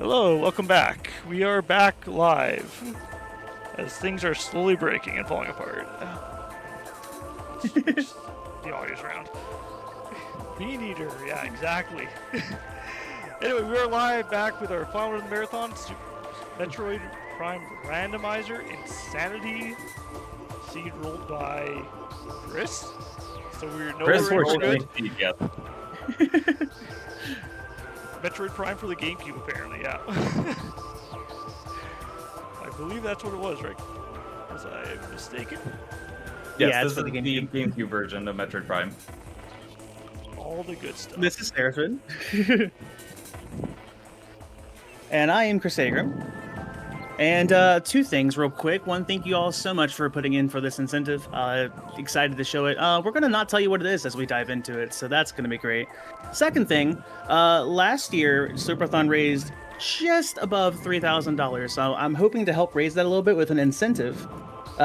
Hello, welcome back. We are back live as things are slowly breaking and falling apart. The audio's around. Bean Eater, yeah, exactly. Anyway, we are live back with our final run of the marathon, Metroid Prime Randomizer Insanity, seed rolled by Chris. So we're no Chris longer good. Yep. Metroid Prime for the GameCube, apparently, yeah. I believe that's what it was, right? Was I mistaken? Yes, Yeah, this it's for is the the GameCube version of Metroid Prime. All the good stuff. This is Seraphin. And I am Chrisaegrimm. And two things real quick. One, thank you all so much for putting in for this incentive. Excited to show it. We're going to not tell you what it is as we dive into it, so that's going to be great. Second thing, last year, Slurpathon raised just above $3,000, so I'm hoping to help raise that a little bit with an incentive.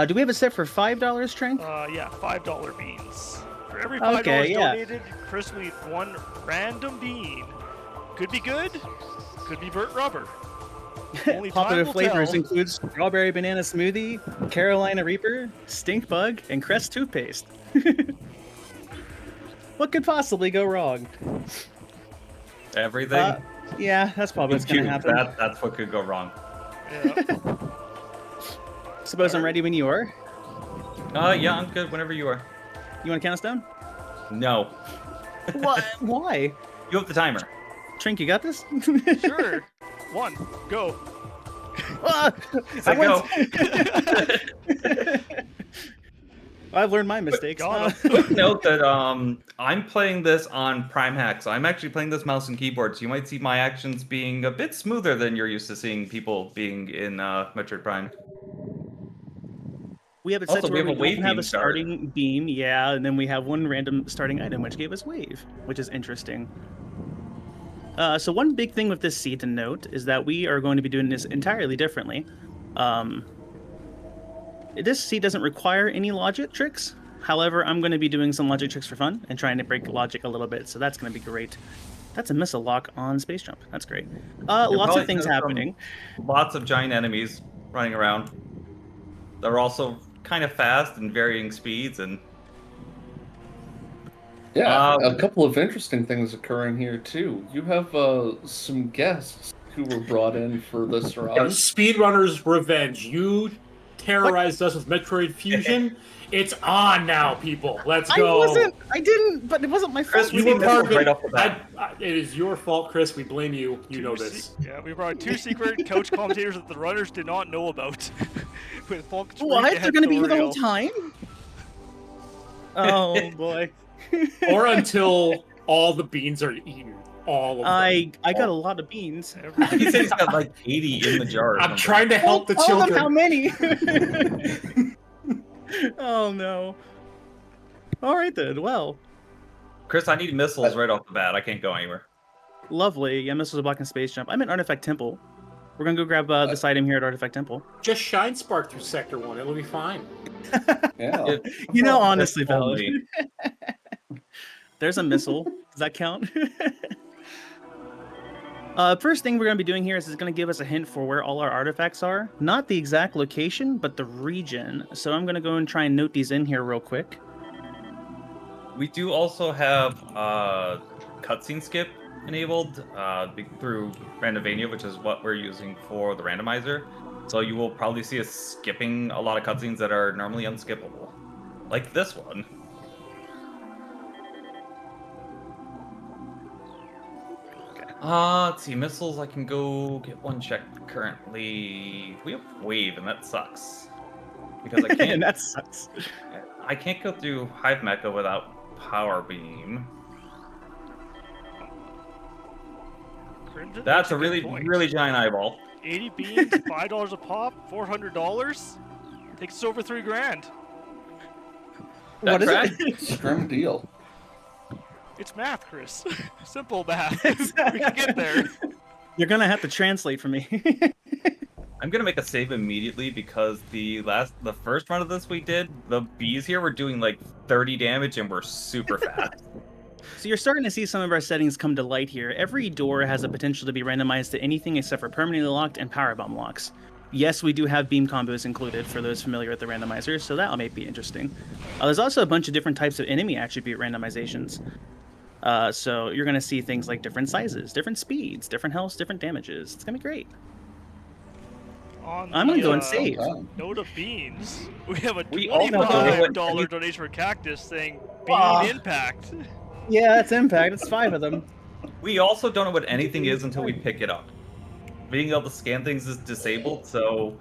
Do we have a set for $5, Trank? Yeah, $5 beans. For every $5 donated, Chris will eat one random bean. Could be good, could be burnt rubber. Only Popular flavors tell. include strawberry banana smoothie, Carolina Reaper, stink bug, and Crest toothpaste. What could possibly go wrong? Everything. Yeah, that's probably what's going to happen. That's what could go wrong. Yeah. Suppose I'm ready when you are. Yeah, I'm good whenever you are. You want to count us down? No. What? Why? You have the timer. Trink, you got this? Sure. 1, go. I go. I've learned my mistakes. Quick note that I'm playing this on Prime Hack, so I'm actually playing this mouse and keyboard, so you might see my actions being a bit smoother than you're used to seeing people being in Metroid Prime. We have it set Also, to where we have a wave don't have beam a starting beam, yeah, and then we have one random starting item, which gave us wave, which is interesting. So one big thing with this seed to note is that we are going to be doing this entirely differently. This seed doesn't require any logic tricks. However, I'm going to be doing some logic tricks for fun and trying to break logic a little bit, so that's going to be great. That's a missile lock on space jump. That's great. Lots of things happening. Lots of giant enemies running around. They're also kind of fast and varying speeds, and yeah, a couple of interesting things occurring here too. You have some guests who were brought in for this run. Speedrunner's Revenge. You terrorized us with Metroid Fusion. It's on now, people. Let's go. I didn't, but it wasn't my fault. Chris, you were right off the bat. It is your fault, Chris. We blame you. You know this. Yeah, we brought 2 secret couch commentators that the runners did not know about. With what? They're going to be here the whole time? Oh, boy. Or until all the beans are eaten. All of them. I got a lot of beans. He said he's got like 80 in the jar. I'm trying to help the children. How many? Oh no. All right then. Well, Chris, I need missiles right off the bat. I can't go anywhere. Lovely. Yeah, missiles are blocking space jump. I'm at Artifact Temple. We're gonna go grab this item here at Artifact Temple. Just shine spark through Sector 1. It'll be fine. Yeah. You know, honestly, Valid. There's a missile. Does that count? First thing we're going to be doing here is it's going to give us a hint for where all our artifacts are. Not the exact location, but the region. So I'm going to go and try and note these in here real quick. We do also have cutscene skip enabled through Randomizer, which is what we're using for the randomizer. So you will probably see us skipping a lot of cutscenes that are normally unskippable. Like this one. Let's see, missiles, I can go get one checked currently. We have wave, and that sucks. Because I can't... That sucks. I can't go through Hive Mecha without Power Beam. Crimson That's a really giant eyeball. 80 beans, $5 a pop, $400. Takes us over $3,000. What is it? Scrim deal. It's math, Chris. Simple math. We can get there. You're gonna have to translate for me. I'm gonna make a save immediately because the first run of this we did, the bees here were doing like 30 damage and were super fast. So you're starting to see some of our settings come to light here. Every door has a potential to be randomized to anything except for permanently locked and power bomb locks. Yes, we do have beam combos included for those familiar with the randomizer, so that may be interesting. There's also a bunch of different types of enemy attribute randomizations. So you're going to see things like different sizes, different speeds, different healths, different damages. It's going to be great. On I'm going to the, go and save. Note of beans, we have a We also don't know what $25 donation for Cactus saying Bean Aw. Impact. Yeah, that's impact. It's 5 of them. We also don't know what anything is until we pick it up. Being able to scan things is disabled, so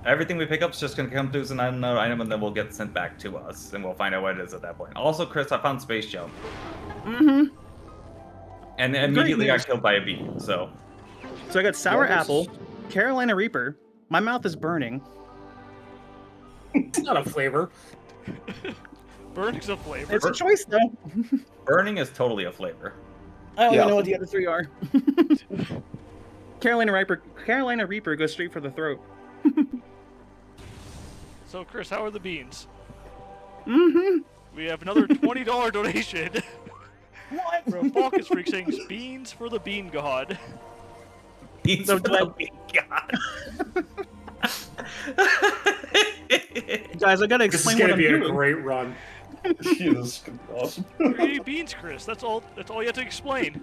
everything we pick up is just going to come through as an unknown item, and then we'll get sent back to us, and we'll find out what it is at that point. Also, Chris, I found Space Jump. Mm-hmm. And immediately got killed by a bee, so... So I got Sour Yeah, this- Apple, Carolina Reaper. My mouth is burning. It's not a flavor. Burning's a flavor. It's a choice, though. Burning is totally a flavor. I don't Yeah. even know what the other 3 are. Carolina Reaper goes straight for the throat. So, Chris, how are the beans? Mm-hmm. We have another $20 donation. What? From Focus Freak saying beans for the bean god. Beans So for do I- the God. Guys, I gotta This is explain gonna what I'm be a doing. great run. Yeah, this is gonna be awesome. You're eating beans, Chris. That's all you have to explain.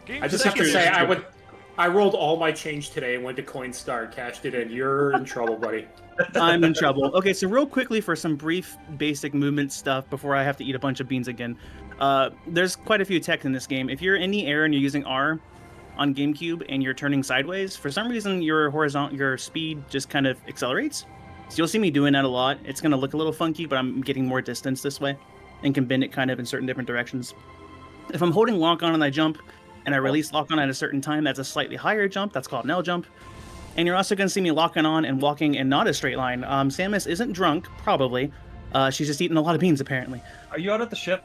I just have to say, I rolled all my change today and went to Coinstar, cashed it in. You're in trouble, buddy. I'm in trouble. Okay, so real quickly for some brief basic movement stuff before I have to eat a bunch of beans again. There's quite a few tech in this game. If you're in the air and you're using R on GameCube and you're turning sideways, for some reason your speed just kind of accelerates. So you'll see me doing that a lot. It's going to look a little funky, but I'm getting more distance this way and can bend it kind of in certain different directions. If I'm holding lock on and I jump and I release lock on at a certain time, that's a slightly higher jump. That's called an L jump. And you're also going to see me locking on and walking in not a straight line. Samus isn't drunk, probably. She's just eating a lot of beans, apparently. Are you out at the ship?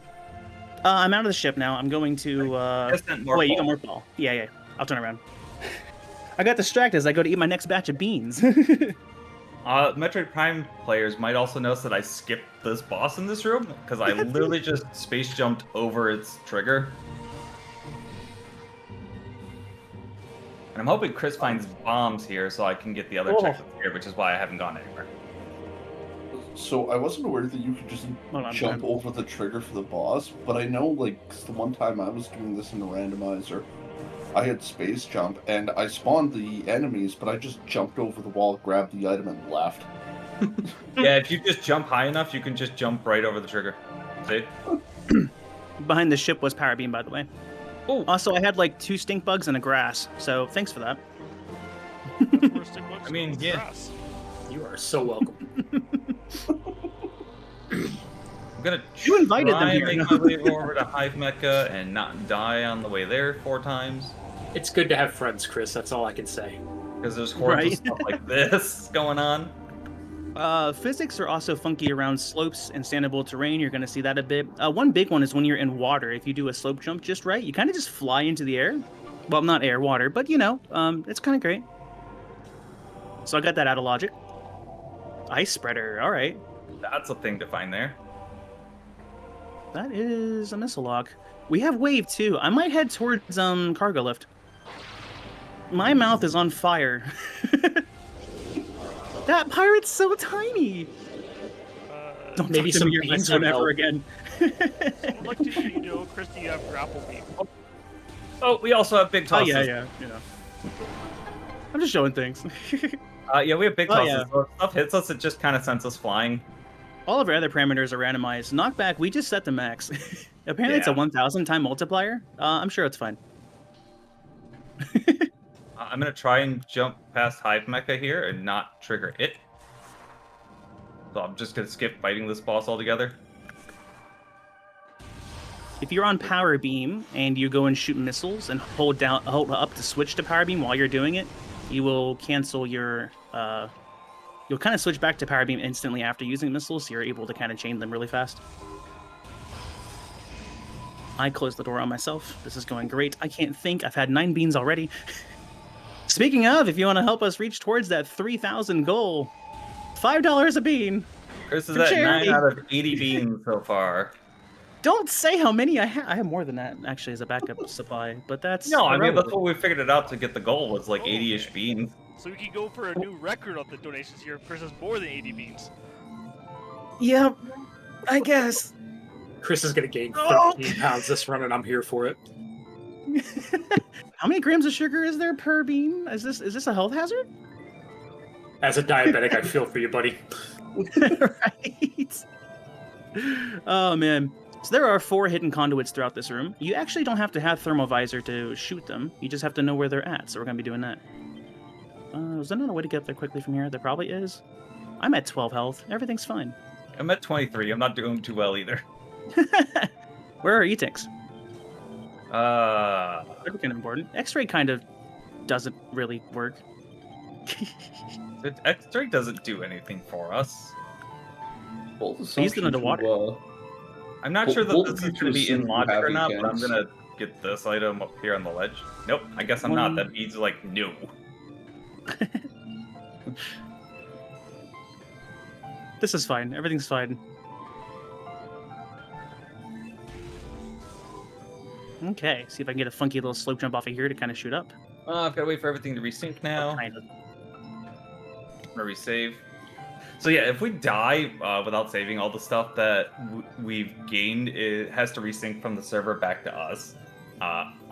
I'm out of the ship now. I'm going to... Distant Morph Wait, you Ball. got more ball. Yeah. I'll turn around. I got distracted as I go to eat my next batch of beans. Metroid Prime players might also notice that I skipped this boss in this room, because I literally just space jumped over its trigger. And I'm hoping Chris finds bombs here so I can get the other Oh. checkpoints here, which is why I haven't gone anywhere. So I wasn't aware that you could just Hold on, jump over the trigger for the boss, but I know, like, 'cause the one time I was doing this in the randomizer, I had space jump, and I spawned the enemies, but I just jumped over the wall, grabbed the item, and left. Yeah, if you just jump high enough, you can just jump right over the trigger. See? Behind the ship was Power Beam, by the way. Oh, Also, I had like 2 stink bugs and a grass, so thanks for that. I mean, yeah. Grass. You are so welcome. I'm gonna You invited try them and here. make my way over to Hive Mecha and not die on the way there 4 times. It's good to have friends, Chris. That's all I can say. Because there's hordes Right. of stuff like this going on. Physics are also funky around slopes and standable terrain. You're going to see that a bit. One big one is when you're in water. If you do a slope jump just right, you kind of just fly into the air. Well, not air, water, but you know, it's kind of great. So I got that out of logic. Ice spreader, all right. That's a thing to find there. That is a missile lock. We have wave too. I might head towards cargo lift. My mouth is on fire. That pirate's so tiny. Don't Maybe talk to some me your beans time would ever help. again. I'd like to see, Chris, do you have grapple beam? Oh, we also have big Oh tosses. yeah. I'm just showing things. Yeah, we have big Oh, tosses. yeah. So if stuff hits us, it just kind of sends us flying. All of our other parameters are randomized. Knockback, we just set the max. Apparently it's a Yeah. 1,000 time multiplier. I'm sure it's fine. I'm gonna try and jump past Hive Mecha here and not trigger it. So I'm just gonna skip fighting this boss altogether. If you're on power beam and you go and shoot missiles and hold up to switch to power beam while you're doing it, you will cancel your you'll kind of switch back to power beam instantly after using missiles, so you're able to kind of chain them really fast. I closed the door on myself. This is going great. I can't think. I've had 9 beans already. Speaking of, if you want to help us reach towards that 3,000 goal, $5 a bean. Chris is For at charity. 9 out of 80 beans so far. Don't say how many I have. I have more than that actually as a backup supply, but that's No, I mean that's irrelevant. what we figured it out to get the goal was like Oh, 80-ish okay. beans. So we can go for a new record on the donations here. Chris has more than 80 beans. Yep, I guess. Chris is gonna gain Oh! 13 pounds this run, and I'm here for it. How many grams of sugar is there per bean? Is this a health hazard? As a diabetic, I feel for you, buddy. Right. Oh man. So there are 4 hidden conduits throughout this room. You actually don't have to have thermal visor to shoot them. You just have to know where they're at. So we're gonna be doing that. Is there not a way to get up there quickly from here? There probably is. I'm at 12 health. Everything's fine. I'm at 23. I'm not doing too well either. Where are E-Tanks? Uh, They're kind of important. X-ray kind of doesn't really work. the X-ray doesn't do anything for us. Both He's assumptions underwater. I'm not Well, sure that both this of is you going to be in assume you logic have or not, but I'm weekends. going to get this item up here on the ledge. Nope, I guess I'm not. That means like no. This is fine. Everything's fine. Okay, see if I can get a funky little slope jump off of here to kind of shoot up. I've got to wait for everything to resync now. Kind of. I'm gonna resave. So yeah, if we die without saving all the stuff that we've gained, it has to resync from the server back to us.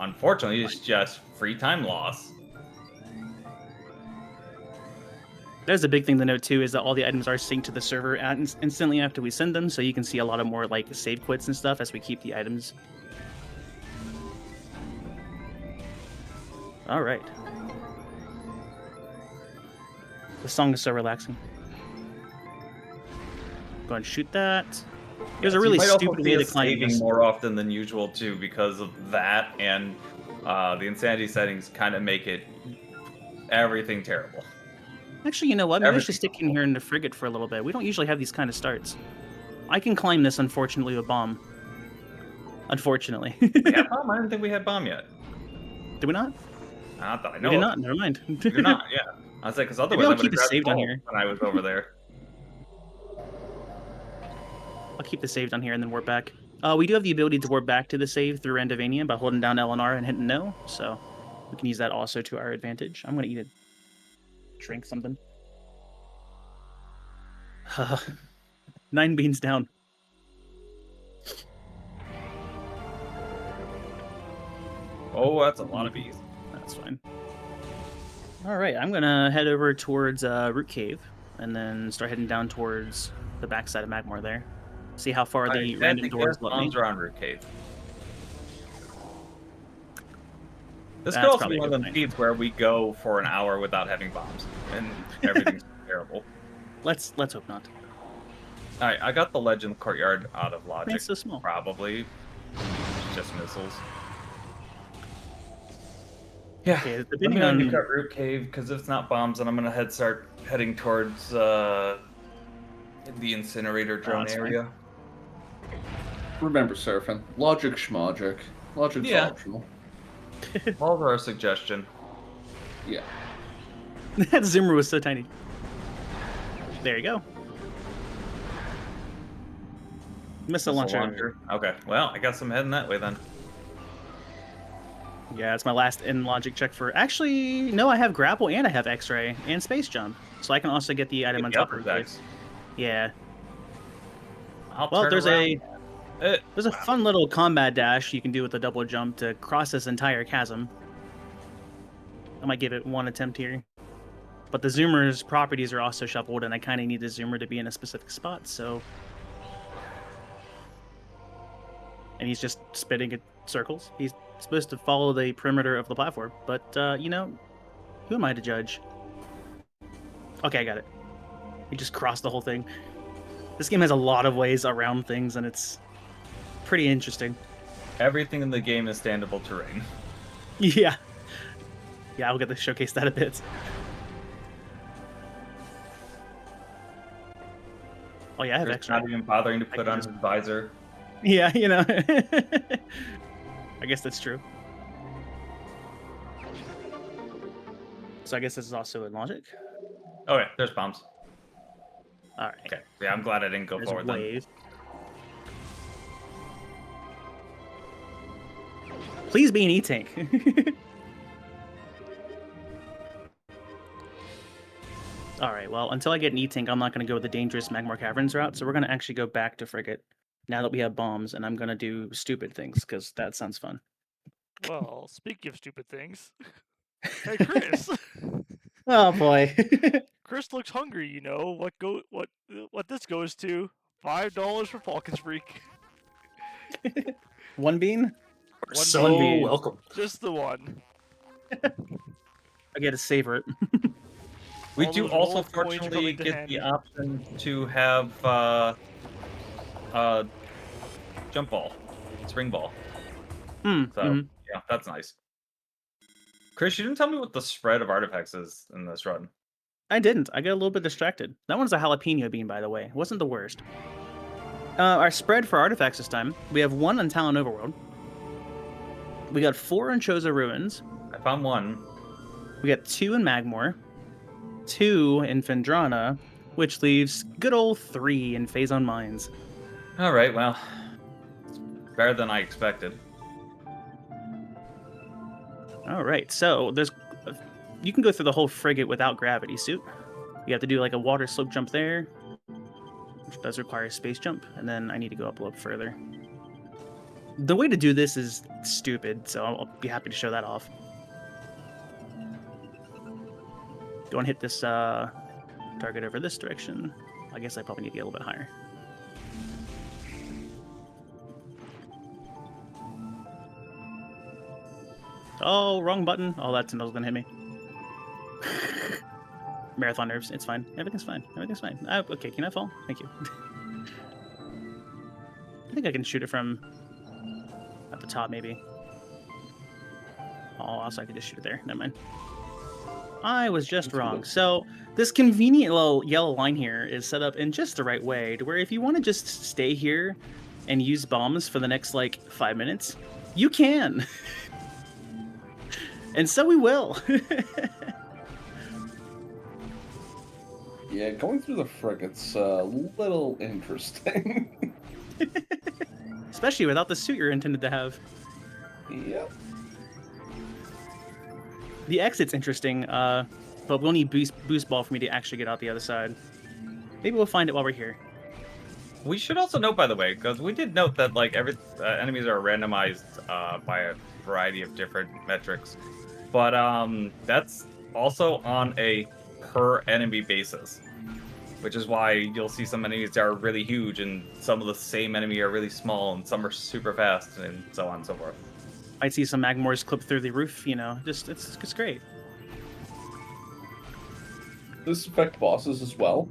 Unfortunately, it's just free time loss. There's a big thing to note too, is that all the items are synced to the server instantly after we send them, so you can see a lot of more like save quits and stuff as we keep the items. All right. The song is so relaxing. Go ahead and shoot that. There's a So really you might also stupid see way to us climb saving this. more often than usual too, because of that, and the insanity settings kind of make it everything terrible. Actually, you know what? Maybe I should Everything. stick in here in the frigate for a little bit. We don't usually have these kind of starts. I can climb this, unfortunately, with bomb. Unfortunately. We have bomb? I didn't think we had bomb yet. Did we not? Not that I We know did of. not. Never mind. We did not, yeah. I was like, because otherwise I'll I would keep have it grabbed saved on gold here. when I was over there. I'll keep the saved on here and then warp back. We do have the ability to warp back to the save through Randomizer by holding down L and R and hitting no, so we can use that also to our advantage. I'm gonna eat a drink something. 9 beans down. Oh, that's a lot of bees. That's fine. All right, I'm gonna head over towards Root Cave and then start heading down towards the backside of Magmore there. See how far the random doors let me. bombs are on Root Cave. This That's could also probably be a one good of them point. feeds where we go for an hour without having bombs, and everything's terrible. Let's hope not. All right, I got the ledge in the courtyard out of logic. It's so small. Probably. It's just missiles. Yeah. Okay, Let depending me on undercut Root Cave, because if it's not bombs, then I'm gonna start heading towards the incinerator drone that's fine. area. Remember, Seraphin, logic schmogic. Logic's Yeah. optional. Balls are a suggestion. Yeah. that zoomer was so tiny. There you go. Missile launcher. Okay, well, I guess I'm heading that way then. Yeah, it's my last in logic check for. Actually, no, I have grapple and I have X-ray and space jump, so I can also get the item on top of it. Yeah. Well, there's a fun little combat dash you can do with the double jump to cross this entire chasm. I might give it one attempt here. But the zoomer's properties are also shuffled, and I kind of need the zoomer to be in a specific spot, so... And he's just spinning in circles. He's supposed to follow the perimeter of the platform, but, you know, who am I to judge? Okay, I got it. He just crossed the whole thing. This game has a lot of ways around things, and it's pretty interesting. Everything in the game is standable terrain. Yeah. Yeah, I'll get to showcase that a bit. Oh yeah, I have There's extra. not even bothering to I put can on just- his visor. Yeah, you know. I guess that's true. So I guess this is also in logic. Oh yeah, there's bombs. All right. Okay, yeah, I'm glad I didn't go There's forward a then. wave. Please be an E-Tank. All right, well, until I get an E-Tank, I'm not going to go the dangerous Magmar Caverns route, so we're going to actually go back to Frigate now that we have bombs, and I'm going to do stupid things, because that sounds fun. Well, speaking of stupid things, hey Chris, Oh, boy. Chris looks hungry. You know what this goes to? $5 for Falcon's Freak. One bean? One So bean. welcome. Just the one. I get to savor it. We All do those also roll coins are fortunately coming to get the hand. option to have jump ball, spring ball. So yeah, that's nice. Chris, you didn't tell me what the spread of artifacts is in this run. I didn't. I got a little bit distracted. That one's a jalapeno bean, by the way. It wasn't the worst. Our spread for artifacts this time, we have 1 on Talon Overworld. We got 4 in Choza Ruins. I found 1. We got 2 in Magmor. 2 in Fendrana, which leaves good old 3 in Phazon Mines. All right, well, it's better than I expected. All right, so you can go through the whole frigate without gravity suit. You have to do like a water slope jump there, which does require a space jump, and then I need to go up a little further. The way to do this is stupid, so I'll be happy to show that off. Go and hit this target over this direction. I guess I probably need to get a little bit higher. Oh, wrong button. Oh, that Tindall's gonna hit me. Marathon nerves. It's fine. Everything's fine. Everything's fine. Okay, can I fall? Thank you. I think I can shoot it from at the top, maybe. Oh, also I could just shoot it there. Never mind. I was just wrong. So this convenient little yellow line here is set up in just the right way to where if you want to just stay here and use bombs for the next, like, 5 minutes, you can. And so we will. Yeah, going through the frigate's a little interesting. Especially without the suit you're intended to have. Yep. The exit's interesting, but we'll need boost ball for me to actually get out the other side. Maybe we'll find it while we're here. We should also note, by the way, because we did note that like every enemies are randomized by a variety of different metrics, but that's also on a per enemy basis, which is why you'll see some enemies that are really huge and some of the same enemy are really small and some are super fast and so on and so forth. I'd see some Magmors clip through the roof, you know, just it's great. Does this affect bosses as well?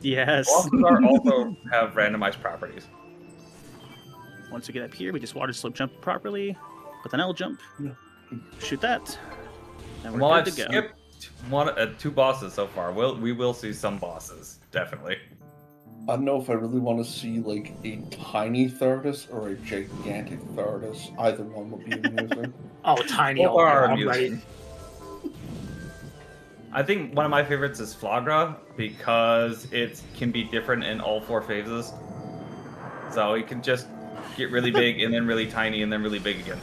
Yes. Bosses are also have randomized properties. Once we get up here, we just water slope jump properly, with an L jump, shoot that, and we're Well, I've good to go. skipped 2 bosses so far. We will see some bosses, definitely. I don't know if I really want to see like a tiny Therdus or a gigantic Therdus. Either one would be amusing. Oh, tiny. Both are I'm amusing. ready. I think one of my favorites is Flagra because it can be different in all 4 phases. So it can just get really big and then really tiny and then really big again.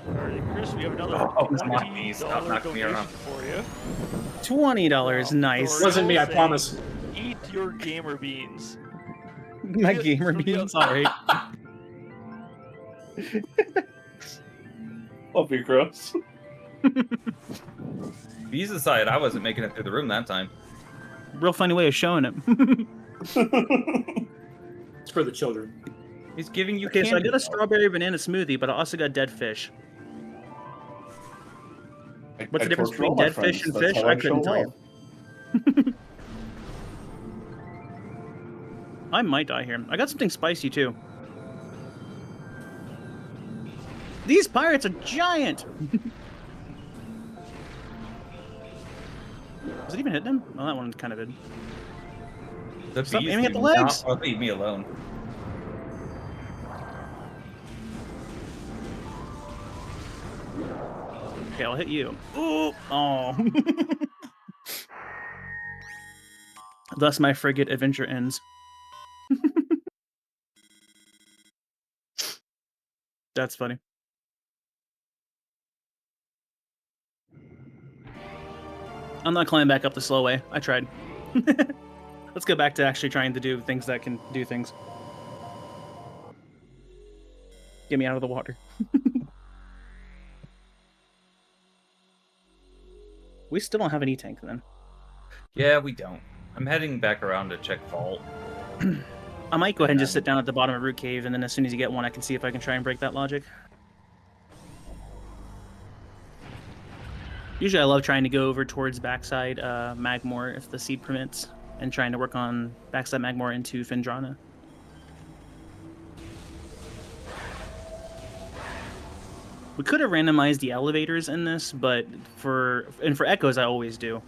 Alright, Chris, we have another Oh, this might be. Stop $20 knocking me donation around. for you. $20, nice. Wasn't me, I Saying, promise. Eat your gamer beans. My gamer beans, alright. Love you, gross. Bees aside, I wasn't making it through the room that time. Real funny way of showing it. It's for the children. He's giving you Okay, so I candy, got a though. strawberry banana smoothie, but I also got dead fish. What's the difference torture all between my dead fish and friends. fish? That's how I couldn't show tell you. love. I might die here. I got something spicy too. These pirates are giant! Was it even hitting him? Well, that one kind of did. The Stop bees aiming at do the legs. not leave me alone. Okay, I'll hit you. Ooh! Oh. Thus my frigate adventure ends. That's funny. I'm not climbing back up the slow way. I tried. Let's go back to actually trying to do things that can do things. Get me out of the water. We still don't have an E-tank then. Yeah, we don't. I'm heading back around to check Vault. I might go ahead and just sit down at the bottom of Root Cave, and then as soon as you get one, I can see if I can try and break that logic. Usually I love trying to go over towards backside Magmore if the seed permits, and trying to work on backside Magmore into Phendrana. We could have randomized the elevators in this, but for echoes I always do.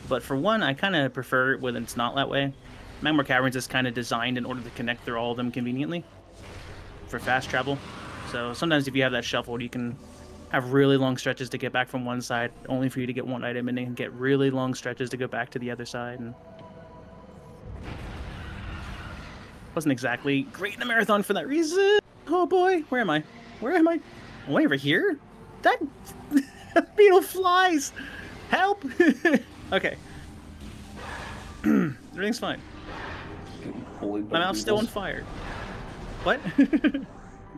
But for one, I kind of prefer it when it's not that way. Magmore Caverns is kind of designed in order to connect through all of them conveniently for fast travel. So sometimes if you have that shuffled, you can have really long stretches to get back from one side, only for you to get one item, and then get really long stretches to go back to the other side. And wasn't exactly great in the marathon for that reason. Oh boy, where am I? Where am I? Am I over here? That beetle flies! Help! Okay. Everything's fine. Getting bullied by My the mouth's still on beetles. fire. What?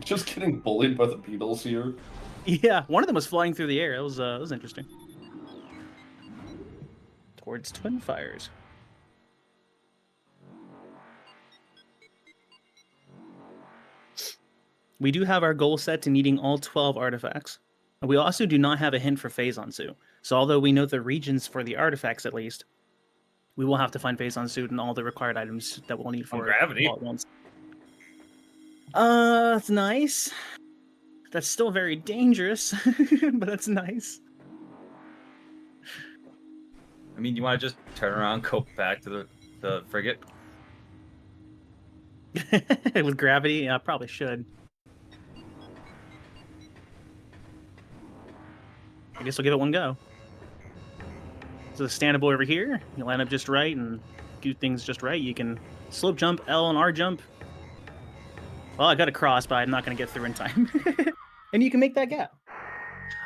Just getting bullied by the beetles here. Yeah, one of them was flying through the air. That was interesting. Towards Twin Fires. We do have our goal set to needing all 12 artifacts. We also do not have a hint for Phazon. So although we know the regions for the artifacts at least, we will have to find Phazon and all the required items that we'll need for Gravity. all at once. That's nice. That's still very dangerous, but that's nice. I mean, you want to just turn around, go back to the frigate? With gravity, yeah, I probably should. I guess we'll give it one go. So standable over here, you line up just right and do things just right. You can slope jump, L and R jump. Well, I got a cross, but I'm not going to get through in time. And you can make that gap.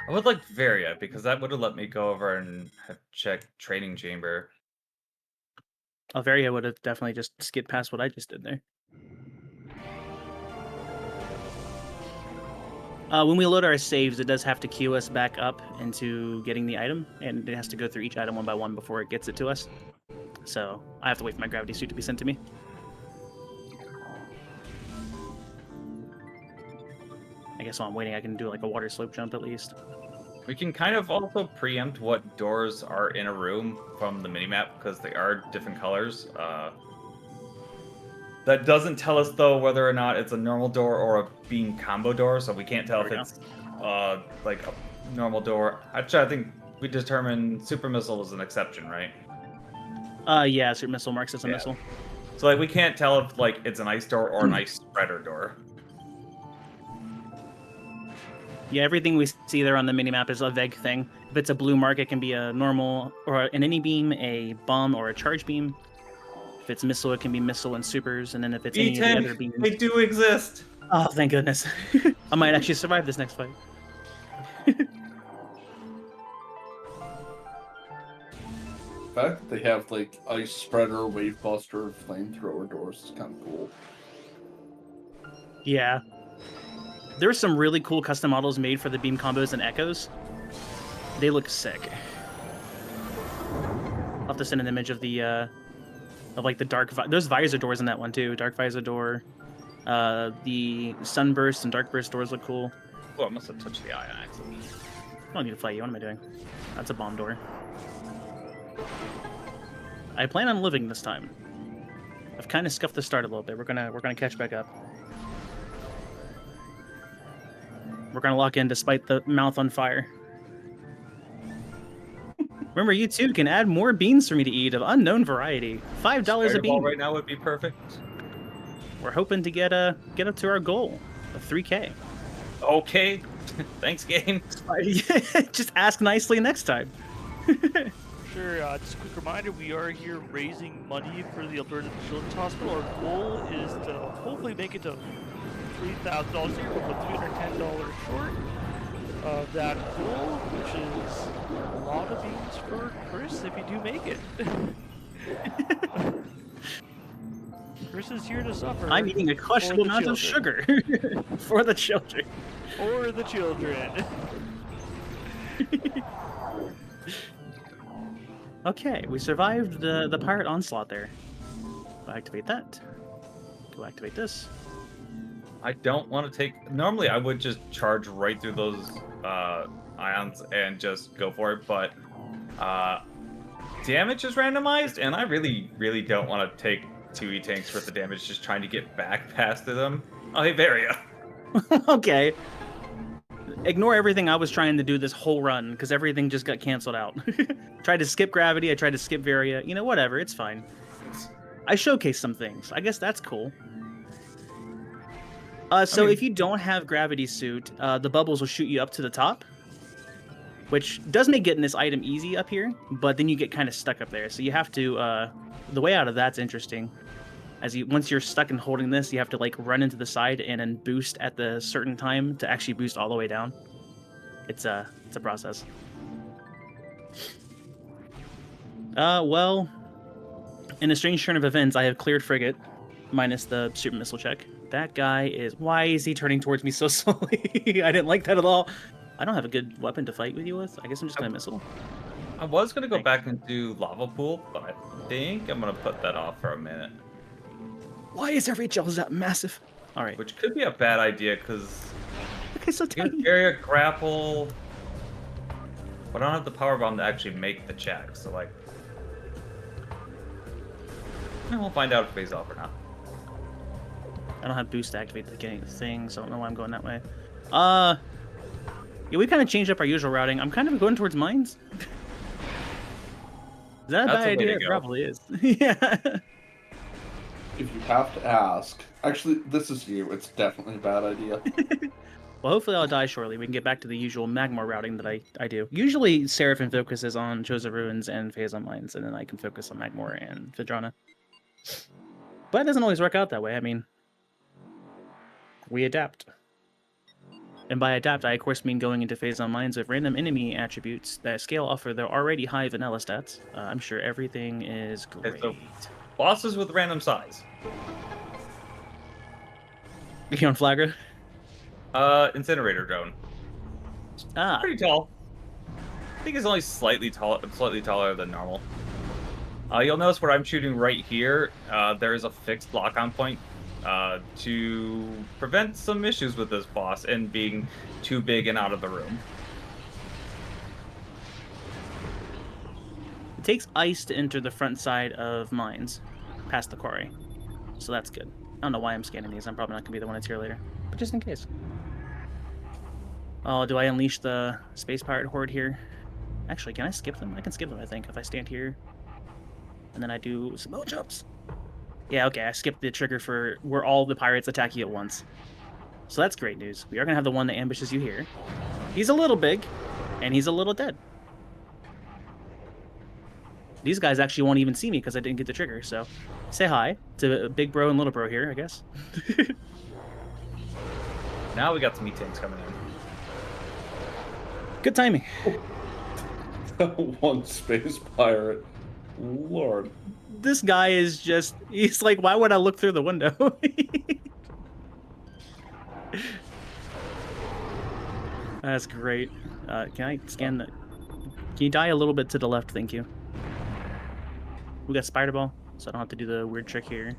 I would like Varia, because that would have let me go over and have checked Training Chamber. Alvaria would have definitely just skipped past what I just did there. When we load our saves, it does have to queue us back up into getting the item, and it has to go through each item one by one before it gets it to us. So I have to wait for my gravity suit to be sent to me. I guess while I'm waiting, I can do like a water slope jump at least. We can kind of also preempt what doors are in a room from the minimap, because they are different colors. That doesn't tell us, though, whether or not it's a normal door or a beam combo door, so we can't tell if it's like a normal door. Actually, I think we determined Super Missile is an exception, right? Yeah, Super Missile marks as a missile. So, like, we can't tell if, like, it's an ice door or an ice spreader door. Yeah, everything we see there on the minimap is a vague thing. If it's a blue mark, it can be a normal, or an any beam, a bomb, or a charge beam. If it's missile, it can be missile and supers, and then if it's any of the other beams... They do exist! Oh, thank goodness. I might actually survive this next fight. The fact that they have, like, ice spreader, wave buster, flamethrower doors is kind of cool. Yeah. There are some really cool custom models made for the beam combos and echoes. They look sick. I'll have to send an image of the, like the dark... There's visor doors in that one, too. Dark visor door. The sunburst and dark burst doors look cool. Oh, I must have touched the eye on accident. I don't need to fight you. What am I doing? That's a bomb door. I plan on living this time. I've kind of scuffed the start a little bit. We're gonna catch back up. We're gonna lock in despite the mouth on fire. Remember, you too can add more beans for me to eat of unknown variety. $5 a Fireball bean. right now would be perfect. We're hoping to get up to our goal of 3K. Okay. Thanks, game. Just ask nicely next time. Sure, just a quick reminder, we are here raising money for the Alberta Children's Hospital. Our goal is to hopefully make it to $3,000 here, but $310 short of that goal, which is a lot of beans for Chris if you do make it. Chris is here to suffer. I'm eating a questionable amount of sugar for the children. For the children. Okay, we survived the pirate onslaught there. Go activate that. Go activate this. I don't want to take. Normally, I would just charge right through those ions and just go for it, but damage is randomized, and I really, really don't want to take 2 E-tanks worth of damage just trying to get back past them. Oh, hey, Varia. Okay. Ignore everything I was trying to do this whole run, because everything just got canceled out. Tried to skip gravity, I tried to skip Varia. You know, whatever, it's fine. I showcased some things. I guess that's cool. If you don't have gravity suit, the bubbles will shoot you up to the top, which does make getting this item easy up here, but then you get kind of stuck up there. So you have to, the way out of that's interesting. Once you're stuck and holding this, you have to like run into the side and then boost at the certain time to actually boost all the way down. It's a process. Well, in a strange turn of events, I have cleared frigate, minus the super missile check. That guy is... Why is he turning towards me so slowly? I didn't like that at all. I don't have a good weapon to fight with you with. I guess I'm just gonna missile. I was gonna go back and do lava pool, but I think I'm gonna put that off for a minute. Why is every gel that massive? All right. Which could be a bad idea because Okay, so tiny. area grapple, but I don't have the power bomb to actually make the check. So like, we'll find out if it pays off or not. I don't have boost to activate the beginning of the thing, so I don't know why I'm going that way. Yeah, we kind of changed up our usual routing. I'm kind of going towards mines. Is that a That's bad a way to idea? It go. probably is. Yeah. If you have to ask, actually, this is you. It's definitely a bad idea. Well, hopefully I'll die shortly. We can get back to the usual Magmor routing that I do. Usually Seraphin focuses on Chosen Ruins and Phazon Mines, and then I can focus on Magmor and Phadrana. But it doesn't always work out that way. I mean, we adapt. And by adapt, I of course mean going into Phazon Mines with random enemy attributes that scale off of their already high vanilla stats. I'm sure everything is great. so bosses with random size. You on Flagra? Incinerator drone. Ah, Pretty tall. I think it's only slightly taller than normal. You'll notice where I'm shooting right here, there is a fixed lock-on point to prevent some issues with this boss and being too big and out of the room. it takes ice to enter the front side of mines, past the quarry. So that's good. I don't know why I'm scanning these. I'm probably not going to be the one that's here later. But just in case. Oh, do I unleash the Space Pirate Horde here? Actually, can I skip them? I can skip them, I think, if I stand here. And then I do some more jumps. Yeah, okay, I skipped the trigger for where all the pirates attack you at once. So that's great news. We are going to have the one that ambushes you here. He's a little big, and he's a little dead. These guys actually won't even see me because I didn't get the trigger, so say hi to Big Bro and Little Bro here, I guess. Now we got some E-tanks coming in. Good timing. One space pirate. Lord. This guy is just, he's like, why would I look through the window? That's great. Can I scan that? Can you die a little bit to the left? Thank you. We got Spider Ball, so I don't have to do the weird trick here.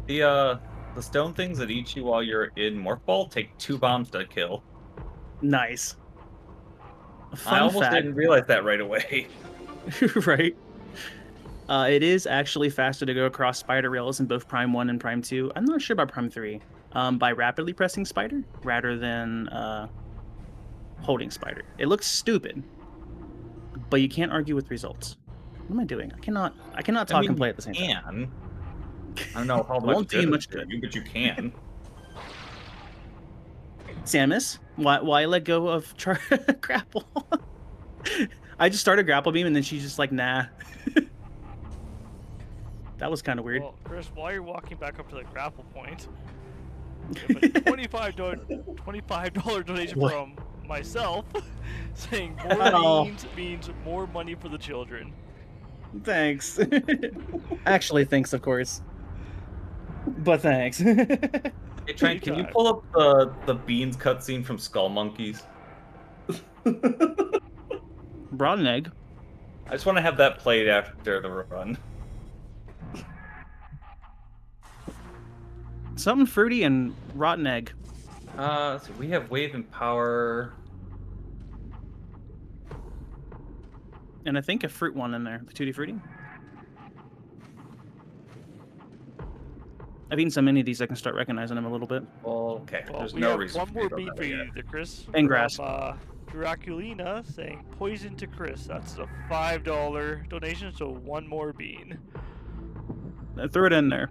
The stone things that eat you while you're in Morph Ball take 2 bombs to kill. Nice. I almost didn't realize that right away. Right. It is actually faster to go across spider rails in both Prime 1 and Prime 2. I'm not sure about Prime 3. By rapidly pressing spider rather than holding spider. It looks stupid, but you can't argue with results. What am I doing? I cannot talk and play at the same time. I don't know how It won't much do you good much it's doing good. you, but you can. Samus, why let go of grapple? I just started grapple beam and then she's just like, nah. That was kind of weird. Well, Chris, while you're walking back up to the grapple point, We have a $25 donation What? from myself saying more Oh. beans means more money for the children. Thanks. Actually, thanks, of course. But thanks. Hey, Trent, can you Anytime. pull up the beans cutscene from Skull Monkeys? Brought an egg. I just want to have that played after the run. Something fruity and rotten egg. So we have Wave and Power. And I think a fruit one in there. Tutti Frutti. I've eaten so many of these I can start recognizing them a little bit. Well, okay. Well, There's we no have reason one more to beat for you, there, Chris. And grass. From, Draculina saying poison to Chris. That's a $5 donation, so one more bean. I threw it in there.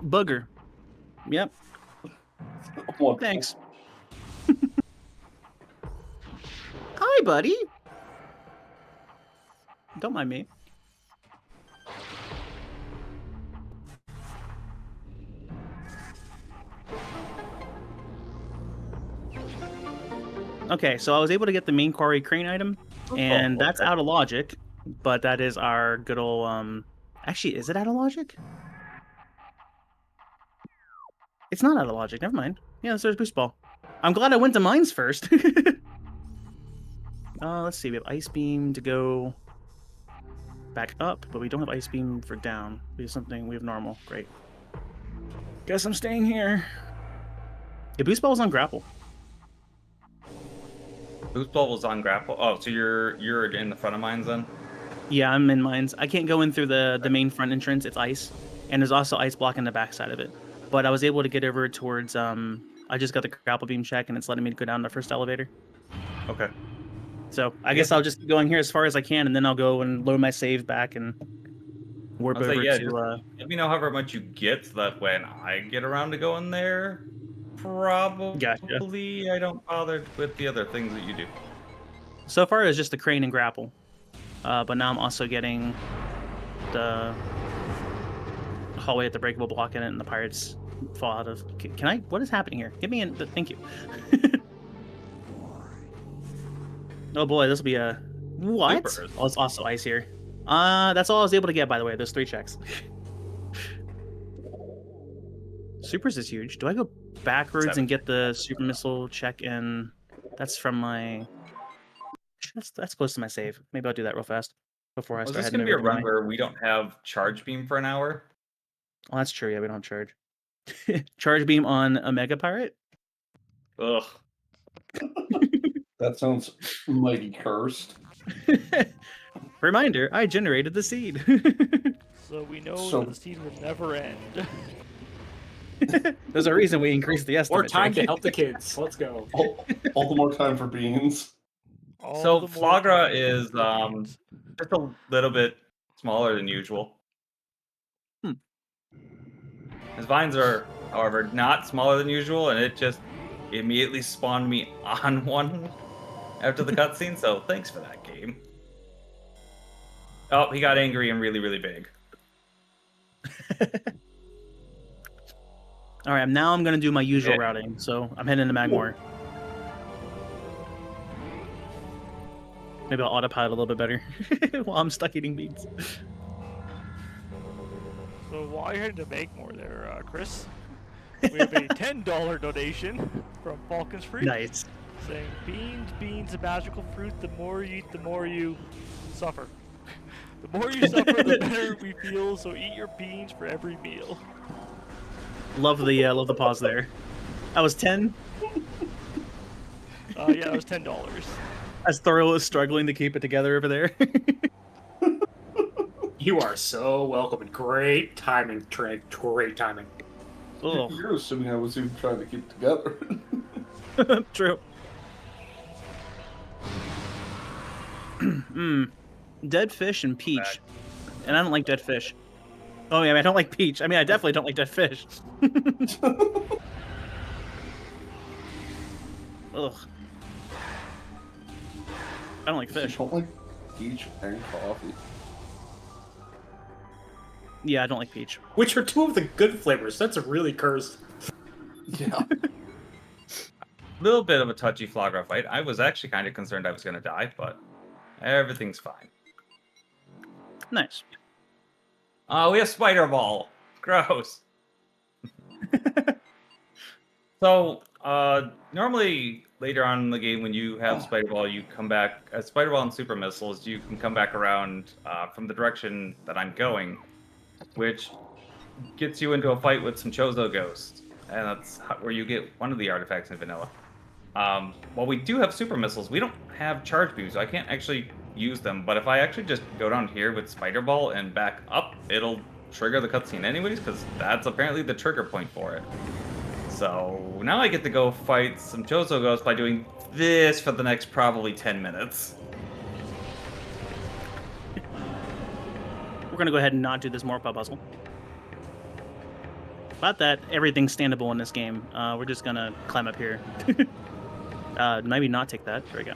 Booger. Yep. Wonderful. Thanks. Hi, buddy. Don't mind me. Okay, so I was able to get the main quarry crane item, and that's okay. out of logic, but that is our good old, actually, is it out of logic? It's not out of logic, never mind. Yeah, there's Boost Ball. I'm glad I went to mines first. Let's see, we have Ice Beam to go back up, but we don't have Ice Beam for down. We have normal, great. Guess I'm staying here. Yeah, Boost Ball was on grapple. Boost Ball was on grapple. Oh, so you're in the front of mines then? Yeah, I'm in mines. I can't go in through the main front entrance. It's ice, and there's also ice blocking the back side of it. But I was able to get over towards. I just got the grapple beam check, and it's letting me go down the first elevator. Okay. So I guess I'll just keep going here as far as I can, and then I'll go and load my save back and warp I'll say, over yeah, to. just let me know however much you get so that when I get around to going there, probably Gotcha. I don't bother with the other things that you do. So far, it's just the crane and grapple, but now I'm also getting the hallway at the breakable block in it, and the pirates fall out of. Can I? What is happening here? Get me in. Thank you. Oh boy, this will be a what? Supers. Oh, it's also ice here. That's all I was able to get, by the way. Those 3 checks. Supers is huge. Do I go backwards and get the super missile check in? That's from my. That's close to my save. Maybe I'll do that real fast before I Was start this heading going to be over a to run my. where we don't have charge beam for an hour? Oh, that's true. Yeah, we don't have charge. Charge beam on a mega pirate. Ugh. That sounds mighty cursed. Reminder: I generated the seed. So we know So- that the seed will never end. There's a reason we increased the estimate. More time to Jake. help the kids. Let's go. All the more time for beans. All So the more Flagra time is for the beans. just a little bit smaller than usual. His vines are, however, not smaller than usual, and it just immediately spawned me on one after the cutscene, so thanks for that, game. Oh, he got angry and really, really big. All right, now I'm gonna do my usual Yeah. routing. So I'm heading to Magmore. Maybe I'll autopilot a little bit better while I'm stuck eating beans. So while you're heading to make more there, Chris, we have a $10 donation from Falcon's Freak Nice. saying, beans, a magical fruit. The more you eat, the more you suffer. The more you suffer, the better we feel. So eat your beans for every meal. Love the pause there. I was 10. Yeah, that was $10. As Thorough is struggling to keep it together over there. You are so welcome and great timing, Trent. Great timing. Oh, You're assuming I was even trying to keep it together. true. Dead fish and peach, and I don't like dead fish. Oh yeah, I don't like peach. I mean, I definitely don't like dead fish. Ugh. I don't like I fish. don't like peach and coffee. Yeah, I don't like peach. Which are two of the good flavors. That's really cursed. Yeah. Little bit of a touchy Flagra fight. I was actually kind of concerned I was going to die, but everything's fine. Nice. We have Spider Ball. Gross. So, normally later on in the game, when you have Spider Ball, you come back. Spider Ball and Super Missiles, you can come back around from the direction that I'm going, which gets you into a fight with some Chozo Ghosts, and that's where you get one of the artifacts in Vanilla. While we do have Super Missiles, we don't have Charge Beams, so I can't actually use them. But if I actually just go down here with Spider Ball and back up, it'll trigger the cutscene anyways, because that's apparently the trigger point for it. So now I get to go fight some Chozo Ghosts by doing this for the next probably 10 minutes. We're gonna go ahead and not do this Morpah puzzle. About that, everything's standable in this game. We're just gonna climb up here. Maybe not take that. There we go.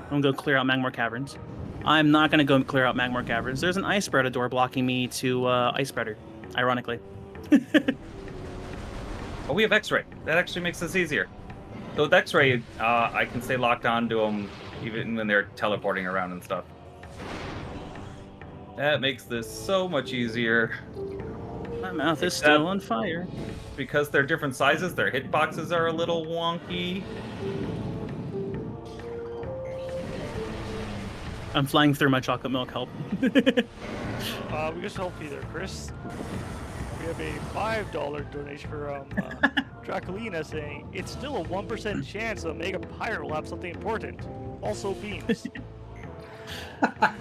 I'm gonna go clear out Magmor Caverns. I'm not gonna go clear out Magmor Caverns. There's an Ice Spreader door blocking me to Ice Spreader, ironically. Oh, we have X-Ray. That actually makes this easier. So with X-Ray, I can stay locked on to them even when they're teleporting around and stuff. That makes this so much easier. My mouth is still on fire. Because they're different sizes, their hitboxes are a little wonky. I'm flying through my chocolate milk. Help. We just help you there, Chris. We have a $5 donation for Draculina saying it's still a 1% chance a Mega Pirate will have something important. Also beams.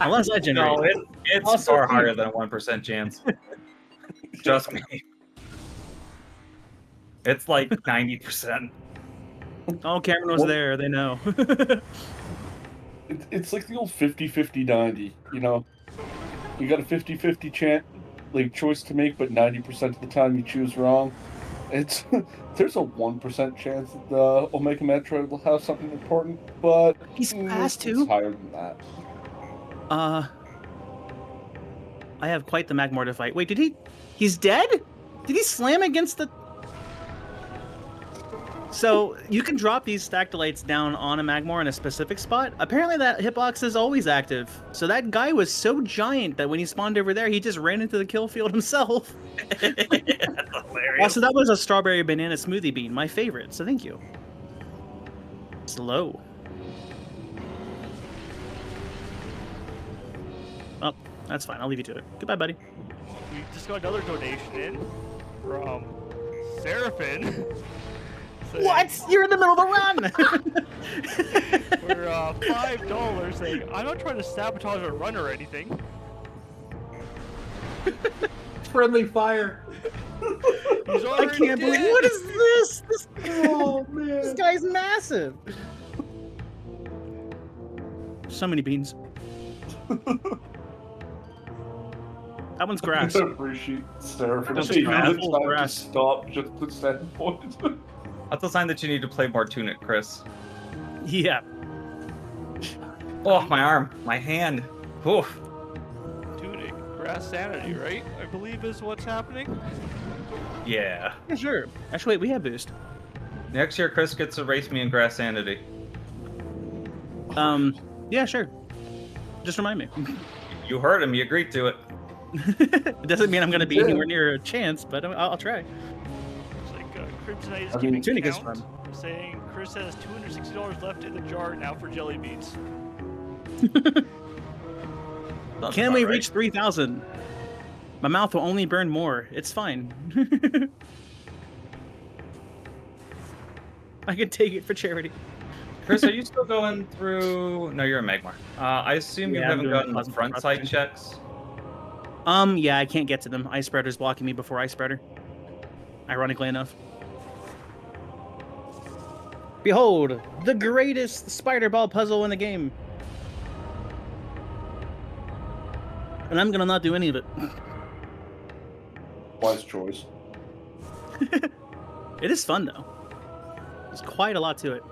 Unless I generate. No, it's Also far beams. higher than a 1% chance. Just me. It's like 90%. Oh, Cameron was there. They know. It's like the old 50-50-90, you know? You got a 50-50 chance, like, choice to make, but 90% of the time you choose wrong. It's there's a 1% chance that the Omega Metroid will have something important, but He's fast, it's too. higher than that. I have quite the Magmor to fight. Wait, he's dead? Did he slam against the... So, you can drop these Stactylites down on a Magmor in a specific spot. Apparently that hitbox is always active. So that guy was so giant that when he spawned over there, he just ran into the kill field himself. Also, that was a strawberry banana smoothie bean, my favorite, so thank you. Slow. Oh, that's fine. I'll leave you to it. Goodbye, buddy. We just got another donation in from Seraphin. saying- What? You're in the middle of the run! For $5 saying, I'm not trying to sabotage a run or anything. Friendly fire. He's I already can't believe... dead. What is this? Oh This man. guy's massive. So many beans. That one's grass. I appreciate Seraphin That's taking grass. the time to Grass. stop just to stand point. That's a sign that you need to play more Tunic, Chris. Yeah. Oh, my arm, my hand. Oof. Tunic, grass sanity, right? I believe is what's happening. Yeah. Yeah, sure. Actually, wait, we have boost. Next year, Chris gets to race me in Grass Sanity. Yeah, sure. Just remind me. You heard him. You agreed to it. It doesn't mean I'm going to be anywhere near a chance, but I'll try. It's like Kryptonite is I mean, keeping Tunic is count, saying Chris has $260 left in the jar now for jelly beans. Sounds Can about we right. reach 3,000? My mouth will only burn more. It's fine. I can take it for charity. Chris, are you still going through? No, you're a Magmar. I assume you Yeah, I'm haven't doing gotten the Cosmic front side Processing. checks. Yeah, I can't get to them. Ice Spreader's blocking me before Ice Spreader. Ironically enough. Behold, the greatest spider ball puzzle in the game. And I'm gonna not do any of it. Wise choice. It is fun though. There's quite a lot to it.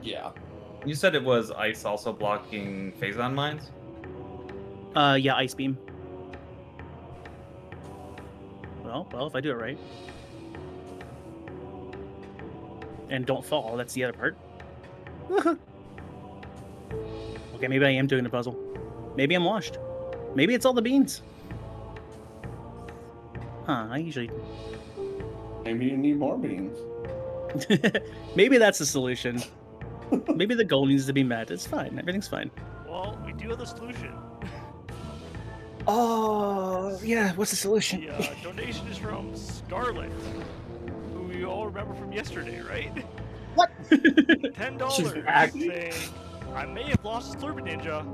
Yeah. You said it was ice also blocking phazon mines? Yeah, ice beam. Well, if I do it right. And don't fall, that's the other part. Okay, maybe I am doing the puzzle. Maybe I'm washed. Maybe it's all the beans. Huh, I usually... Maybe you need more beans. Maybe that's the solution. Maybe the goal needs to be met. It's fine. Everything's fine. Well, we do have the solution. Oh, yeah. What's the solution? The donation is from Scarlet, who we all remember from yesterday, right? What? $10 back. saying, I may have lost a Slurpy Ninja,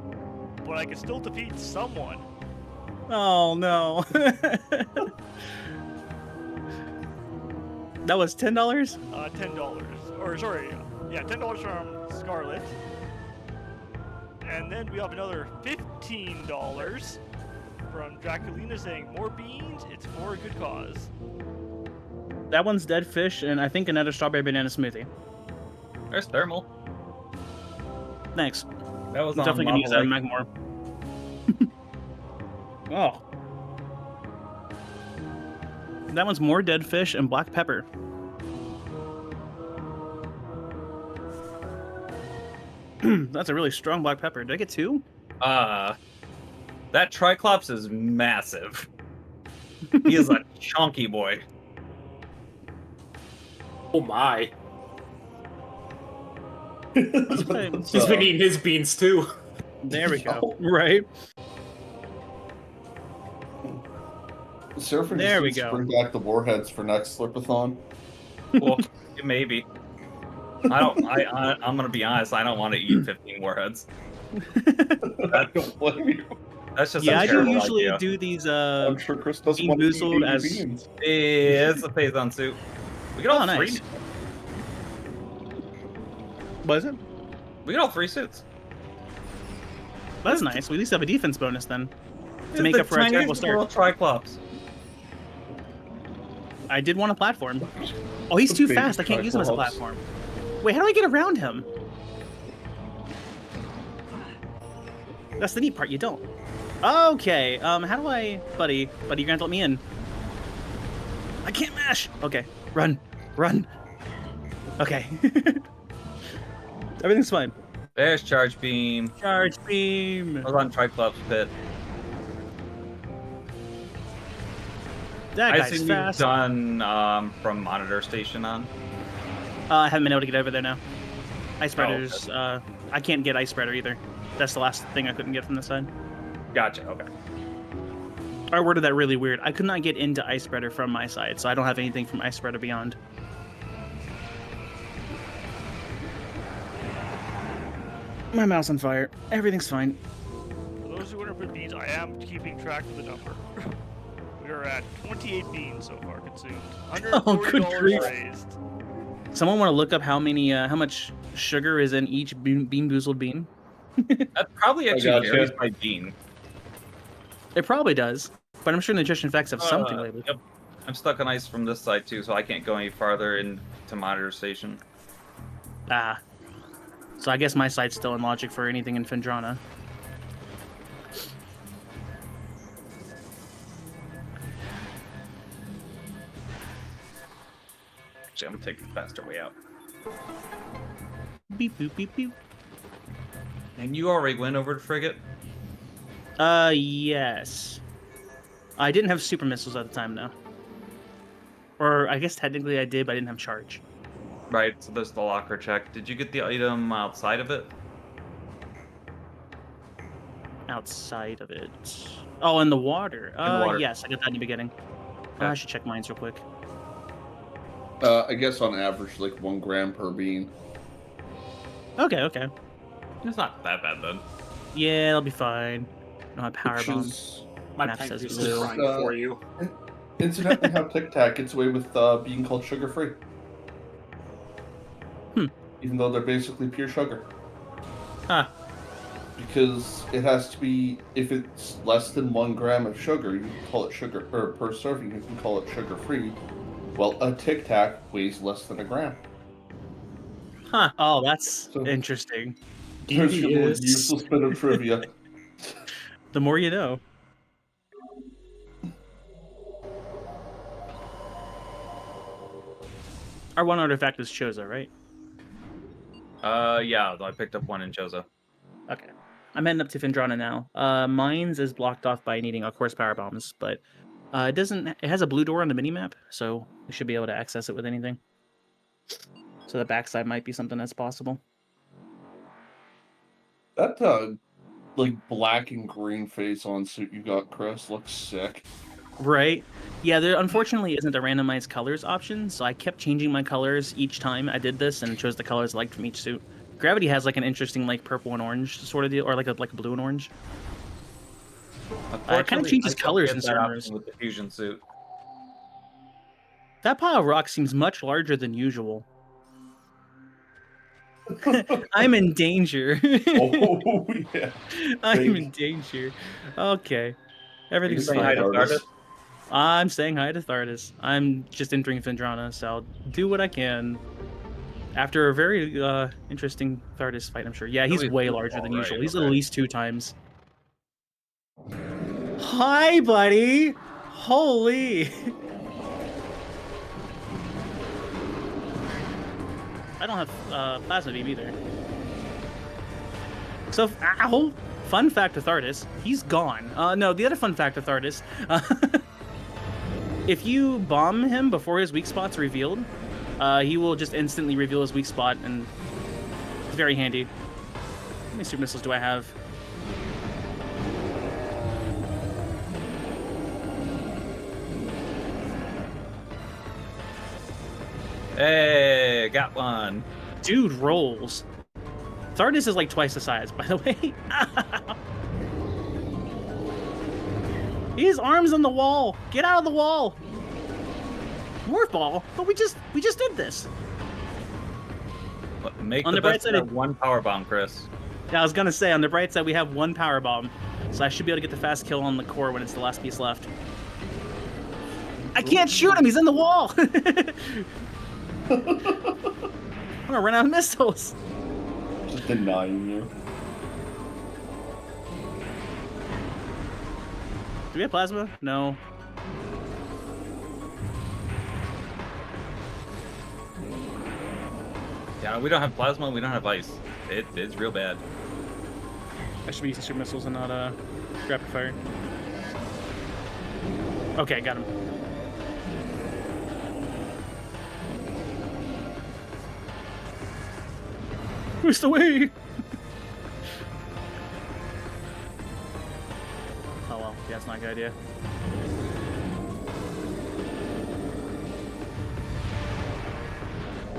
but I can still defeat someone. Oh, no. That was $10? $10. Or, sorry, yeah, $10 from Scarlet. And then we have another $15 from Draculina saying, more beans, it's for a good cause. That one's dead fish, and I think another strawberry banana smoothie. There's thermal. Thanks. That was I'm definitely gonna use that in Lake. Magmore. Oh. That one's more dead fish and black pepper. That's a really strong black pepper. Did I get 2? That Triclops is massive. He is a chunky boy. Oh my. Okay. He's been eating his beans too. There we go. Right. Seraphin There we needs to go. bring back the warheads for next Slurpathon. Well, maybe. I'm gonna be honest. I don't want to eat 15 warheads. I don't blame you. That's just Yeah, a I do terrible usually idea. do these I'm sure Chris doesn't Bean want to eat Boozled 80 as- beans. Yeah, it's a Phazon suit. We get all Oh, three. nice. What is it? We get all 3 suits. That's nice. We at least have a defense bonus then. It's make the up for a terrible tiniest start. little Triclops. I did want a platform. Oh, he's too Baby fast. I can't use him as a Triclops. platform. Wait, how do I get around him? That's the neat part. You don't. Okay. How do I, buddy? Buddy, you're gonna have to let me in. I can't mash. Okay. Run. Okay. Everything's fine. There's Charge Beam. Charge beam. I was on Triclops pit. That I guy's assume fast. you've done from Monitor Station on. I haven't been able to get over there now. Ice Oh, spreaders. I can't get ice spreader either. That's the last thing I couldn't get from this side. Gotcha. Okay. I worded that really weird. I could not get into ice spreader from my side, so I don't have anything from ice spreader beyond. My mouse on fire. Everything's fine. For those who want to put beans, I am keeping track of the number. We are at 28 beans so far consumed. Oh, good $140 grief. raised. Someone want to look up how much sugar is in each Bean Boozled bean? That probably actually gotcha. varies by bean. It probably does, but I'm sure nutrition facts have something labeled. Yep. I'm stuck on ice from this side too, so I can't go any farther into Monitor Station. Ah. So I guess my side's still in logic for anything in Fendrana. Actually, I'm gonna take the faster way out. Beep boop beep beep. And you already went over to Frigate? Yes. I didn't have super missiles at the time, though. Or I guess technically I did, but I didn't have charge. Right, so there's the locker check. Did you get the item outside of it? Outside of it. Oh, in the water. water. Yes, I got that in the beginning. I should check mines real quick. I guess on average, like 1 gram per bean. Okay. It's not that bad then. Yeah, it'll be fine. No, I power Which bomb. is My Map tank says is blue. crying for you. incidentally how Tic Tac gets away with being called sugar free. Even though they're basically pure sugar. Huh. Because it has to be, if it's less than 1 gram of sugar, you can call it sugar, or per serving, you can call it sugar free. Well, a Tic Tac weighs less than 1 gram. Huh. Oh, that's So- interesting. There's your little Devious. useless bit of trivia. The more you know. Our one artifact is Chozo, right? Yeah, I picked up one in Chozo. Okay. I'm heading up to Findrana now. Mines is blocked off by needing, of course, power bombs, but it doesn't. It has a blue door on the minimap, so we should be able to access it with anything. So the backside might be something that's possible. That like black and green face on suit you got, Chris, looks sick. Right? Yeah, there unfortunately isn't a randomized colors option, so I kept changing my colors each time I did this and chose the colors I liked from each suit. Gravity has like an interesting like purple and orange sort of deal, or like a blue and orange. It kind of changes colors in certain areas. with the fusion suit. That pile of rock seems much larger than usual. I'm in danger. Oh yeah. I'm in danger. Okay. Everything's saying fine. hi to Thardis? I'm saying hi to Thardis. I'm just entering Findrana, so I'll do what I can. After a very interesting Thardis fight, I'm sure. Yeah, he's way larger than usual. He's at least 2 times. Hi, buddy! Holy! I don't have plasma beam either. So, ow! Fun fact with Thardis, he's gone. No, the other fun fact with Thardis, if you bomb him before his weak spot's revealed, he will just instantly reveal his weak spot, and it's very handy. How many super missiles do I have? Hey, got one. Dude rolls. Thardis is like twice the size, by the way. His arms on the wall. Get out of the wall. Morph ball. But we just did this. Make On the the bright best side of one power bomb, Chris. Yeah, I was gonna say on the bright side we have 1 power bomb, so I should be able to get the fast kill on the core when it's the last piece left. I can't shoot him. He's in the wall. I'm gonna run out of missiles. Just denying you. Do we have plasma? No. Yeah, we don't have plasma. We don't have ice. It's real bad. I should be using super missiles and not rapid fire. Okay, got him. Who's the way? Oh well, yeah, that's not a good idea.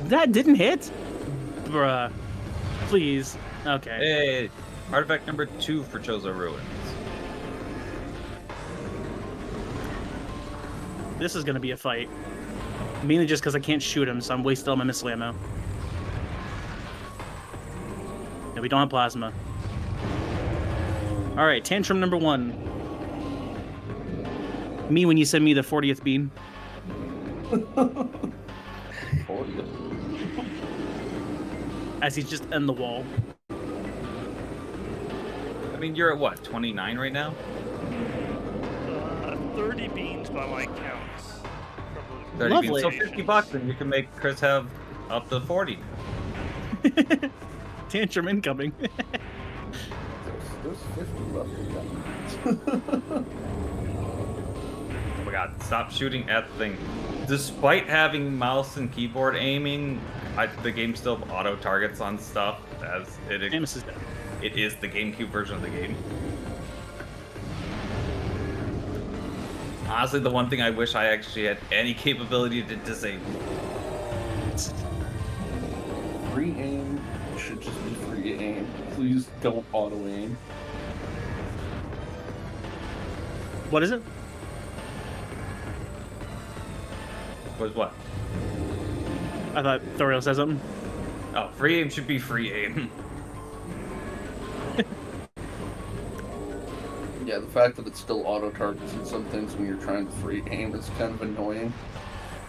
That didn't hit? Bruh. Please. Okay. Hey, artifact number 2 for Chozo Ruins. This is gonna be a fight. Mainly just because I can't shoot him, so I'm wasting all my missile ammo. Yeah, we don't have plasma. Alright, tantrum number 1. Me when you send me the 40th beam. As he's just in the wall. I mean, you're at what, 29 right now? 30 beans by my counts. 30 Lovely. beans. So $50 and you can make Chris have up to 40. Tantrum incoming. There's 50 left in that. Oh my god, stop shooting at the thing. Despite having mouse and keyboard aiming, the game still auto targets on stuff as Amos is dead. it is the GameCube version of the game. Honestly, the one thing I wish I actually had any capability to disable. Free aim should just be free aim. Please don't auto aim. What is it? Was what? I thought Thoriel said something. Oh, free aim should be free aim. Yeah, the fact that it still auto targets in some things when you're trying to free aim is kind of annoying.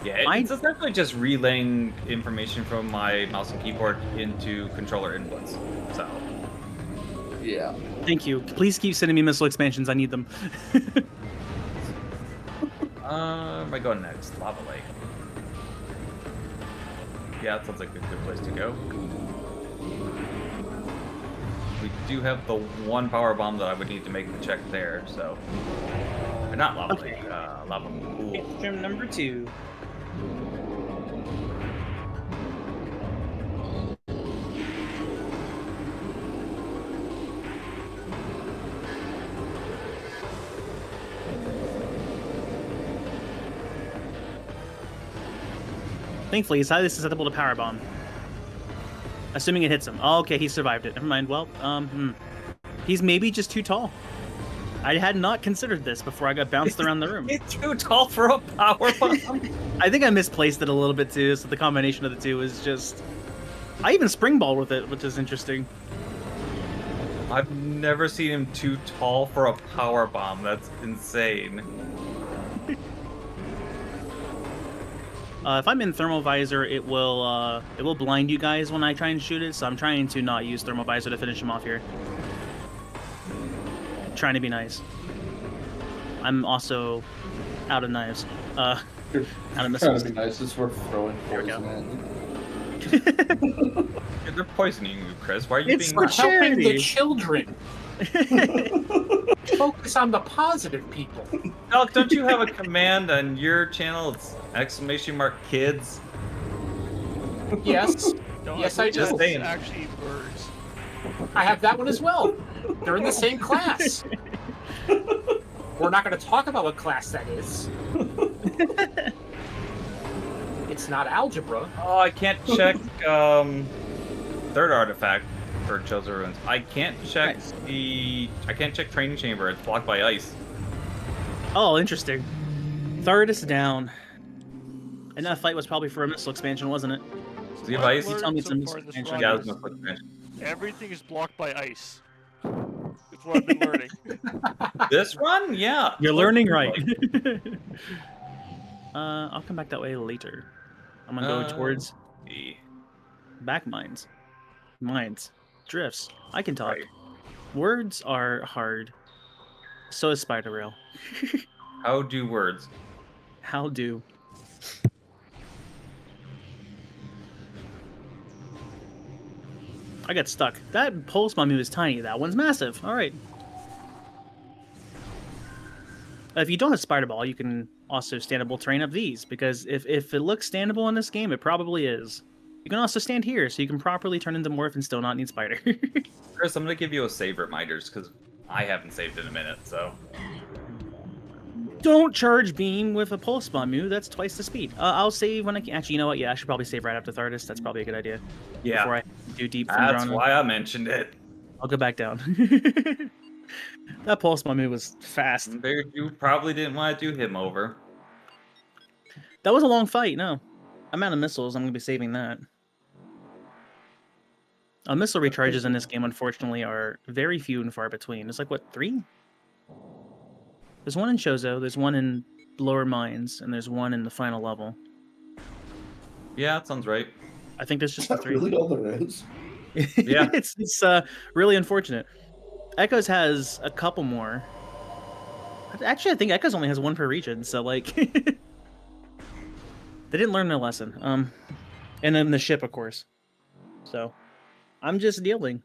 Yeah, it's essentially just relaying information from my mouse and keyboard into controller inputs. So Yeah. Thank you. Please keep sending me missile expansions. I need them. Am I going next? Lava Lake. Yeah, that sounds like a good place to go. We do have the one power bomb that I would need to make the check there, so. Or not Lava Okay. Lake, Lava Pool. Trim number 2. Thankfully, he's highly susceptible to power bomb. Assuming it hits him. Oh, okay, he survived it. Never mind. Well, he's maybe just too tall. I had not considered this before I got bounced around the room. It's too tall for a power bomb. I think I misplaced it a little bit too, so the combination of the two is just... I even springball with it, which is interesting. I've never seen him too tall for a power bomb. That's insane. If I'm in thermal visor, it will blind you guys when I try and shoot it, so I'm trying to not use thermal visor to finish him off here. Trying to be nice. I'm also out of knives. Out of Trying missiles. to be nice. It's worth throwing There we poison go. at you. Yeah, they're poisoning you, Chris. Why are you It's being for nice? Helping the charity. children. Focus on the positive people. Alec, don't you have a command on your channel? It's !kids. Yes. No, Yes, I believe do. that's actually birds. I have that one as well. They're in the same class. We're not going to talk about what class that is. It's not algebra. Oh, I can't check third artifact for Chosen Ruins. I can't check I can't check training chamber. It's blocked by ice. Oh, interesting. Third is down. And that fight was probably for a missile expansion, wasn't it? Does he have ice? You tell me it's a So missile far this expansion. run Yeah, is it's no quick expansion. everything is blocked by ice. That's what I've been learning. This run? Yeah. You're learning right. I'll come back that way later. I'm gonna go towards back mines. Mines. Drifts. I can talk. Right. Words are hard. So is Spider Rail. How do words? How do? I got stuck. That pulse bomb is tiny. That one's massive. All right. If you don't have Spider Ball, you can also standable terrain up these, because if it looks standable in this game, it probably is. You can also stand here, so you can properly turn into Morph and still not need Spider. Chris, I'm gonna give you a save reminders because I haven't saved in a minute, so. Don't charge beam with a pulse bomb move. That's twice the speed. I'll save when I can. Actually, you know what? Yeah, I should probably save right after Thardus. That's probably a good idea. Yeah. Before I do deep That's Fendrana. why I mentioned it. I'll go back down. That pulse bomb move was fast. Figured you probably didn't want to do him over. That was a long fight. No, I'm out of missiles. I'm gonna be saving that. Missile recharges in this game, unfortunately, are very few and far between. There's like, what, 3? There's one in Chozo, there's one in Lower Mines, and there's one in the final level. Yeah, that sounds right. I think there's Is just the that 3. really all there is? Yeah. it's really unfortunate. Echoes has a couple more. Actually, I think Echoes only has one per region, so, like... they didn't learn their lesson. And then the ship, of course. So... I'm just dealing.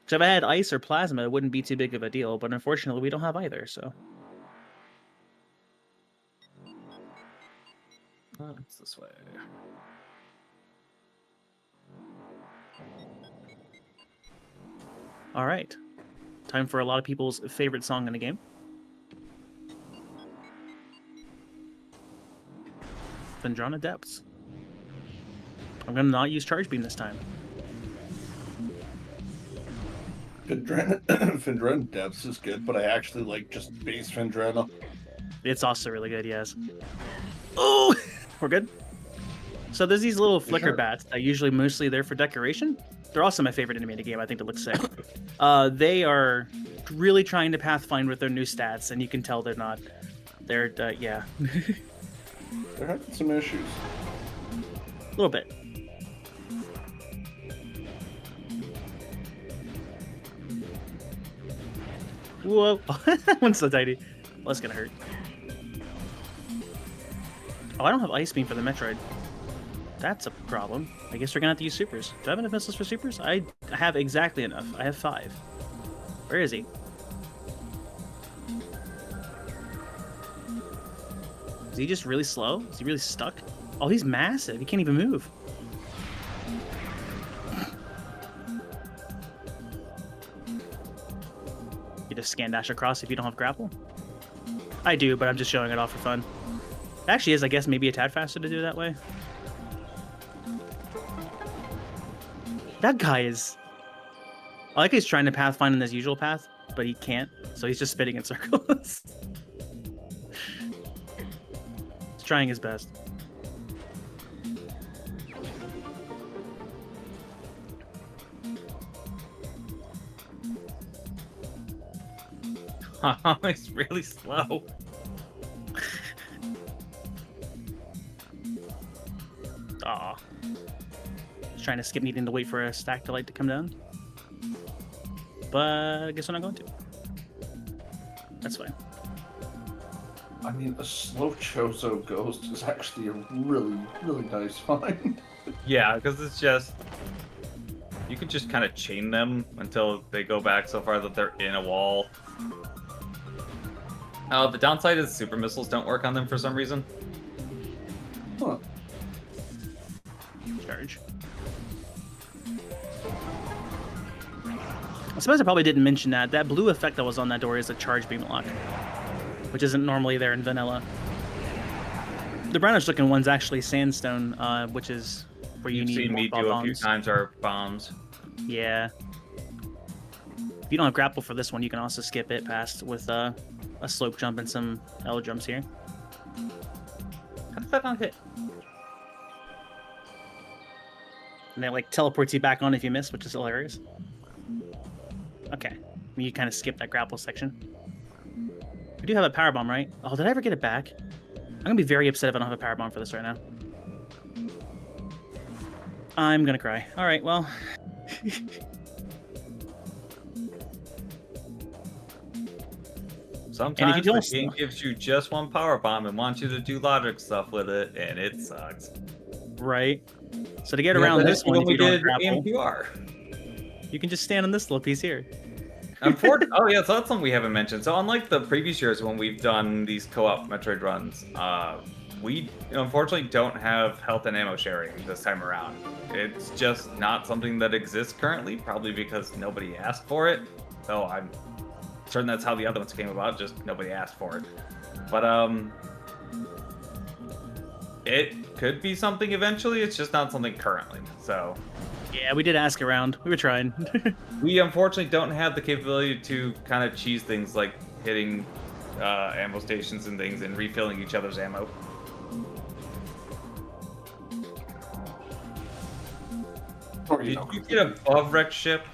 Because if I had ice or plasma, it wouldn't be too big of a deal, but unfortunately we don't have either, so. It's this way. Alright. Time for a lot of people's favorite song in the game. Fendrana Depths. I'm gonna not use Charge Beam this time. Fendrana Depths is good, but I actually like just base Fendrana. It's also really good, yes. Oh! We're good? So there's these little flicker Sure. bats that are usually mostly there for decoration. They're also my favorite enemy in the game. I think it looks sick. They are really trying to pathfind with their new stats, and you can tell they're not. They're, yeah. They're having some issues. A little bit. Whoa. That one's so tiny. Well, that's gonna hurt. Oh, I don't have Ice Beam for the Metroid. That's a problem. I guess we're gonna have to use supers. Do I have enough missiles for supers? I have exactly enough. I have 5. Where is he? Is he just really slow? Is he really stuck? Oh, he's massive. He can't even move. You just scan dash across if you don't have grapple? I do, but I'm just showing it off for fun. It actually is, I guess, maybe a tad faster to do it that way. That guy is... I like he's trying to pathfind in his usual path, but he can't, so he's just spinning in circles. He's trying his best. It's really slow. Aw. Just trying to skip needing to wait for a stack to light to come down. But I guess we're not going to. That's fine. I mean, a slow Chozo Ghost is actually a really, really nice find. Yeah, because it's just... You can just kind of chain them until they go back so far that they're in a wall. The downside is super missiles don't work on them for some reason. Huh. Charge. I suppose I probably didn't mention that. That blue effect that was on that door is a charge beam lock, which isn't normally there in vanilla. The brownish looking one's actually sandstone, which is where you You've need seen more me do a few bombs. times are bombs. Yeah. If you don't have grapple for this one, you can also skip it past with a slope jump and some L jumps here. How does that not hit? And it like teleports you back on if you miss, which is hilarious. Okay. You kind of skip that grapple section. We do have a power bomb, right? Oh, did I ever get it back? I'm gonna be very upset if I don't have a power bomb for this right now. I'm gonna cry. All right, well. Sometimes don't the game gives you just one power bomb and wants you to do logic stuff with it, and it sucks. Right. So to get around this one, if you don't have grapple, AMPR. you can just stand on this little piece here. Oh yeah, so that's something we haven't mentioned. So unlike the previous years when we've done these co-op Metroid runs, we unfortunately don't have health and ammo sharing this time around. It's just not something that exists currently, probably because nobody asked for it. So I'm certain that's how the other ones came about, just nobody asked for it. But it could be something eventually, it's just not something currently. So Yeah, we did ask around. We were trying. we unfortunately don't have the capability to kind of cheese things like hitting ammo stations and things and refilling each other's ammo. Did you get above wrecked ship?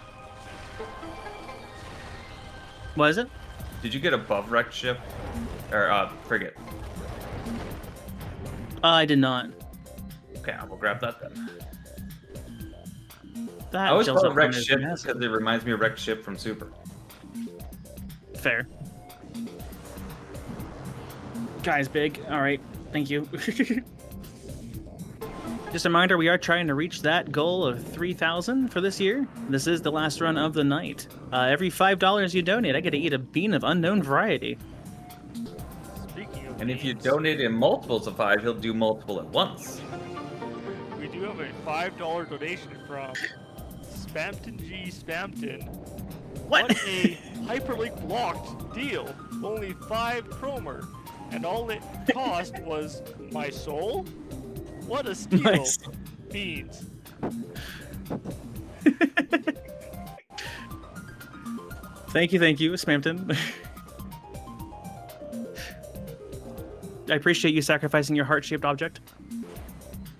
What is it? Did you get above wrecked ship? Or frigate? I did not. Okay, I will grab that then. That I always gels call it up wrecked on his ship mask. because it reminds me of wrecked ship from Super. Fair. Guy's big. All right. Thank you. Just a reminder, we are trying to reach that goal of 3,000 for this year. This is the last run of the night. Every $5 you donate, I get to eat a bean of unknown variety. Speaking of And if you beans, donate in multiples of 5, he'll do multiple at once. we do have a $5 donation from Spampton G. Spampton. What? A hyperlink blocked deal. Only 5 chromer. And all it cost was my soul? What a steal. Nice. Beans. Thank you, Spampton. I appreciate you sacrificing your heart-shaped object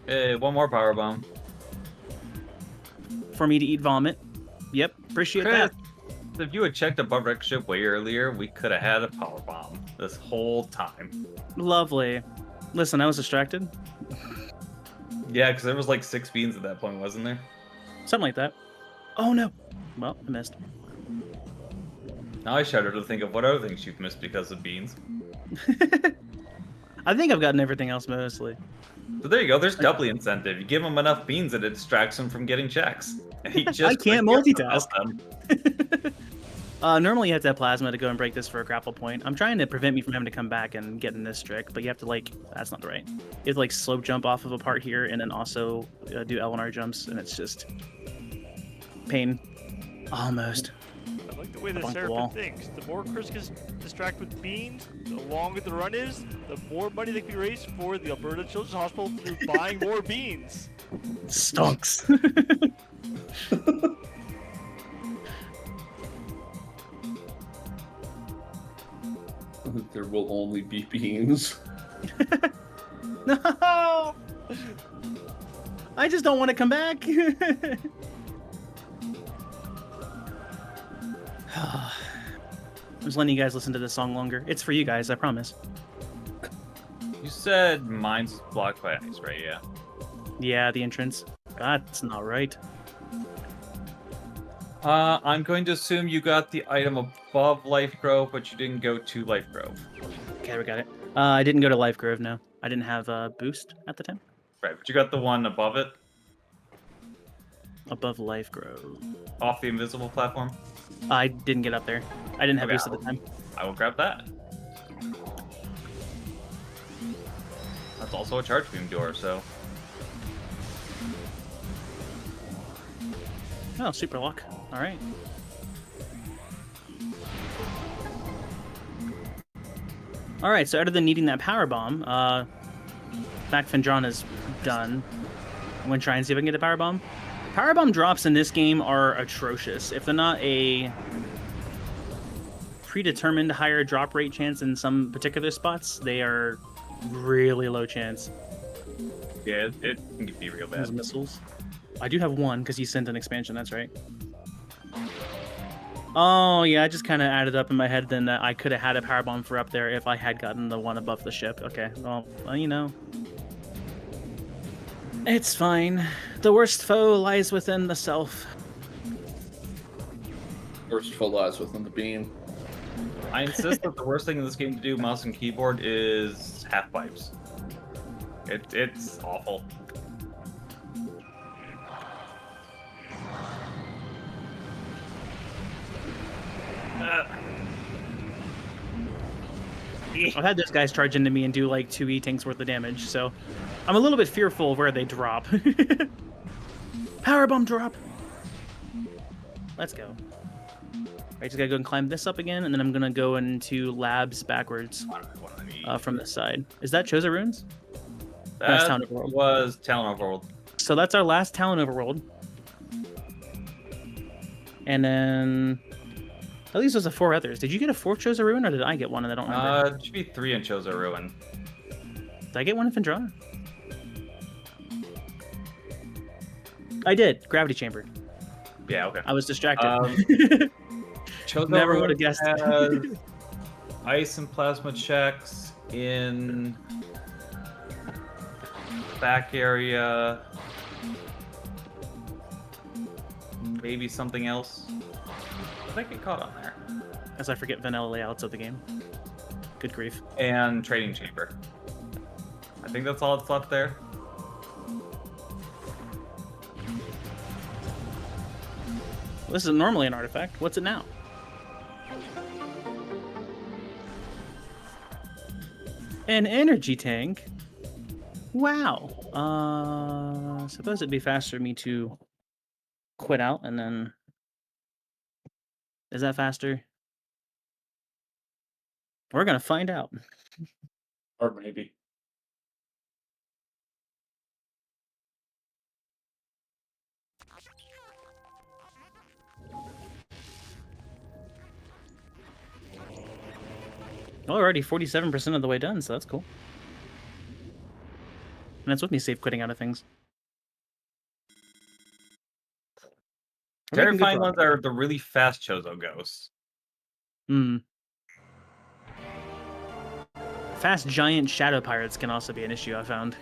Hey, one more power bomb. for me to eat vomit. Yep, appreciate Chris, that. if you had checked above wrecked ship way earlier, we could have had a power bomb this whole time. Lovely. Listen, I was distracted. Yeah, because there was like 6 beans at that point, wasn't there? Something like that. Oh no. Well, I missed. Now I shudder to think of what other things you've missed because of beans. I think I've gotten everything else mostly. So there you go. There's doubly incentive. You give him enough beans and it distracts him from getting checks. And he just I can't forgets multitask. about them. Normally you have to have plasma to go and break this for a grapple point. I'm trying to prevent me from having to come back and get in this trick, but you have to like, that's not the right. You have to like slope jump off of a part here and then also do L1R jumps, and it's just pain. Almost. I like the way the Up on the Seraphin wall. thinks. The more Chris gets distracted with beans, the longer the run is, the more money they can be raised for the Alberta Children's Hospital through buying more beans. Stonks. There will only be beans. No! I just don't want to come back. I'm just letting you guys listen to this song longer. It's for you guys, I promise. You said mine's blocked by ice, right? Yeah. Yeah, the entrance. That's not right. I'm going to assume you got the item above Life Grove, but you didn't go to Life Grove. Okay, we got it. I didn't go to Life Grove, no. I didn't have a boost at the time. Right, but you got the one above it, Above Life Grove. off the invisible platform. I didn't get up there. I didn't have Okay, boost at the time. I will grab that. That's also a charge beam door, so Oh, super lock. All right. All right. So, other than needing that power bomb, Back Fendron is done. I'm gonna try and see if I can get a power bomb. Power bomb drops in this game are atrocious. If they're not a predetermined higher drop rate chance in some particular spots, they are really low chance. yeah, it can be real Those bad. missiles. I do have one because he sent an expansion. That's right. Oh yeah, I just kind of added up in my head then that I could have had a power bomb for up there if I had gotten the one above the ship. Okay, well, you know, it's fine. The worst foe lies within the self. Worst foe lies within the bean. I insist that the worst thing in this game to do, mouse and keyboard, is half pipes. It's awful. I've had those guys charge into me and do like 2 E-tanks worth of damage, so I'm a little bit fearful of where they drop. Power bomb drop! Let's go. I just gotta go and climb this up again, and then I'm gonna go into labs backwards from this side. Is that Choza Ruins? Last That Town Overworld. was Talon Overworld. So that's our last Talon Overworld. And then... At least there's a 4 others. Did you get a 4th Choza Ruin, or did I get one and I don't remember? It should be 3 in Chozo Ruin. Did I get one in Fendrana? I did. Gravity Chamber. Yeah, okay. I was distracted. Chozo Never Ruin would've guessed. has ice and plasma checks in back area. Maybe something else. Did I get caught on there? As I forget vanilla layouts of the game. Good grief. And trading chamber. I think that's all that's left there. This is normally an artifact. What's it now? An energy tank? Wow. Suppose it'd be faster for me to quit out and then... Is that faster? We're gonna find out. Or maybe. Well, we're already 47% of the way done, so that's cool. And that's with me safe quitting out of things. We're making good Terrifying ones progress. are the really fast Chozo ghosts. Hmm. Fast giant shadow pirates can also be an issue, I found.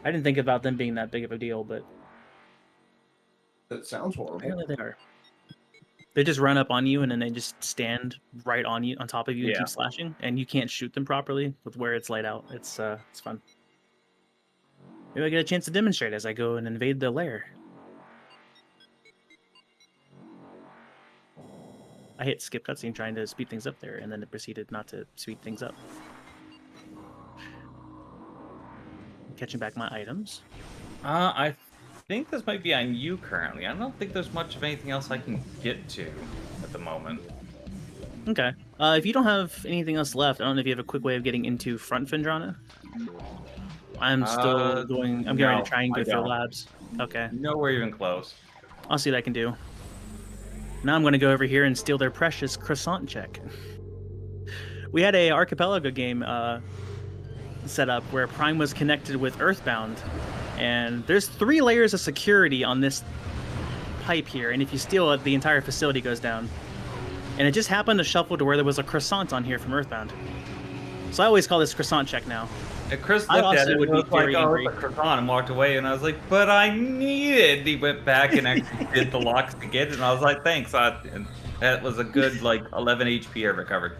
I didn't think about them being that big of a deal, but That sounds horrible. apparently they are. They just run up on you and then they just stand right on you, on top of you, and Yeah. keep slashing, and you can't shoot them properly with where it's laid out. It's fun. Maybe I get a chance to demonstrate as I go and invade the lair. I hit skip cutscene trying to speed things up there, and then it proceeded not to speed things up. Catching back my items. I think this might be on you currently. I don't think there's much of anything else I can get to at the moment. Okay. If you don't have anything else left, I don't know if you have a quick way of getting into front Findrana. I'm still going. I'm getting ready to try and go I through don't. labs. Okay. Nowhere even close. I'll see what I can do. Now I'm going to go over here and steal their precious croissant check. We had a archipelago game set up where Prime was connected with Earthbound, and there's 3 layers of security on this pipe here, and if you steal it, the entire facility goes down. And it just happened to shuffle to where there was a croissant on here from Earthbound. So I always call this croissant check now. And Chris I looked at also it would and be was like, very "Oh, angry." it's a croissant," and walked away. And I was like, "But I need it." And he went back and actually did the locks to get it. And I was like, "Thanks." And that was a good 11 HP I recovered.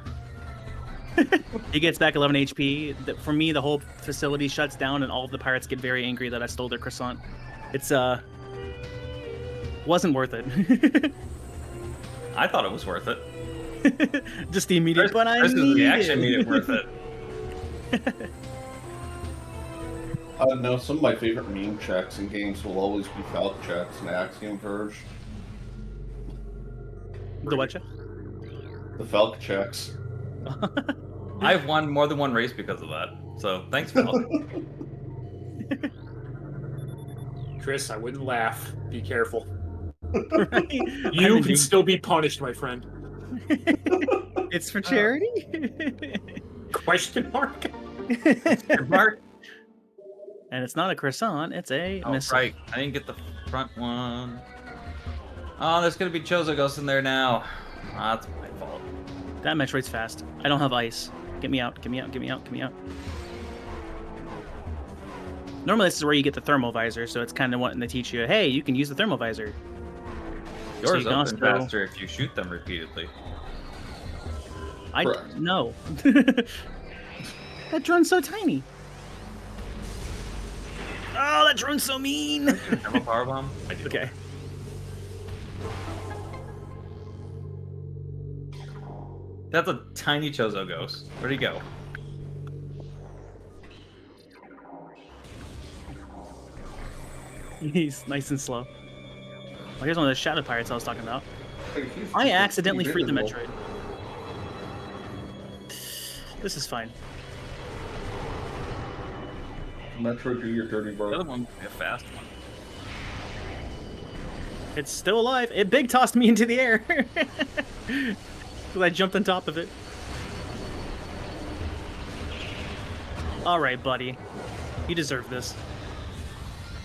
He gets back 11 HP. For me, the whole facility shuts down, and all of the pirates get very angry that I stole their croissant. It's wasn't worth it. I thought it was worth it. Just the immediate, but I Chris's need reaction it. made it worth it. I don't know, some of my favorite meme checks in games will always be Falc checks and Axiom Verge. The what check? The Falc checks. I've won more than one race because of that. So thanks, Phil. Chris, I wouldn't laugh. Be careful. Right? You can still be punished, my friend. It's for charity. Question mark? Mark. And it's not a croissant, it's a Oh, missile. right. I didn't get the front one. Oh, there's gonna be Chozo Ghosts in there now. Ah, that's my fault. That Metroid's fast. I don't have ice. Get me out, get me out, get me out, get me out. Normally this is where you get the thermal visor, so it's kind of wanting to teach you, hey, you can use the thermal visor. So Yours you can open also- faster if you shoot them repeatedly. Correct. No. That drone's so tiny. Oh, that drone's so mean. Have a power bomb? I do. Okay. That's a tiny Chozo Ghost. Where'd he go? He's nice and slow. Oh, here's one of the shadow pirates I was talking about. Hey, he's I just accidentally freed the invisible. Metroid. This is fine. Metroid, do your dirty The other work. one would be a fast one. It's still alive. It big tossed me into the air. Because I jumped on top of it. Alright, buddy. You deserve this.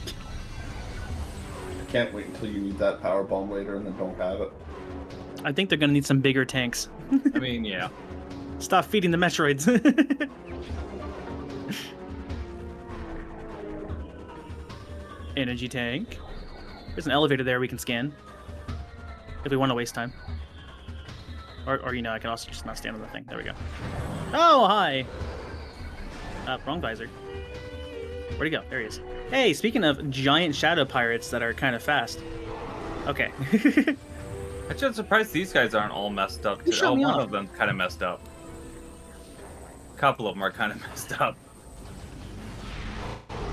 I can't wait until you need that power bomb later and then don't have it. I think they're gonna need some bigger tanks. I mean, yeah. Stop feeding the Metroids. Energy tank. There's an elevator there we can scan. If we want to waste time. Or you know, I can also just not stand on the thing. There we go. Oh, hi! Wrong visor. Where'd he go? There he is. Hey, speaking of giant shadow pirates that are kind of fast. Okay. Actually, I'm surprised these guys aren't all messed up. You Too. shut Oh, me one off. of them kind of messed up. A couple of them are kind of messed up.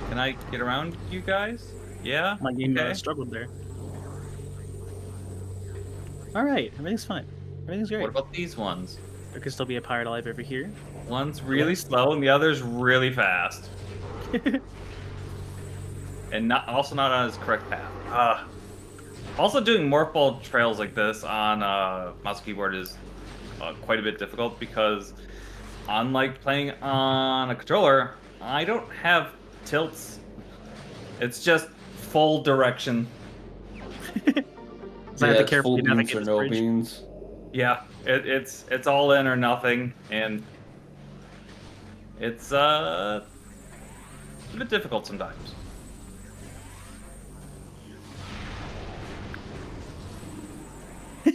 Can I get around you guys? Yeah? My game Okay. struggled there. Alright, everything's fine. Everything's great. What about these ones? There could still be a pirate alive over here. One's really slow and the other's really fast. And also not on his correct path. Also doing morph ball trails like this on mouse keyboard is quite a bit difficult because unlike playing on a controller, I don't have tilts. It's just full direction. So I have to carefully full beans navigate or this no bridge. beans. Yeah, it's all in or nothing, and it's a bit difficult sometimes.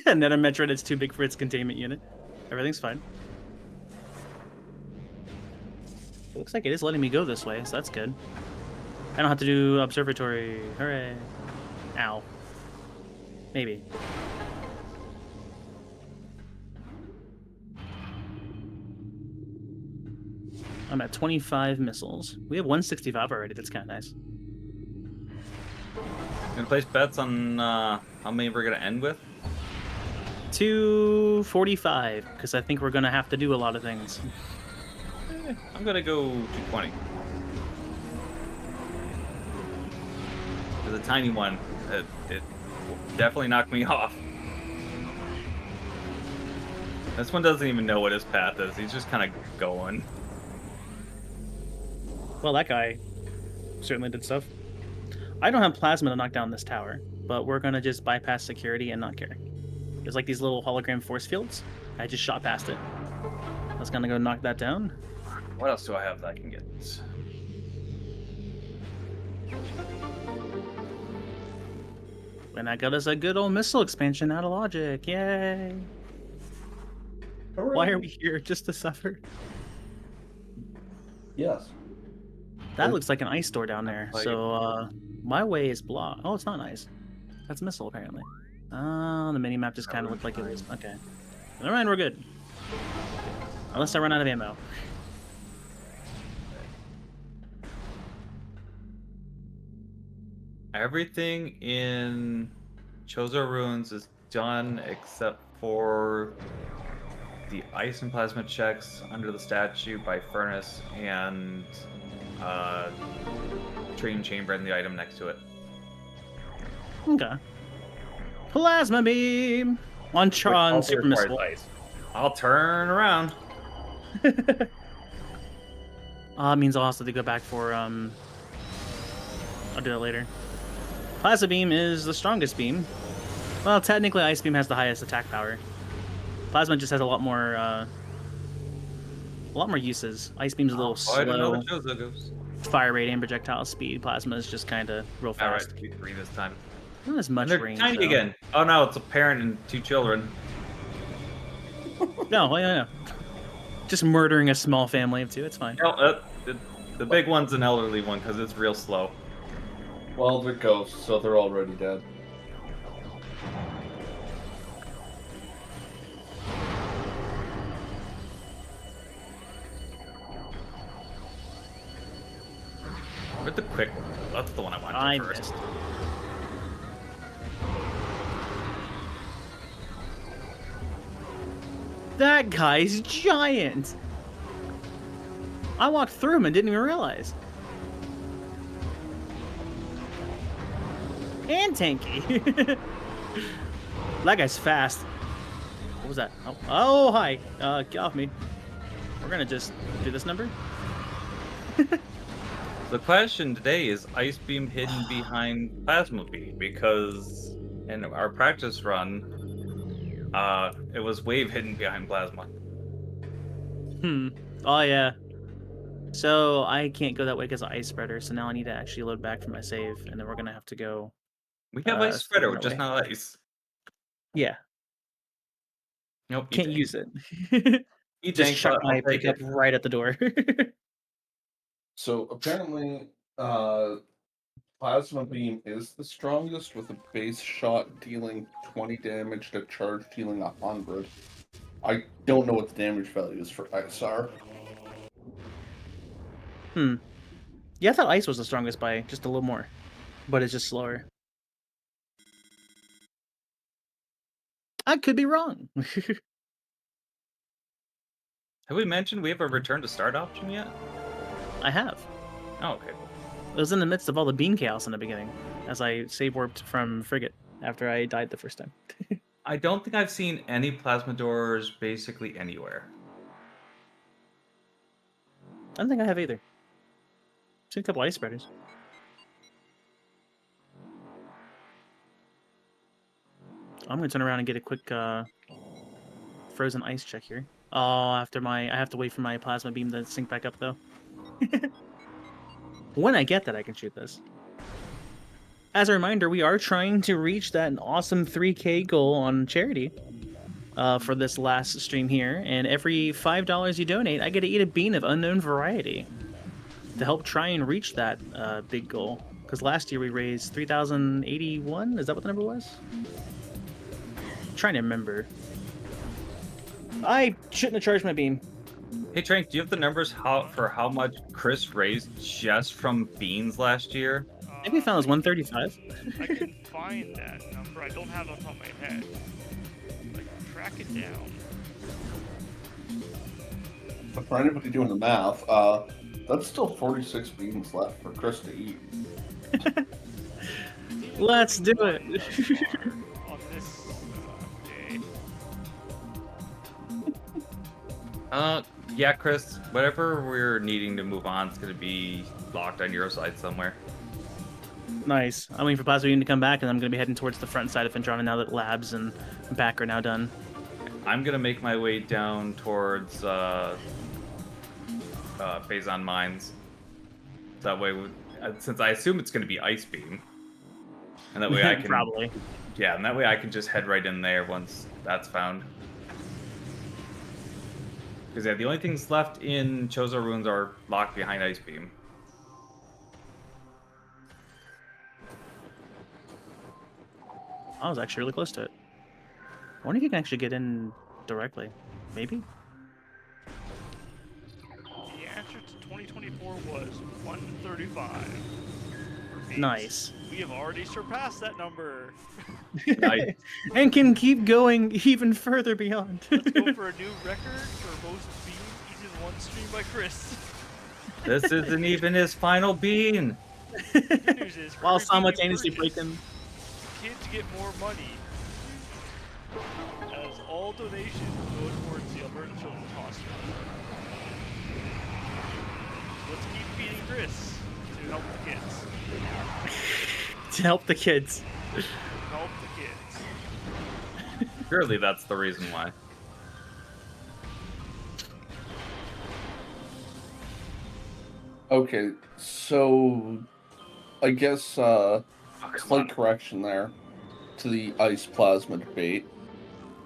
Another Metroid that's too big for its containment unit. Everything's fine. It looks like it is letting me go this way, so that's good. I don't have to do observatory. Hooray. Ow. Maybe. I'm at 25 missiles. We have 165 already. That's kind of nice. Gonna place bets on how many we're gonna end with. 245, because I think we're gonna have to do a lot of things. I'm gonna go 220. There's a tiny one. It definitely knocked me off. This one doesn't even know what his path is. He's just kind of going. Well, that guy certainly did stuff. I don't have plasma to knock down this tower, but we're gonna just bypass security and not care. There's like these little hologram force fields. I just shot past it. I was gonna go knock that down. What else do I have that I can get? And that got us a good old missile expansion out of logic. Yay! Why are we here? Just to suffer? Yes. That looks like an ice door down there. Like So, my way is blocked. Oh, it's not ice. That's missile, apparently. The mini-map just kind of looked like it was. Okay. Never mind, we're good. Unless I run out of ammo. Everything in Chozo Ruins is done except for the ice and plasma checks under the statue by Furnace and Train Chamber and the item next to it. Okay. Plasma beam! On Which also Super requires Missile. ice. I'll turn around. It means I'll also have to go back for, I'll do that later. Plasma beam is the strongest beam. Well, technically, ice beam has the highest attack power. Plasma just has a lot more uses. Ice beam's a little Oh, I don't know slow. the Chozo goes. Fire rate and projectile speed. Plasma is just kind of real Alright, fast. 3 this time. Not as much And they're range. tiny though. again. Oh no, it's a parent and 2 children. No, yeah. Just murdering a small family of 2. It's fine. No, the big one's an elderly one because it's real slow. Well, they're ghosts, so they're already dead. Where'd the quick one? That's the one I wanted I first. missed. That guy's giant. I walked through him and didn't even realize. And tanky. That guy's fast. What was that? Oh, hi. Get off me. We're gonna just do this number. The question today is Ice Beam hidden behind Plasma Beam? Because in our practice run, it was Wave hidden behind Plasma. Oh, yeah. So I can't go that way because of Ice Spreader, so now I need to actually load back from my save, and then we're gonna have to go. We have Ice Spreader, that just way. not Ice. Yeah, Nope. can't use it. You Just tank, chuck but I'll my take pickup it. right at the door. So apparently, Plasma Beam is the strongest, with a base shot dealing 20 damage to charge dealing 100. I don't know what the damage value is for ISR. Yeah, I thought Ice was the strongest by just a little more, but it's just slower. I could be wrong. Have we mentioned we have a return to start option yet? I have. Oh, okay. It was in the midst of all the beam chaos in the beginning, as I save warped from Frigate after I died the first time. I don't think I've seen any plasma doors basically anywhere. I don't think I have either. Seen a couple Ice Spreaders. I'm gonna turn around and get a quick frozen ice check here. Oh, I have to wait for my plasma beam to sync back up though. When I get that, I can shoot this. as a reminder, we are trying to reach that awesome 3K goal on charity for this last stream here. And every $5 you donate, I get to eat a bean of unknown variety to help try and reach that big goal. Because last year we raised 3,081. Is that what the number was? I'm trying to remember. I shouldn't have charged my bean. Hey Trank, do you have the numbers for how much Chris raised just from beans last year? I think we found it was 135. I can find that number. I don't have it on top of my head. I can track it down. But for anybody doing the math, that's still 46 beans left for Chris to eat. Let's do it. On this day. Yeah, Chris, whatever we're needing to move on is going to be locked on your side somewhere. Nice. I'm waiting for Plasma Beam to come back, and I'm going to be heading towards the front side of Fintrana now that labs and back are now done. I'm going to make my way down towards Phazon Mines. That way, since I assume it's going to be Ice Beam. And that way I can... Probably. Yeah, and that way I can just head right in there once that's found. Because yeah, the only things left in Chozo Ruins are locked behind Ice Beam. I was actually really close to it. I wonder if you can actually get in directly. Maybe? The answer to 2024 was 135. for beans. Nice. We have already surpassed that number. Nice. And can keep going even further beyond. Let's go for a new record for most beans eaten in one stream by Chris. This isn't even his final bean. Good news is, for While every bean we simultaneously purchase, breaking. kids get more money. As all donations go towards the Alberta Children's Hospital. Let's keep feeding Chris to help the kids. To help the kids. Help the kids. Surely that's the reason why. Okay, so I guess slight correction there to the ice plasma debate.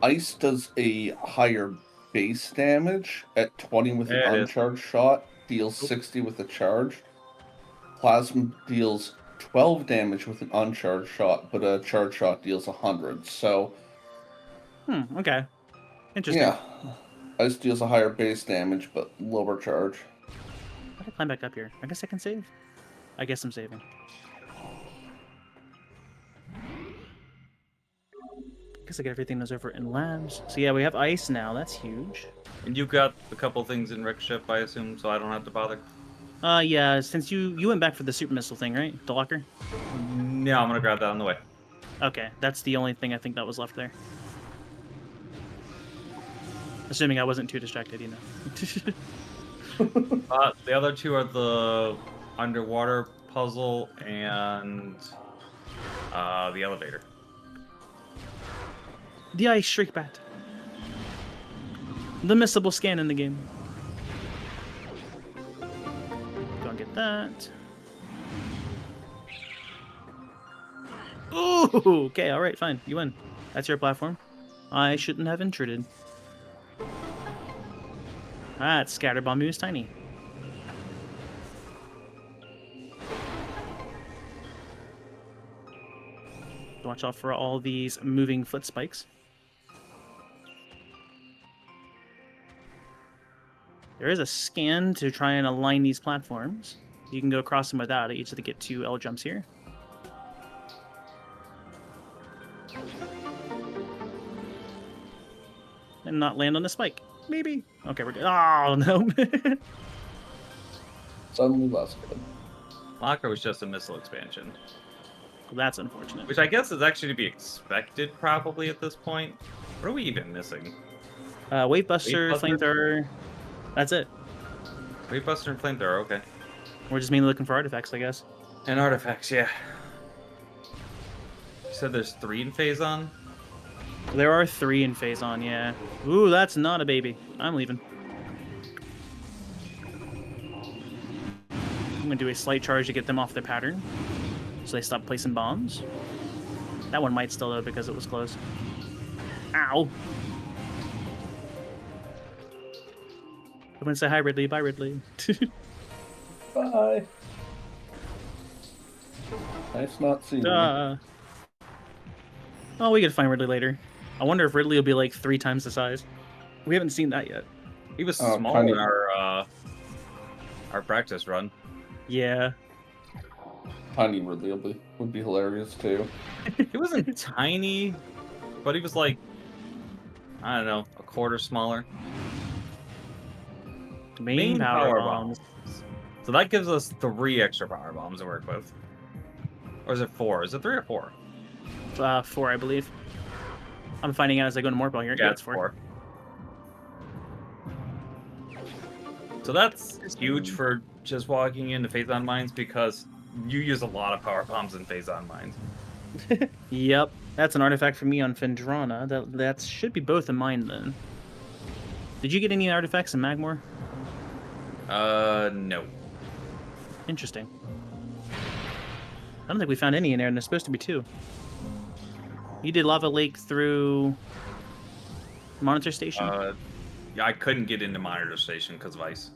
Ice does a higher base damage at 20 with There an it is. uncharged shot, deals 60 with a charge. Plasma deals 12 damage with an uncharged shot, but a charged shot deals 100. So Okay. Interesting. yeah, ice deals a higher base damage but lower charge. How do I climb back up here? I guess I can save. I guess I'm saving. Guess I get everything that's over in labs. So yeah, we have ice now. That's huge. And you've got a couple things in Rick ship, I assume, so I don't have to bother. Yeah, since you went back for the super missile thing, right? The locker? No, I'm gonna grab that on the way. Okay, that's the only thing I think that was left there. Assuming I wasn't too distracted, you know. The other two are the underwater puzzle and the elevator. The ice shriek bat. The missable scan in the game. Go and get that. Ooh, okay, alright, fine. You win. That's your platform. I shouldn't have intruded. That scatterbomb is tiny. Watch out for all these moving foot spikes. There is a scan to try and align these platforms. You can go across them without it. You just have to get 2 L jumps here. And not land on the spike. Maybe. Okay, we're good. Oh, no. Suddenly less good. Locker was just a missile expansion, That's unfortunate. which I guess is actually to be expected probably at this point. What are we even missing? Wavebuster, Wavebuster? flamethrower. That's it. Wavebuster and flamethrower, okay. We're just mainly looking for artifacts, I guess. And artifacts, yeah. You said there's 3 in Phazon? There are 3 in Phazon, yeah. Ooh, that's not a baby. I'm leaving. I'm gonna do a slight charge to get them off their pattern. So they stopped placing bombs. That one might still though because it was close. Ow! I'm gonna say hi, Ridley. Bye, Ridley. Bye. Nice not seeing you. Oh, we could find Ridley later. I wonder if Ridley will be like 3 times the size. We haven't seen that yet. He was Oh, small tiny. in our practice run. Yeah. Tiny Ridley would be hilarious too. He wasn't tiny, but he was like, I don't know, a quarter smaller. Main power bombs. So that gives us 3 extra power bombs to work with. Or is it 4? Is it 3 or 4? 4, I believe. I'm finding out as I go into more ball here. Yeah, it's 4. So that's huge for just walking into phase-on mines because you use a lot of power bombs in phase-on mines. Yep. That's an artifact for me on Fendrana. That should be both in mine then. Did you get any artifacts in Magmore? No. Interesting. I don't think we found any in there, and there's supposed to be 2. You did Lava Lake through Monitor Station? Yeah, I couldn't get into Monitor Station because of ice.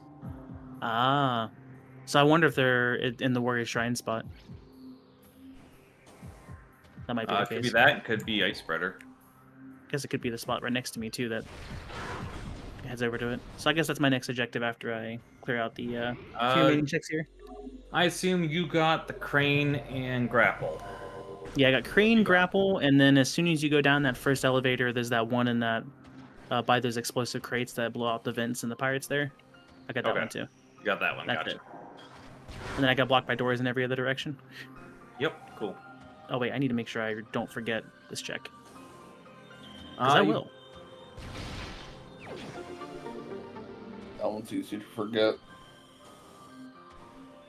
Ah. So I wonder if they're in the Warrior Shrine spot. That might be the Could case. be that, could be Ice Spreader. Guess it could be the spot right next to me, too, that heads over to it. So I guess that's my next objective after I clear out the few remaining checks here. I assume you got the crane and grapple. Yeah, I got Crane, Grapple, and then as soon as you go down that first elevator, there's that one in that, by those explosive crates that blow out the vents and the pirates there. I got that one, too. You got that one, That's gotcha. it. And then I got blocked by doors in every other direction. Yep, cool. Oh, wait, I need to make sure I don't forget this check. Because I will. That one's easy to forget.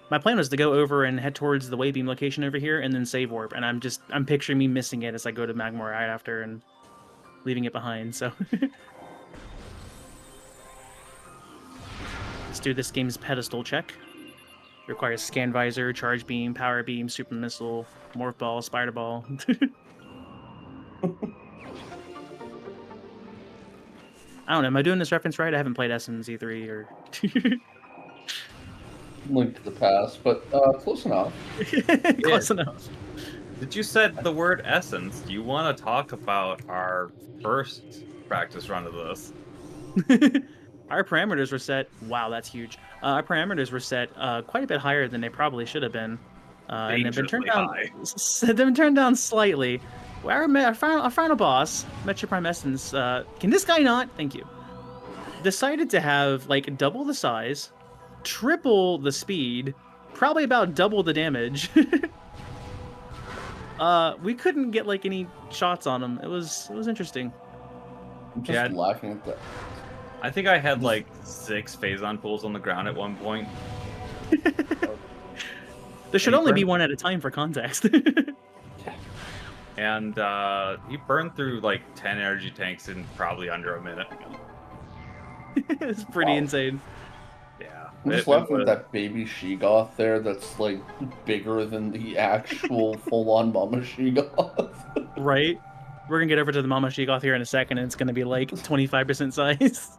My plan was to go over and head towards the Waybeam location over here and then save warp, and I'm picturing me missing it as I go to Magmore right after and leaving it behind, so... Let's do this game's pedestal check. Requires Scan Visor, Charge Beam, Power Beam, Super Missile, Morph Ball, Spider Ball. I don't know, am I doing this reference right? I haven't played Essence E3 or... Link to the past, but close enough. Close enough. Did you said the word essence? Do you want to talk about our first practice run of this? Our parameters were set. Wow, that's huge. Our parameters were set quite a bit higher than they probably should have been, and they've been turned down. They've been turned down slightly. Our final boss, Metro Prime Essence. Can this guy not? Thank you. Decided to have like double the size, triple the speed, probably about double the damage. We couldn't get like any shots on him. It was interesting. I'm just laughing at that. I think I had like 6 phase-on pools on the ground at one point. There should only be one at a time for context. And he burned through like 10 energy tanks in probably under a minute. It's pretty insane. Yeah. I'm just laughing at that baby Sheegoth there that's like bigger than the actual full-on Mama Sheegoth. Right? We're gonna get over to the Mama Sheegoth here in a second, and it's gonna be like 25% size.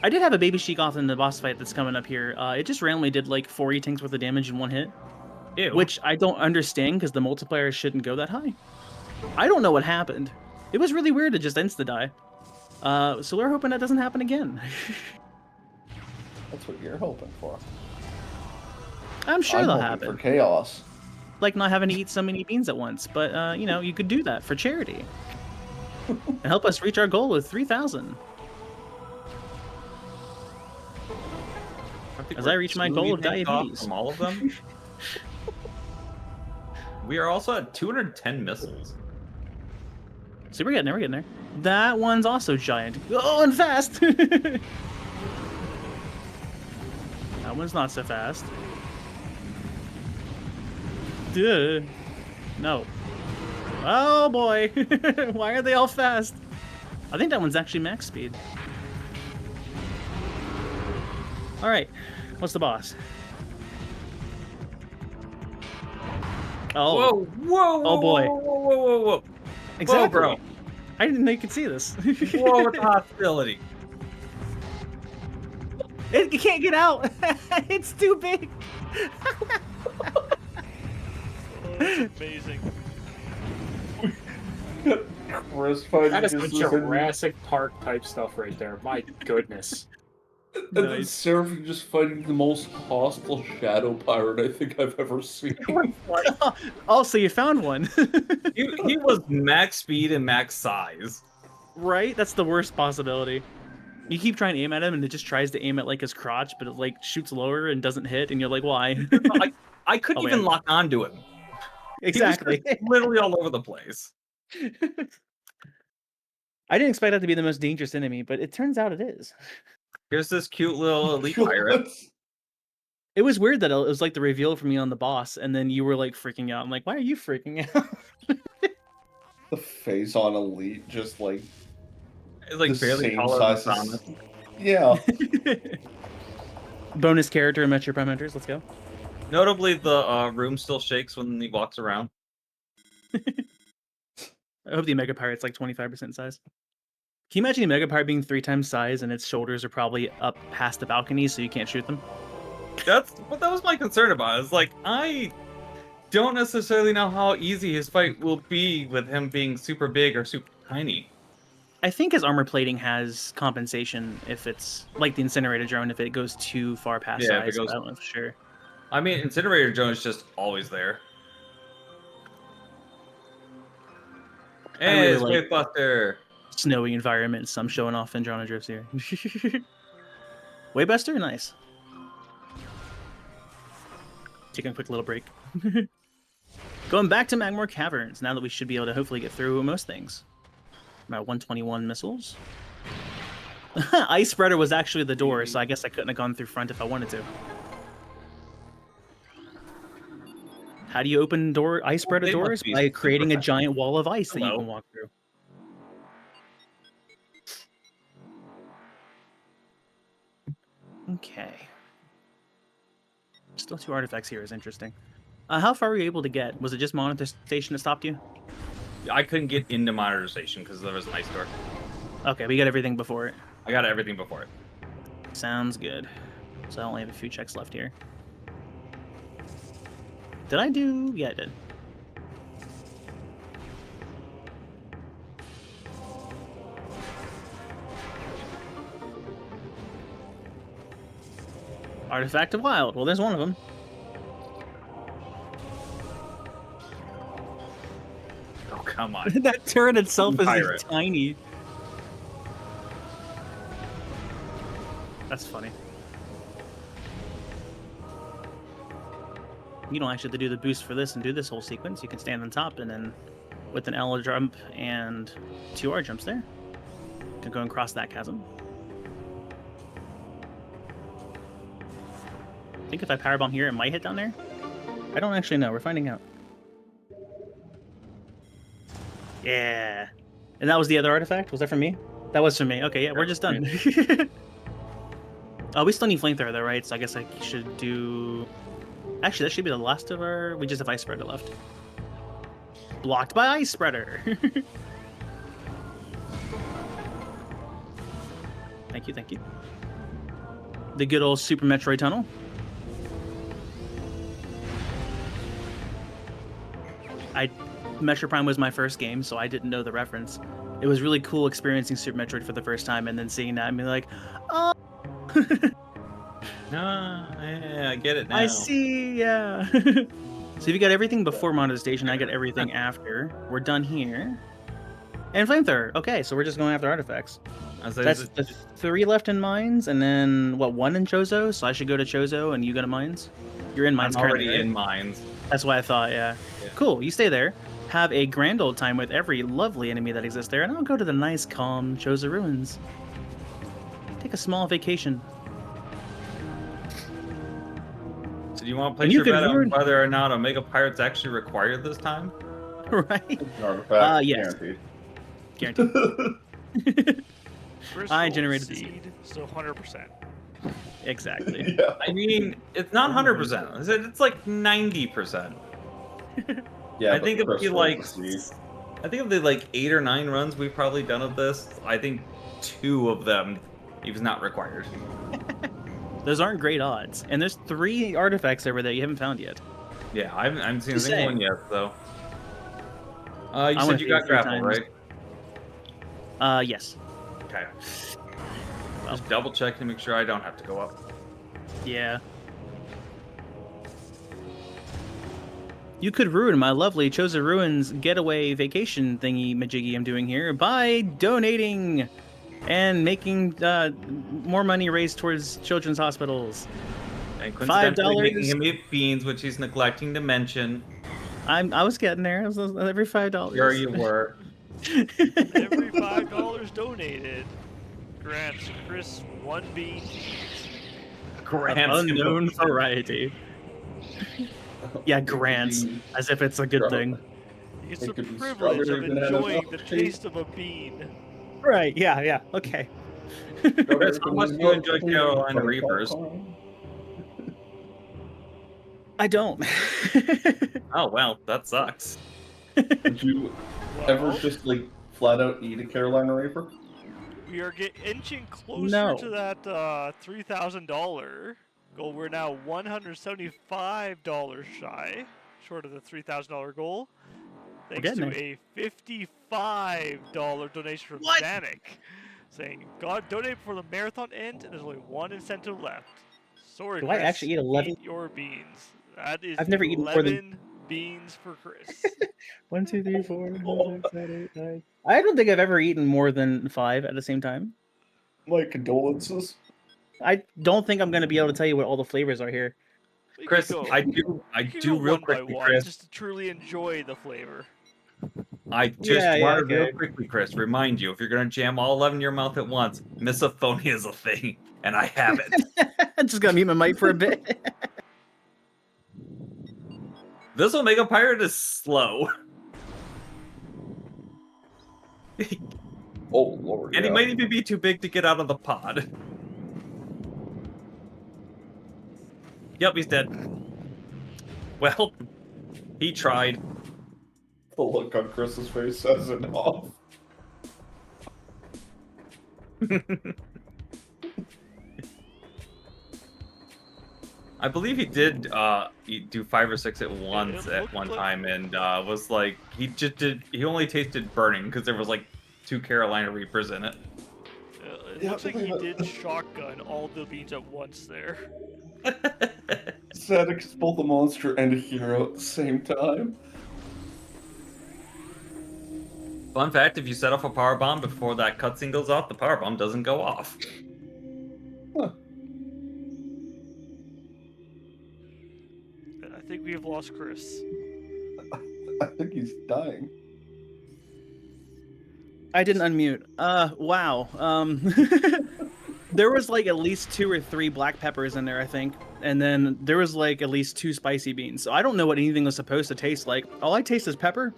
I did have a baby Sheegoth in the boss fight that's coming up here. It just randomly did like 40 tanks worth of damage in one hit. Ew. Which I don't understand because the multiplier shouldn't go that high. I don't know what happened. It was really weird to just insta-die. So we're hoping that doesn't happen again. That's what you're hoping for. I'm sure they'll happen. For chaos. Like not having to eat so many beans at once, but you know, you could do that for charity. And help us reach our goal of 3,000. As I reach my goal of diabetes. From all of them. We are also at 210 missiles. See, we're getting there. That one's also giant. Oh, and fast! That one's not so fast. Duh. No. Oh boy! Why are they all fast? I think that one's actually max speed. Alright. What's the boss? Oh, Whoa, whoa, Oh, whoa, boy. whoa, whoa, whoa, whoa, whoa. exactly. Whoa, bro. I didn't know you could see this. Whoa with the hostility. It can't get out. It's too big. Oh, that's amazing. Chris fighting That is his some Jurassic Park type stuff right there. My goodness. and then Nice. Seraphin just fighting the most hostile shadow pirate I think I've ever seen. Oh, so you found one. He was max speed and max size. Right? That's the worst possibility. You keep trying to aim at him, and it just tries to aim at like his crotch, but it like shoots lower and doesn't hit, and you're like, why? I couldn't Oh, even man. lock onto him. Exactly. He was just literally all over the place. I didn't expect that to be the most dangerous enemy, but it turns out it is. Here's this cute little elite pirate. It was weird that it was like the reveal from you on the boss, and then you were like freaking out. I'm like, why are you freaking out? The face on Elite just like It's like the barely same taller than size as- Thomas. Yeah. Bonus character in Metroid Prime Hunters. Let's go. Notably, the room still shakes when he walks around. I hope the Mega Pirate's like 25% size. Can you imagine a Mega Pirate being 3 times size and its shoulders are probably up past the balcony so you can't shoot them? That's what that was my concern about. It's like I don't necessarily know how easy his fight will be with him being super big or super tiny. I think his armor plating has compensation if it's like the Incinerator Drone if it goes too far past Yeah, if it size. goes- But I don't know for sure. I mean, Incinerator Jones just always there. Hey, really it's like- Waybuster. Snowy environment, some showing off Androna drifts here. Waybuster? Nice. Taking a quick little break. Going back to Magmore Caverns, now that we should be able to hopefully get through most things. About 121 missiles. Ice Spreader was actually the door, so I guess I couldn't have gone through front if I wanted to. How do you open ice spreader They must doors? be By super creating a fast. giant wall of ice that you Hello. can walk through. Okay. Still 2 artifacts here is interesting. How far were you able to get? Was it just Monitor Station that stopped you? I couldn't get into monetization because there was an ice door. Okay, we got everything before it. I got everything before it. Sounds good. So I only have a few checks left here. Did I do? Yeah, I did. Artifact of Wild. Well, there's one of them. Oh, come on. That turret itself is like, Pirate. tiny. That's funny. You don't actually have to do the boost for this and do this whole sequence. You can stand on top and then with an L jump and 2 R jumps there. You can go and cross that chasm. I think if I powerbomb here, it might hit down there. I don't actually know. We're finding out. Yeah. And that was the other artifact? Was that from me? That was from me. Okay, yeah, we're just done. Oh, we still need flamethrower though, right? So I guess I should do... Actually, that should be the last of our... We just have Ice Spreader left. Blocked by Ice Spreader! Thank you, thank you. The good old Super Metroid tunnel. Metroid Prime was my first game, so I didn't know the reference. It was really cool experiencing Super Metroid for the first time and then seeing that and being like, oh... Yeah, I get it now. I see, yeah. So if you got everything before monetization, I got everything after. We're done here. And flamethrower. Okay, so we're just going after artifacts. That's the 3 left in mines, and then, what, 1 in Chozo? So I should go to Chozo and you go to mines? You're in mines I'm already currently, right? in mines. That's what I thought, yeah. Yeah. Cool, you stay there. Have a grand old time with every lovely enemy that exists there, and I'll go to the nice, calm Chozo ruins. Take a small vacation. So do you want to And place you your can bet on ruin- whether or not Omega Pirate's actually required this time? Right? Artifact, Yes. guaranteed. Guaranteed. First I roll generated the seed, so 100%. Exactly. Yeah. I mean, it's not 100%. It's like 90%. Yeah, I think but it'd be Chris like, wants to see. I think of the like 8 or 9 runs we've probably done of this. I think 2 of them he was not required. Those aren't great odds. And there's 3 artifacts over there you haven't found yet. Yeah, I haven't seen a Just single saying. one yet, though. You I wanna said you see it got 3 grapple, times. right? Yes. Okay. Well. Just double check to make sure I don't have to go up. Yeah. You could ruin my lovely Chosen Ruins getaway vacation thingy majiggy I'm doing here by donating and making more money raised towards children's hospitals. And coincidentally $5. making him eat beans, which he's neglecting to mention. I was getting there. It was every $5. Sure you were. Every $5 donated grants Chris 1 bean. Grants him Unknown a- variety. Yeah, grants. As if it's a good thing. It's It the could be privilege of strawberry banana enjoying the milkshake. taste of a bean. Right, yeah, okay. Chris, how much do you enjoy Carolina Reapers? I don't. Oh, well, that sucks. Would you ever Well, just like flat out eat a Carolina Reaper? we are inching closer No. to that $3,000 goal. We're now $175 shy, short of the $3,000 goal. Thanks to getting a $55 donation from What? Zanuck, saying, "God, donate before the marathon ends, and there's only one incentive left." Sorry, Do Chris, I actually eat 11? Eat your beans. That is I've never eaten 11 more than- beans for Chris. 1, 2, 3, 4, 5, 6, 7, 8, 9. I don't think I've ever eaten more than 5 at the same time. My condolences. I don't think I'm gonna be able to tell you what all the flavors are here. We could Chris, go- I we could do go real one by quickly, one, Chris. just to truly enjoy the flavor. I just Yeah, wanted real okay. quickly, Chris, remind you, if you're gonna jam all 11 in your mouth at once, misophonia is a thing, and I have it. I'm just gonna mute my mic for a bit. This will make a pirate is slow. Oh lord. And he yeah. might even be too big to get out of the pod. Yep, he's dead. Well, he tried. The look on Chris's face says it off. I believe he did do 5 or 6 at once it at looked one like- time, and was like he only tasted burning because there was like 2 Carolina Reapers in it. It Yeah, looks like he but- did shotgun all the beans at once there. Sadix both a monster and a hero at the same time. Fun fact: if you set off a power bomb before that cutscene goes off, the power bomb doesn't go off. Huh. I think we have lost Chris. I think he's dying. I didn't unmute. Wow. There was like at least 2 or 3 black peppers in there, I think. And then there was like at least 2 spicy beans. So I don't know what anything was supposed to taste like. All I taste is pepper,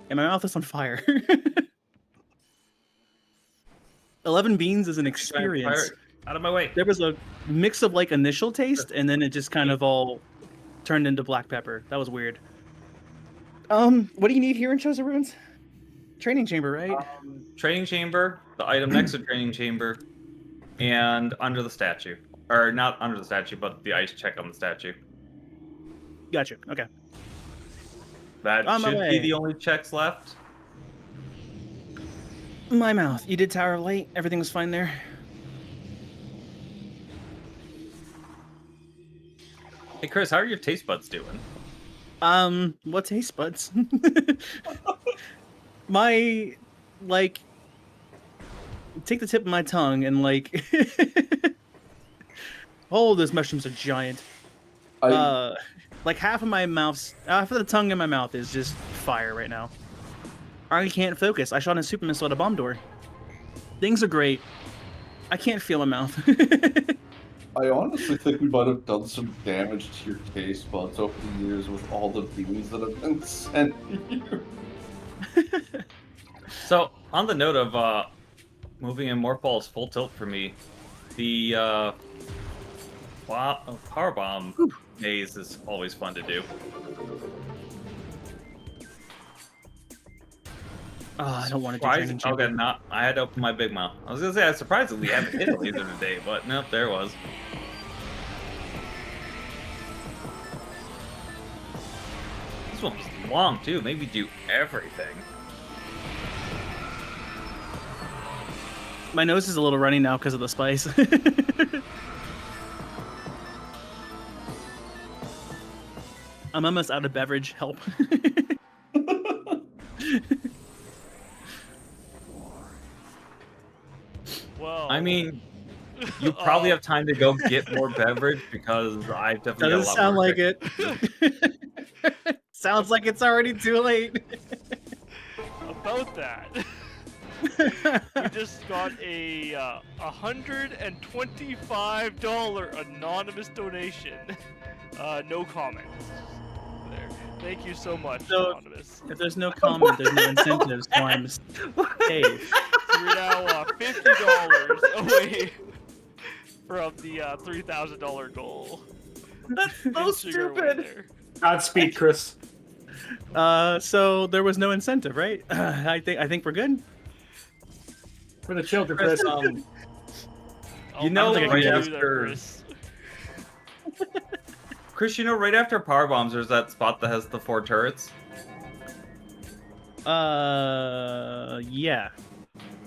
and my mouth is on fire. 11 beans is an experience. Pirate, out of my way. There was a mix of like initial taste, and then it just kind of all turned into black pepper. That was weird. What do you need here in Chosen Ruins? Training chamber, right? Training chamber, the item next to training chamber, and under the statue. Or not under the statue, but the ice check on the statue. Gotcha. Okay. That On my should be way. the only checks left. My mouth. You did Tower of Light. Everything was fine there. Hey Chris, how are your taste buds doing? What taste buds? My, like, take the tip of my tongue and like, oh, those mushrooms are giant. Like half of the tongue in my mouth is just fire right now. I can't focus. I shot a super missile at a bomb door. Things are great. I can't feel my mouth. I honestly think we might have done some damage to your taste buds over the years with all the beans that have been sent to you. So, on the note of moving in Morphball's full tilt for me, the power bomb maze is always fun to do. Oh, I don't want to do training Okay, chamber. not. I had to open my big mouth. I was gonna say I was surprised that we haven't hit a laser today, but nope, there it was. This one's long too. Maybe do everything. My nose is a little runny now because of the spice. I'm almost out of beverage. Help. Well, I mean, you probably have time to go get more beverage because I definitely got a Doesn't lot sound more like it. Sounds like it's already too late. about that. We just got a $125 anonymous donation. No comment. There. Thank you so much, So- anonymous. If there's no comment, there's no incentives. So I'm safe. So we're now $50 away from the $3,000 goal. That's so Inching our way stupid. there. Godspeed, Chris. So there was no incentive, right? I think we're good. For the children, Chris. You I'll know, let right you do that, after- Chris. Chris, you know, right after power bombs, there's that spot that has the 4 turrets. Yeah.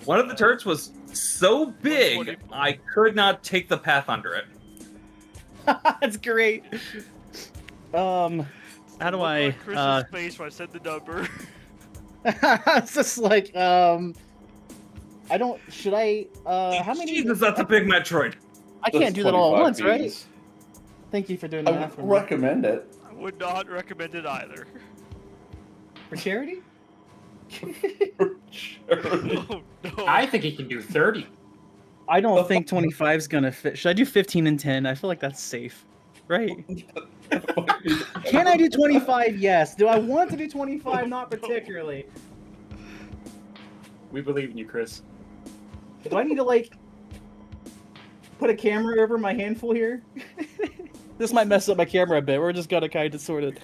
One of the turrets was so big, 120. I could not take the path under it. That's great. How do Look I? on Chris's face when I said the number. It's just like I don't. Should I? How many? Jesus, that's a big Metroid. I can't That's do that all at 25 once, right? beans. Thank you for doing the I math would for me. recommend it. I would not recommend it either. For charity? Oh no. I think he can do 30. I don't think 25 is gonna fit. Should I do 15 and 10? I feel like that's safe, right? Can I do 25? Yes. Do I want to do 25? Not particularly. We believe in you, Chris. Do I need to like put a camera over my handful here? This might mess up my camera a bit. We're just gonna kind of sort of.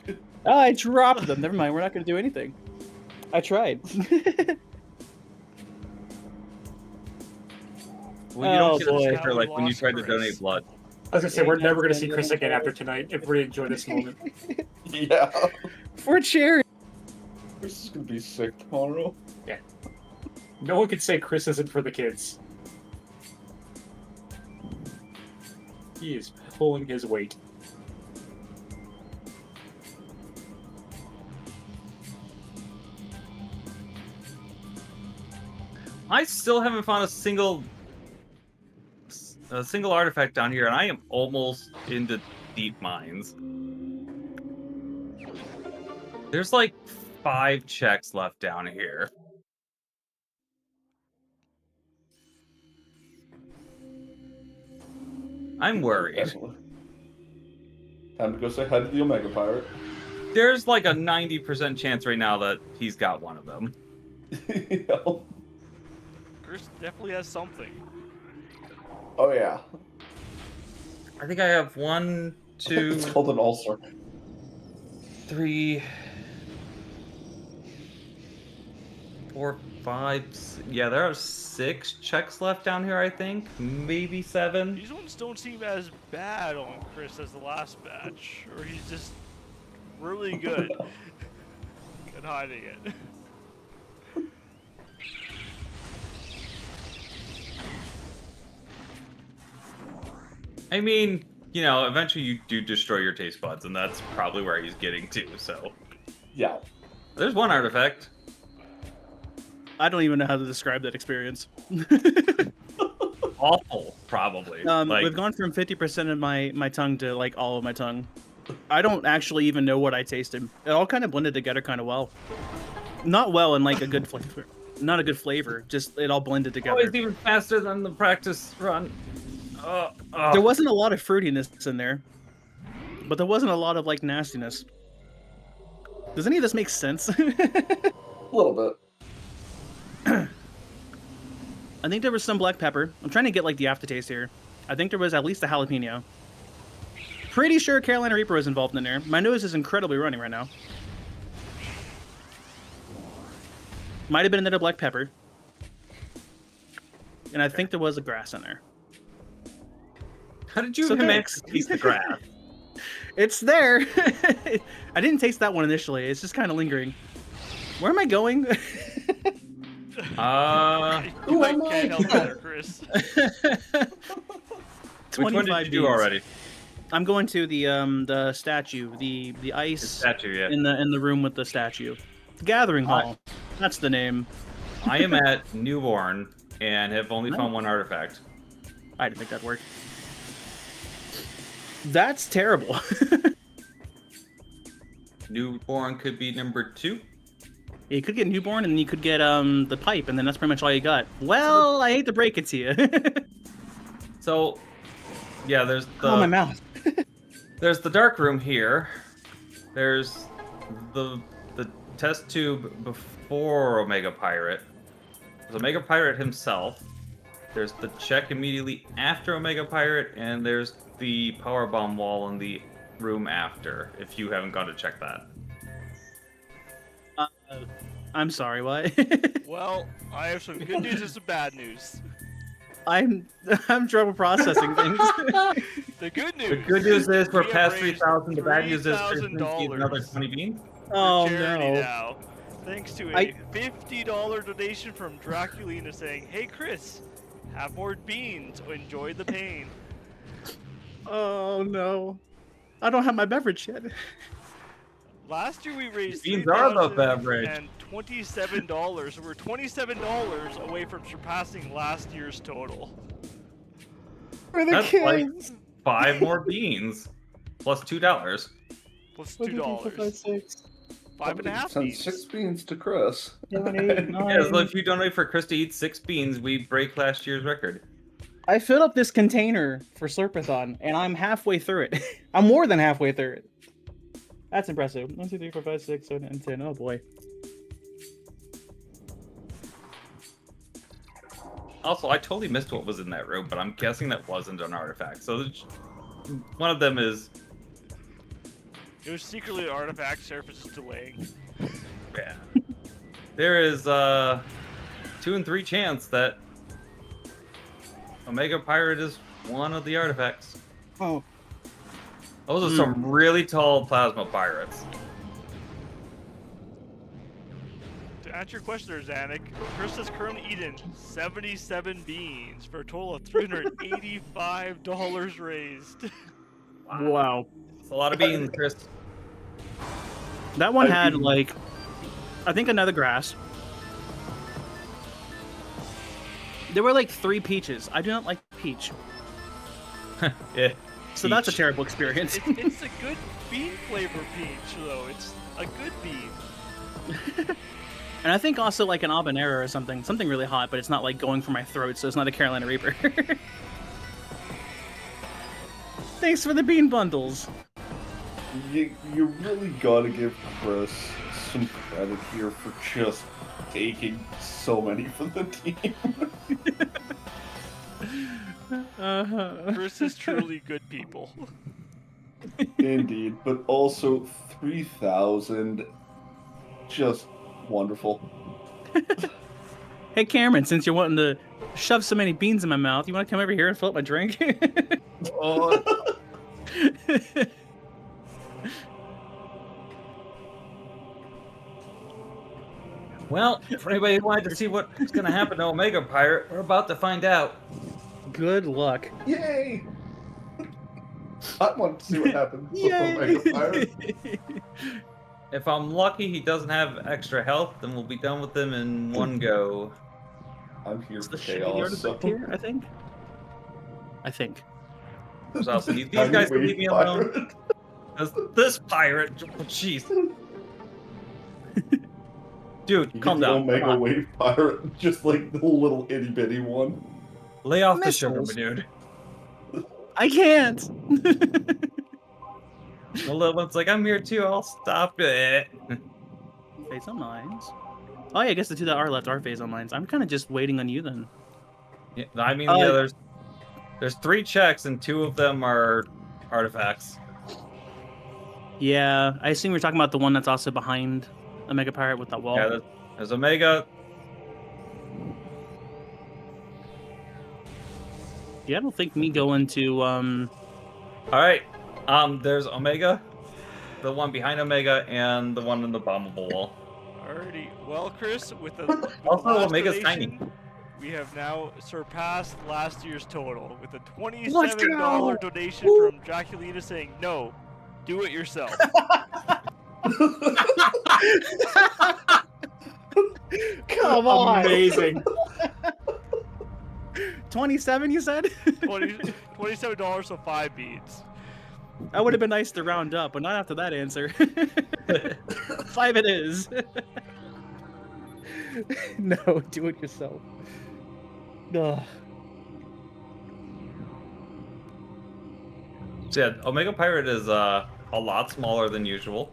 Oh, I dropped them. Never mind. We're not gonna do anything. I tried. Well, you don't Oh, get a boy. sticker like when you Lost tried to Chris. donate blood. I was gonna say we're never gonna see Chris again after tonight if we enjoy this moment. Yeah. For charity. This is gonna be sick tomorrow. No one can say Chris isn't for the kids. He is pulling his weight. I still haven't found a single artifact down here, and I am almost into deep mines. There's like 5 checks left down here. I'm worried. Definitely. Time to go say hi to the Omega Pirate. There's like a 90% chance right now that he's got one of them. Yeah. Chris definitely has something. Oh yeah. I think I have 1, 2, It's called an ulcer. 3, 4, 5. Yeah, there are 6 checks left down here, I think. Maybe 7. These ones don't seem as bad on Chris as the last batch, or he's just really good at hiding it. I mean, you know, eventually you do destroy your taste buds, and that's probably where he's getting to, so. Yeah. There's one artifact. I don't even know how to describe that experience. Awful, probably. Like, We've gone from 50% of my tongue to like all of my tongue. I don't actually even know what I tasted. It all kind of blended together kind of well. Not well in like a good flavor. Not a good flavor. Just it all blended together. always even faster than the practice run. There wasn't a lot of fruitiness in there, but there wasn't a lot of like nastiness. Does any of this make sense? A little bit. I think there was some black pepper. I'm trying to get like the aftertaste here. I think there was at least a jalapeno. Pretty sure Carolina Reaper was involved in there. My nose is incredibly running right now. Might have been another black pepper. And I think there was a grass in there. How did you So manage to thanks. taste the grass? It's there. I didn't taste that one initially. It's just kind of lingering. Where am I going? You Who might am can't I? help there, Chris. Which one did you do already? I'm going to the statue, the ice The statue, yeah. in the room with the statue. Gathering Hall. That's the name. I am at Newborn and have only found one artifact. I didn't think that'd work. That's terrible. Newborn could be number 2. You could get newborn, and then you could get the pipe, and then that's pretty much all you got. Well, I hate to break it to you. So, yeah, there's the Oh, my mouth. there's the dark room here. There's the test tube before Omega Pirate. There's Omega Pirate himself. There's the check immediately after Omega Pirate, and there's the power bomb wall in the room after. If you haven't gone to check that. I'm sorry, what? Well, I have some good news and some bad news. I'm trouble processing things. The good news. The good news is we're we have past raised 3,000. The bad news is Chris $3,000 needs another 20 beans. Oh for charity no. now. Thanks to a I- $50 donation from Draculina saying, "Hey Chris, have more beans. Enjoy the pain." Oh no. I don't have my beverage yet. Last year we raised Beans are the beverage. $27. So we're $27 away from surpassing last year's total. For the That's kids. like 5 more beans plus $2. Plus $2. 5.5 Send beans. 6 beans to Chris. 7, 8, 9. Yeah, so if you donate for Chris to eat 6 beans, we break last year's record. I filled up this container for Slurpathon, and I'm halfway through it. I'm more than halfway through it. That's impressive. 1, 2, 3, 4, 5, 6, 7, 8, 10. Oh boy. Also, I totally missed what was in that room, but I'm guessing that wasn't an artifact. So one of them is... It was secretly an artifact. Seraphin is delaying. Yeah. There is 2 in 3 chance that Omega Pirate is one of the artifacts. Oh. Those are some really tall plasma pirates. To answer your question there, Zanuck, Chris has currently eaten 77 beans for a total of $385 raised. Wow. It's a lot of beans, Chris. That one had, like, I think another grass. There were, like, 3 peaches. I do not like peach. Yeah. So that's a terrible experience. It's a good bean flavor peach, though. It's a good bean. And I think also, like, an habanero or something. Something really hot, but it's not, like, going for my throat, so it's not a Carolina Reaper. Thanks for the bean bundles. You really gotta give Chris some credit here for just taking so many for the team. Chris is truly good people. Indeed, but also 3,000, just wonderful. Hey, Cameron, since you're wanting to shove so many beans in my mouth, you want to come over here and fill up my drink? Oh, well, for anybody who wanted to see what's going to happen to Omega Pirate, we're about to find out. Good luck. Yay! I want to see what happens with Omega Pirate. If I'm lucky he doesn't have extra health, then we'll be done with him in one go. I'm here It's for the shitty chaos. So. artifact here, I think. I think. So also, these guys can leave me alone. This pirate, jeez. Dude, You calm get the down. Omega Come on. Wave Pirate, just like the little itty bitty one. Lay off the sugar, Missiles. my dude. I can't! The little one's like, I'm here too, I'll stop it. Phase on lines. Oh yeah, I guess the 2 that are left are phase on lines. I'm kind of just waiting on you then. Yeah, I mean, yeah, there's 3 checks and 2 of them are artifacts. Yeah, I assume we're talking about the one that's also behind Omega Pirate with that wall. Yeah, there's Omega. Yeah, I don't think me going to All right. There's Omega, the one behind Omega, and the one in the bombable wall. Alrighty. Well, Chris, with the Also, last Omega's donation, tiny. we have now surpassed last year's total with a Let's $27 go! donation Woo! from Jacqueline saying, "No, do it yourself." Come on. Amazing. 27, you said? $27, so 5 beads. That would have been nice to round up, but not after that answer. 5 it is. No, do it yourself. Ugh. So yeah, Omega Pirate is a lot smaller than usual.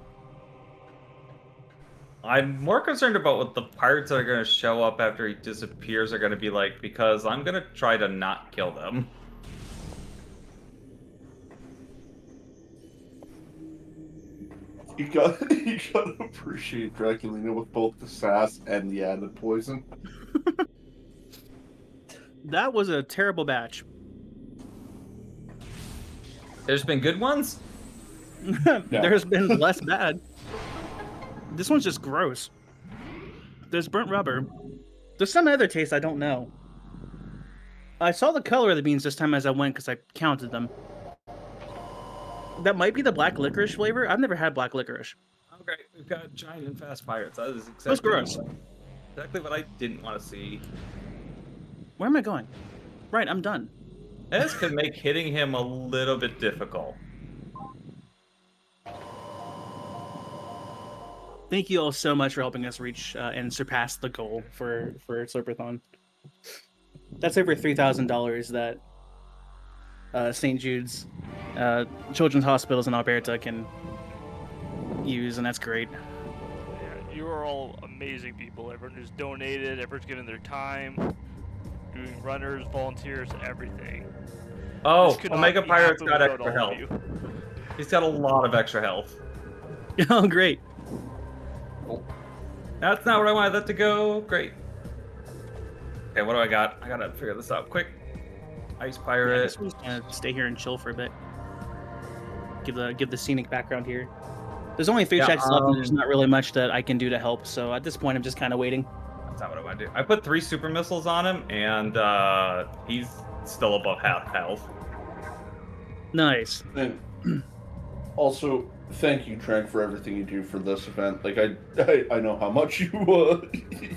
I'm more concerned about what the pirates that are going to show up after he disappears are going to be like, because I'm going to try to not kill them. You gotta appreciate Draculina with both the sass and the added poison. That was a terrible batch. There's been good ones? There's been less bad. This one's just gross. There's burnt rubber. There's some other taste I don't know. I saw the color of the beans this time as I went because I counted them. That might be the black licorice flavor. I've never had black licorice. Okay, we've got giant and fast pirates. That is That's gross. exactly what I didn't want to see. Where am I going? Right, I'm done. This could make hitting him a little bit difficult. Thank you all so much for helping us reach and surpass the goal for Slurpathon. That's over $3,000 that St. Jude's Children's Hospitals in Alberta can use, and that's great. Yeah, you are all amazing people. Everyone who's donated, everyone's giving their time, doing runners, volunteers, everything. Oh, This could not Omega be Pirate's happening got without extra all of health. you. He's got a lot of extra health. Oh, great. That's not where I wanted that to go. Great. Okay, what do I got? I gotta figure this out quick. Ice Yeah, I Pirate. guess we're just gonna stay here and chill for a bit. Give the scenic background here. There's only 3 checks left, and there's not really much that I can do to help. So at this point, I'm just kind of waiting. That's not what I want to do. I put 3 super missiles on him, and he's still above half health. Nice. And also, thank you, Trank, for everything you do for this event. Like, I know how much you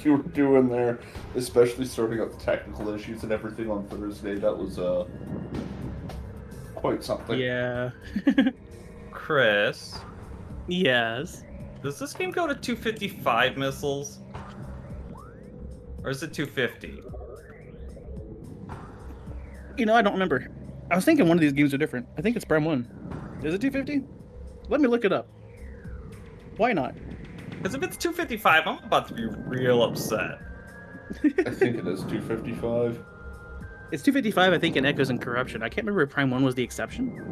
you were doing there, especially sorting out the technical issues and everything on Thursday. That was quite something. Yeah. Chris, Yes. does this game go to 255 missiles? Or is it 250? You know, I don't remember. I was thinking one of these games are different. I think it's Prime 1. Is it 250? Let me look it up. Why not? Because if it's 255, I'm about to be real upset. I think it is 255. It's 255, I think, in Echoes and Corruption. I can't remember if Prime 1 was the exception.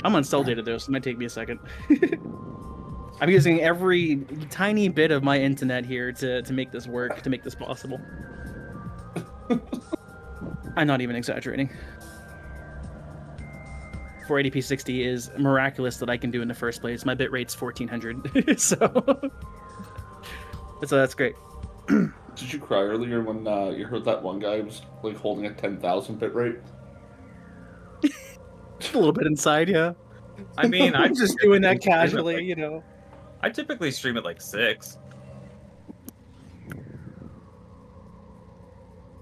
I'm on cell data, though, so it might take me a second. I'm using every tiny bit of my internet here to make this work, to make this possible. I'm not even exaggerating. 480p 60 is miraculous that I can do in the first place. My bitrate's 1400, so that's great. Did you cry earlier when you heard that one guy was like holding a 10,000 bit rate? A little bit inside, yeah. I mean, I'm just doing that casually, you know. I typically stream at like 6.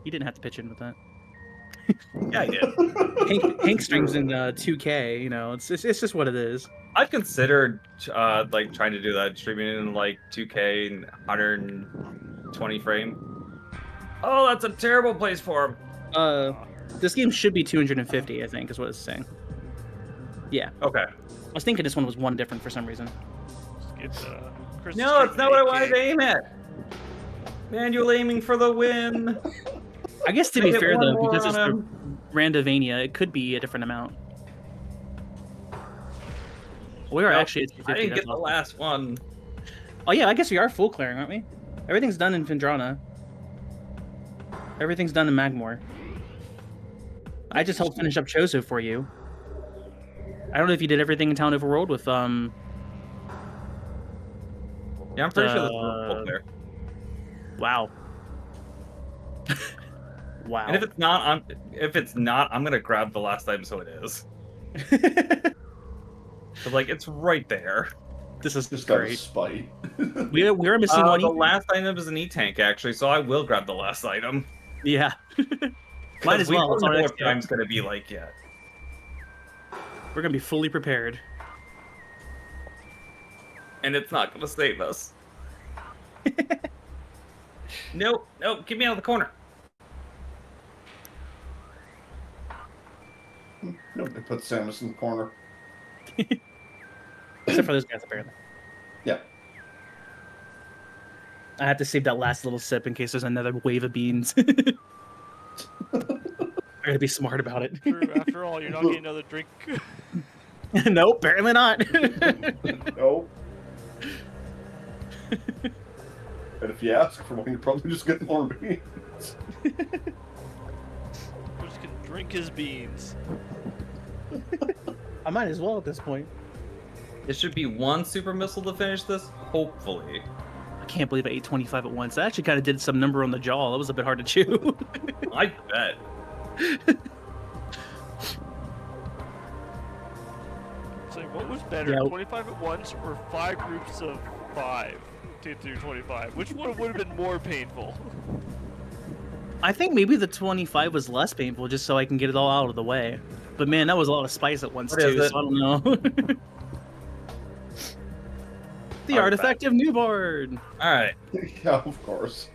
You didn't have to pitch in with that. Yeah, I did. Hank streams in 2K, you know. It's just what it is. I've considered like trying to do that, streaming in like 2K and 120 frame. Oh, that's a terrible place for him. This game should be 250, I think, is what it's saying. Yeah. Okay. I was thinking this one was 1 different for some reason. It's Chris No, it's not what I streaming wanted to aim at. Manual aiming for the win. I guess to I be hit fair one though, more because it's on the him. Randomizer, it could be a different amount. We are Nope, actually at 250. I didn't get That's the awesome. last one. Oh yeah, I guess we are full clearing, aren't we? Everything's done in Findrana. Everything's done in Magmore. I just helped finish up Chozo for you. I don't know if you did everything in Town Overworld with Yeah, I'm pretty sure this is full clear. Wow. Wow. And if it's not, I'm gonna grab the last item so it is. But like, it's right there. This is Just got a great. spite. We're missing one. The E-tank. last item is an E-tank, actually, so I will grab the last item. Yeah. Might as We well. don't That's our know next what game. time's gonna be like yet. We're gonna be fully prepared. And it's not gonna save us. Nope, get me out of the corner. Nobody put Samus in the corner. Except for those guys, apparently. Yeah. I have to save that last little sip in case there's another wave of beans. I gotta be smart about it. True, after all, you're not getting another drink. Nope, apparently not. Nope. And if you ask for one, you're probably just getting more beans. We're just gonna drink his beans. I might as well at this point. It should be one super missile to finish this, hopefully. I can't believe I ate 25 at once. That actually kind of did some number on the jaw. That was a bit hard to chew. I bet. So what was better, Yeah. 25 at once or 5 groups of 5 to do 25? Which one would have been more painful? I think maybe the 25 was less painful just so I can get it all out of the way. But man, that was a lot of spice at once What too, is it? so I don't know. The artifact of Newborn! Alright. Yeah, of course.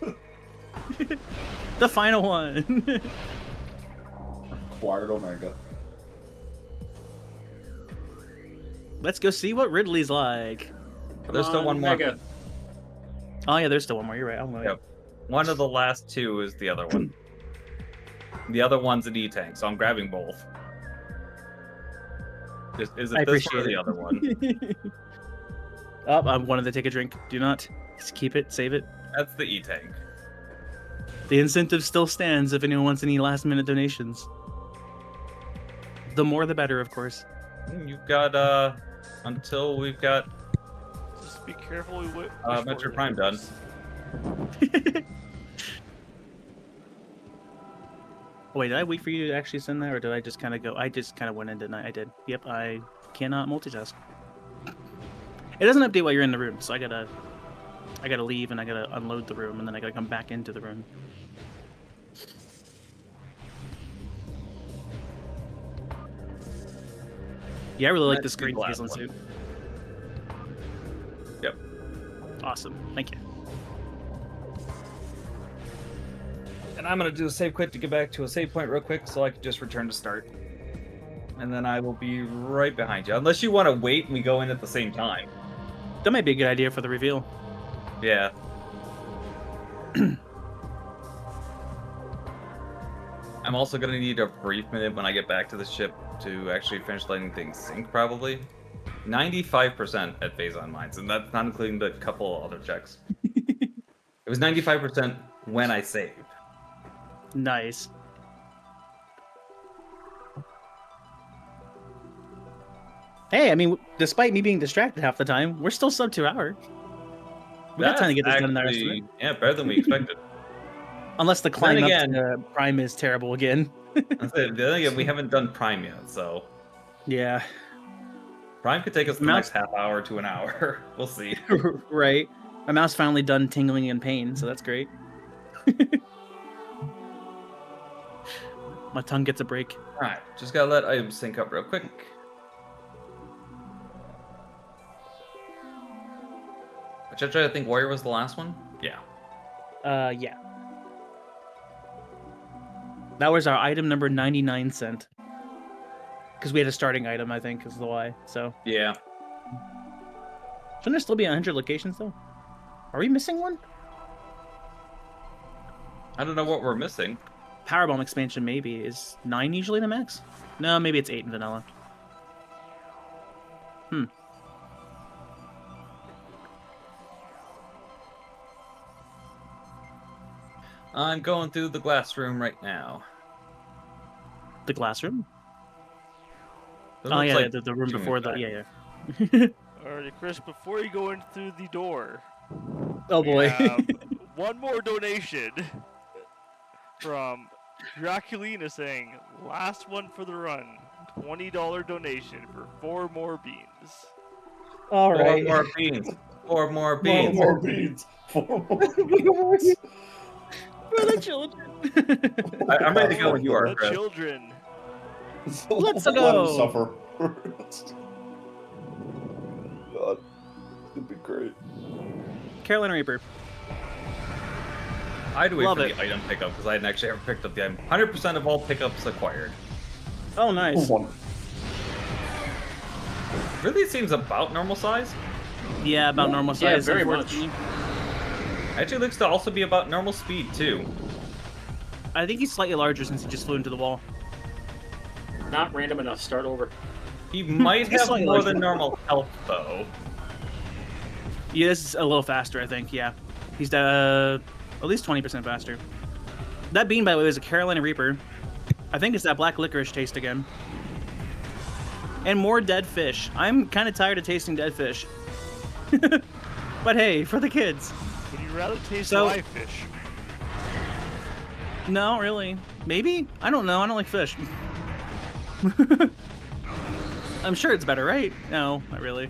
The final one! Acquired Omega. Let's go see what Ridley's like. There's still one more. Mega. Oh yeah, there's still one more. You're right. I'm going. Yep. One of the last two is the other one. The other one's an E-tank, so I'm grabbing both. Is I it this one or appreciate the it. other one? I wanted to take a drink. Do not. Just keep it. Save it. That's the E-tank. The incentive still stands if anyone wants any last-minute donations. The more, the better, of course. You've got, until we've got Just be careful with what. Metroid Prime done. Wait, did I wait for you to actually send that, or did I just kind of go? I just kind of went in, didn't I? I did. Yep, I cannot multitask. It doesn't update while you're in the room, so I gotta leave and I gotta unload the room, and then I gotta come back into the room. Yeah, I really like That's this green the last Hazelin one. suit. Yep. Awesome, thank you. And I'm gonna do a save quick to get back to a save point real quick, so I can just return to start. And then I will be right behind you, unless you want to wait and we go in at the same time. That might be a good idea for the reveal. Yeah. I'm also gonna need a brief minute when I get back to the ship to actually finish letting things sync, probably. 95% at phase on mines, and that's not including the couple other checks. It was 95% when I saved. Nice. Hey, I mean, despite me being distracted half the time, we're still sub 2 hour. We got time to get this done in our estimate. Yeah, better than we expected. Unless the climb up again- to Prime is terrible again. That's it. Then again, we haven't done Prime yet, so Yeah. Prime could take us the Mouse- next half hour to an hour. We'll see. Right. My mouth's finally done tingling in pain, so that's great. My tongue gets a break. All right, just gotta let items sync up real quick. Which I try to think Warrior was the last one? Yeah. Yeah. That was our item number 99 cent. Because we had a starting item, I think, is the why. So, Yeah. shouldn't there still be 100 locations, though? Are we missing one? I don't know what we're missing. Powerbomb expansion, maybe. Is 9 usually the max? No, maybe it's 8 in vanilla. I'm going through the glass room right now. The glass room? It Oh looks yeah, like the room two before in the fact. yeah. Alrighty, Chris, before you go in through the door, Oh we boy. have one more donation from Draculina saying, last one for the run. $20 donation for 4 more beans. All Four right. more beans. 4 more Four beans. more beans. 4 more beans. For the children. I'm ready to go when you are, The Chris. children. Let's Let go. him suffer. God, it'd be great. Carolina Reaper. I had to wait Love for it. the item pickup because I hadn't actually ever picked up the item. 100% of all pickups acquired. Oh nice. One. Really seems about normal size. Yeah, about normal Yeah, size. very much. unfortunately. Actually looks to also be about normal speed too. I think he's slightly larger since he just flew into the wall. Not random enough. Start over. He might He's have slightly more larger. than normal health though. Yeah, this is a little faster, I think. Yeah, he's at least 20% faster. That bean, by the way, is a Carolina Reaper. I think it's that black licorice taste again. And more dead fish. I'm kind of tired of tasting dead fish. But hey, for the kids. Would you rather taste So- live fish? No, really. Maybe? I don't know. I don't like fish. I'm sure it's better, right? No, not really.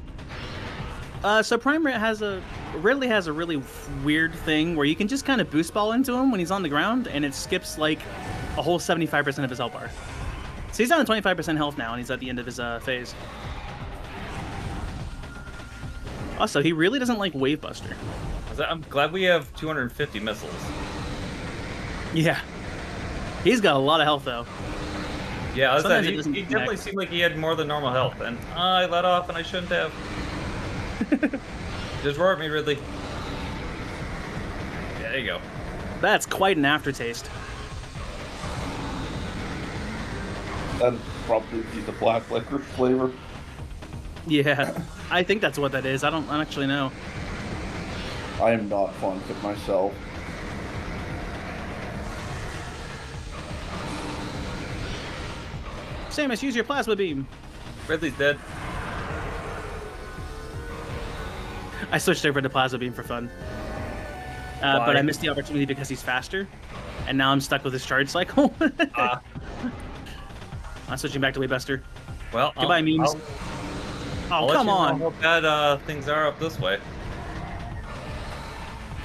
So Prime Ridley has a really weird thing where you can just kind of boost ball into him when he's on the ground, and it skips like a whole 75% of his health bar. So he's down to 25% health now, and he's at the end of his phase. Also, he really doesn't like Wave Buster. I'm glad we have 250 missiles. Yeah. He's got a lot of health, though. Yeah, I Sometimes said, it doesn't he definitely connect. seemed like he had more than normal health, and I let off and I shouldn't have. Just roar at me, Ridley. Yeah, there you go. That's quite an aftertaste. That'd probably be the black licorice flavor. Yeah, I think that's what that is. I don't actually know. I am not fond of it myself. Samus, use your plasma beam. Ridley's dead. I switched over to plasma beam for fun. But Why? I missed the opportunity because he's faster. And now I'm stuck with his charge cycle. I'm switching back to Waybuster. Well, Goodbye, memes. I'll Oh, let come you know on. how bad things are up this way.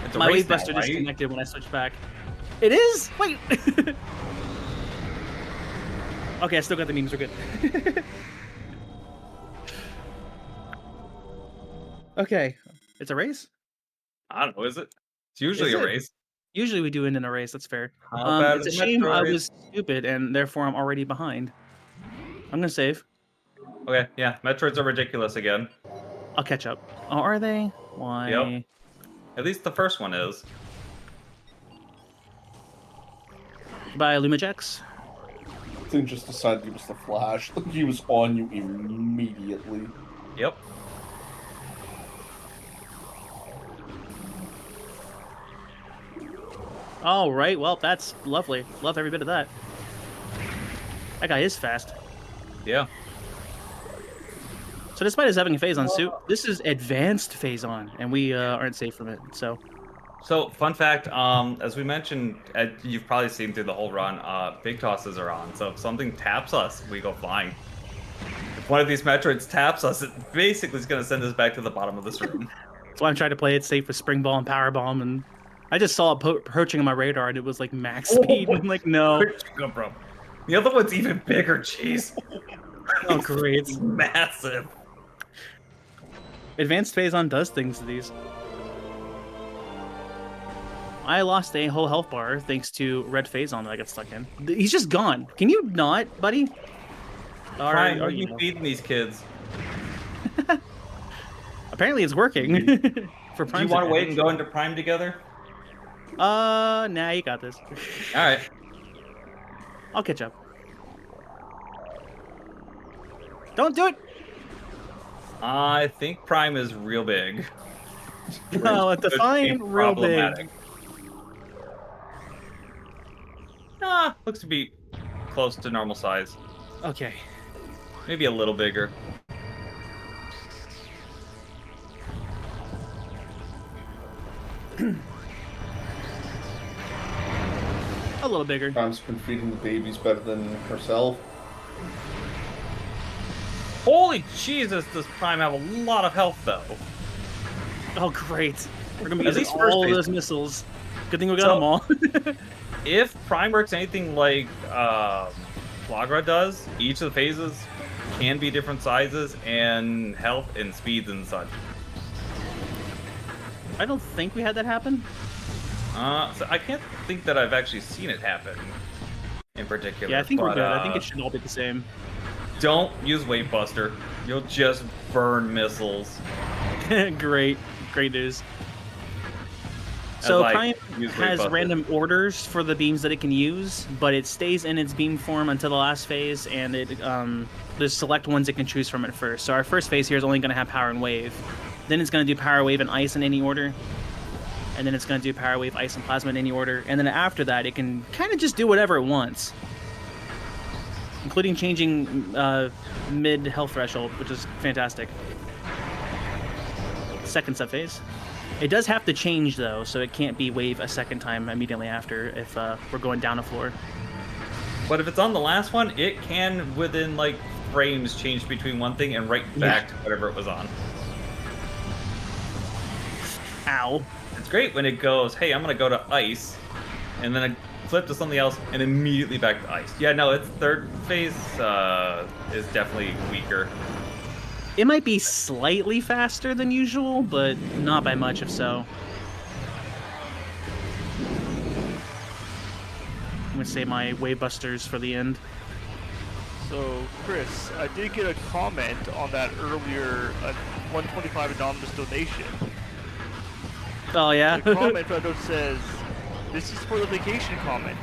It's a My race now, Waybuster right? disconnected when I switched back. It is? Wait. Okay, I still got the memes. We're good. Okay. It's a race? I don't know, is it? It's usually Is a it? race. Usually we do end in a race. That's fair. How bad It's a is shame I Metroid? was stupid and therefore I'm already behind. I'm gonna save. Okay, yeah, Metroids are ridiculous again. I'll catch up. Oh, are they? Why? Yep. At least the first one is. By Lumajax. Thing just decided he was the Flash. Like, he was on you immediately. Yep. All right. Well, that's lovely. Love every bit of that. That guy is fast. Yeah. So despite us having a phase on suit, this is advanced phase on, and we aren't safe from it. So So, fun fact, as we mentioned, you've probably seen through the whole run, big tosses are on. So if something taps us, we go flying. If one of these Metroids taps us, it basically is going to send us back to the bottom of this room. that's why I'm trying to play it safe with Spring Ball and Power Bomb, and I just saw it approaching on my radar, and it was like max speed. I'm like, no. Where'd you come from? The other one's even bigger, jeez. Oh, great. It's massive. Advanced phase on does things to these. I lost a whole health bar thanks to red phase on that I got stuck in. He's just gone. Can you not, buddy? Ryan, Or are you feeding these kids? Apparently it's working. For Do Prime. you want to wait and go into Prime together? Nah, you got this. Alright. I'll catch up. Don't do it! I think Prime is real big. No, Could be define real big. problematic. Looks to be close to normal size. Okay. Maybe a little bigger. A little bigger. Prime's been feeding the babies better than herself. Holy Jesus, does Prime have a lot of health, though. Oh, great. We're going to be At using least first all phase. those missiles. Good thing we got So- them all. If Prime works anything like Flagra does, each of the phases can be different sizes and health and speeds and such. I don't think we had that happen. So I can't think that I've actually seen it happen in particular. Yeah, I think we're but, good. I think it should all be the same. Don't use Wave Buster. You'll just burn missiles. Great. Great news. So I Prime use Wave has Buster. random orders for the beams that it can use, but it stays in its beam form until the last phase, and it there's select ones it can choose from at first. So our first phase here is only going to have Power and Wave. Then it's going to do Power, Wave, and Ice in any order. And then it's going to do Power, Wave, Ice, and Plasma in any order. And then after that, it can kind of just do whatever it wants, including changing mid-health threshold, which is fantastic. Second subphase. It does have to change, though, so it can't be Wave a second time immediately after if we're going down a floor. But if it's on the last one, it can, within like frames, change between one thing and right back to whatever it was on. Ow. It's great when it goes, hey, I'm gonna go to ice, and then I flip to something else, and immediately back to ice. Yeah, no, its third phase is definitely weaker. It might be slightly faster than usual, but not by much if so. I'm going to save my Wave Busters for the end. So, Chris, I did get a comment on that earlier 125 anonymous donation. Oh, yeah? The comment I note says, "This is for the vacation comment.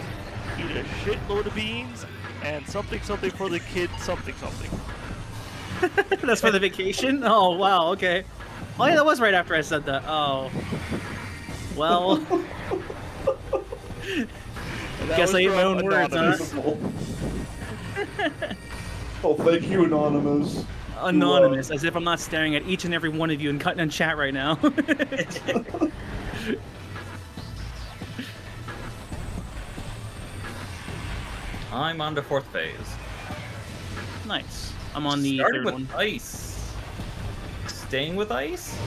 Eat a shitload of beans and something something for the kid something something." That's for the vacation? Oh, wow, okay. Oh, yeah, that was right after I said that. Oh. Well, And that guess was I ate my from own words, huh? Anonymous. Oh, thank you, Anonymous. Anonymous, as if I'm not staring at each and every one of you and cutting in chat right now. I'm on to fourth phase. Nice. I'm on the Started third with one. ice. Staying with ice?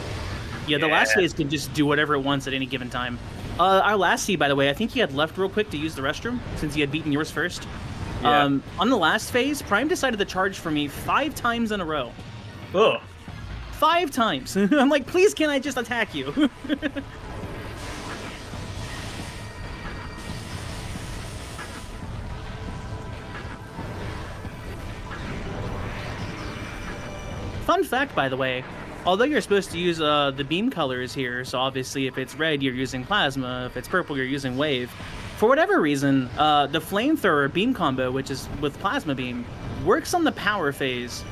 Yeah, the last Yeah. phase can just do whatever it wants at any given time. Our last seed, by the way, I think he had left real quick to use the restroom since he had beaten yours first. Yeah. On the last phase, Prime decided to charge for me 5 times in a row. Ugh. 5 times. I'm like, please, can I just attack you? Fun fact, by the way, although you're supposed to use the beam colors here, so obviously if it's red, you're using plasma, if it's purple, you're using wave. For whatever reason, the flamethrower beam combo, which is with plasma beam, works on the power phase.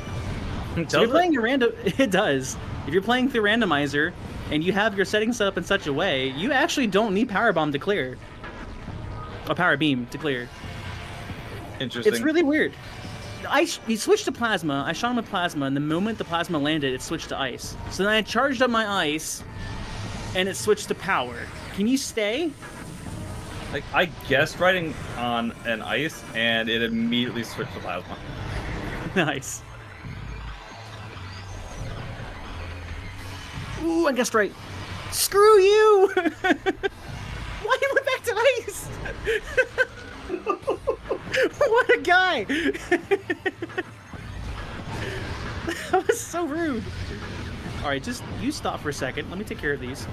So if you're playing your it does. If you're playing through Randomizer and you have your settings set up in such a way, you actually don't need power bomb to clear. Or power beam to clear. Interesting. It's really weird. He switched to plasma. I shot him with plasma, and the moment the plasma landed, it switched to ice. So then I charged up my ice, and it switched to power. Can you stay? Like, I guessed riding on an ice, and it immediately switched to plasma. Nice. Ooh, I guessed right. Screw you! Why you went back to ice? What a guy! That was so rude. Alright, just you stop for a second. Let me take care of these.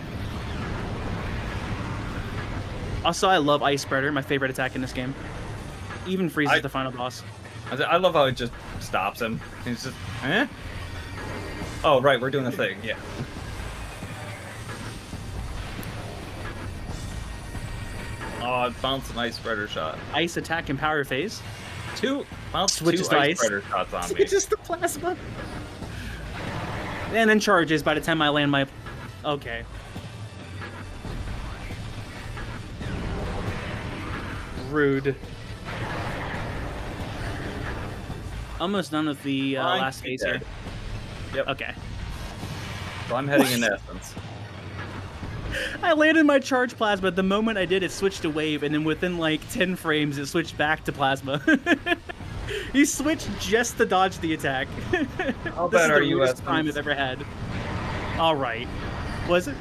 Also, I love Ice Spreader, my favorite attack in this game. Even freezes the final boss. I love how it just stops him. He's just, eh? Oh, right, we're doing a thing, yeah. Oh, it bounced an ice spreader shot. Ice attack and power phase. Bounced Switches two to ice ice. spreader shots on me. Switches to plasma. And then charges by the time I land my... Okay. Rude. Almost done with the last phase here. Yep. Okay. So I'm heading in essence. I landed my charge plasma. The moment I did, it switched to wave, and then within like 10 frames, it switched back to plasma. He switched just to dodge the attack. How This is bad are the you, weirdest time Essence? I've ever had. All right. Was it?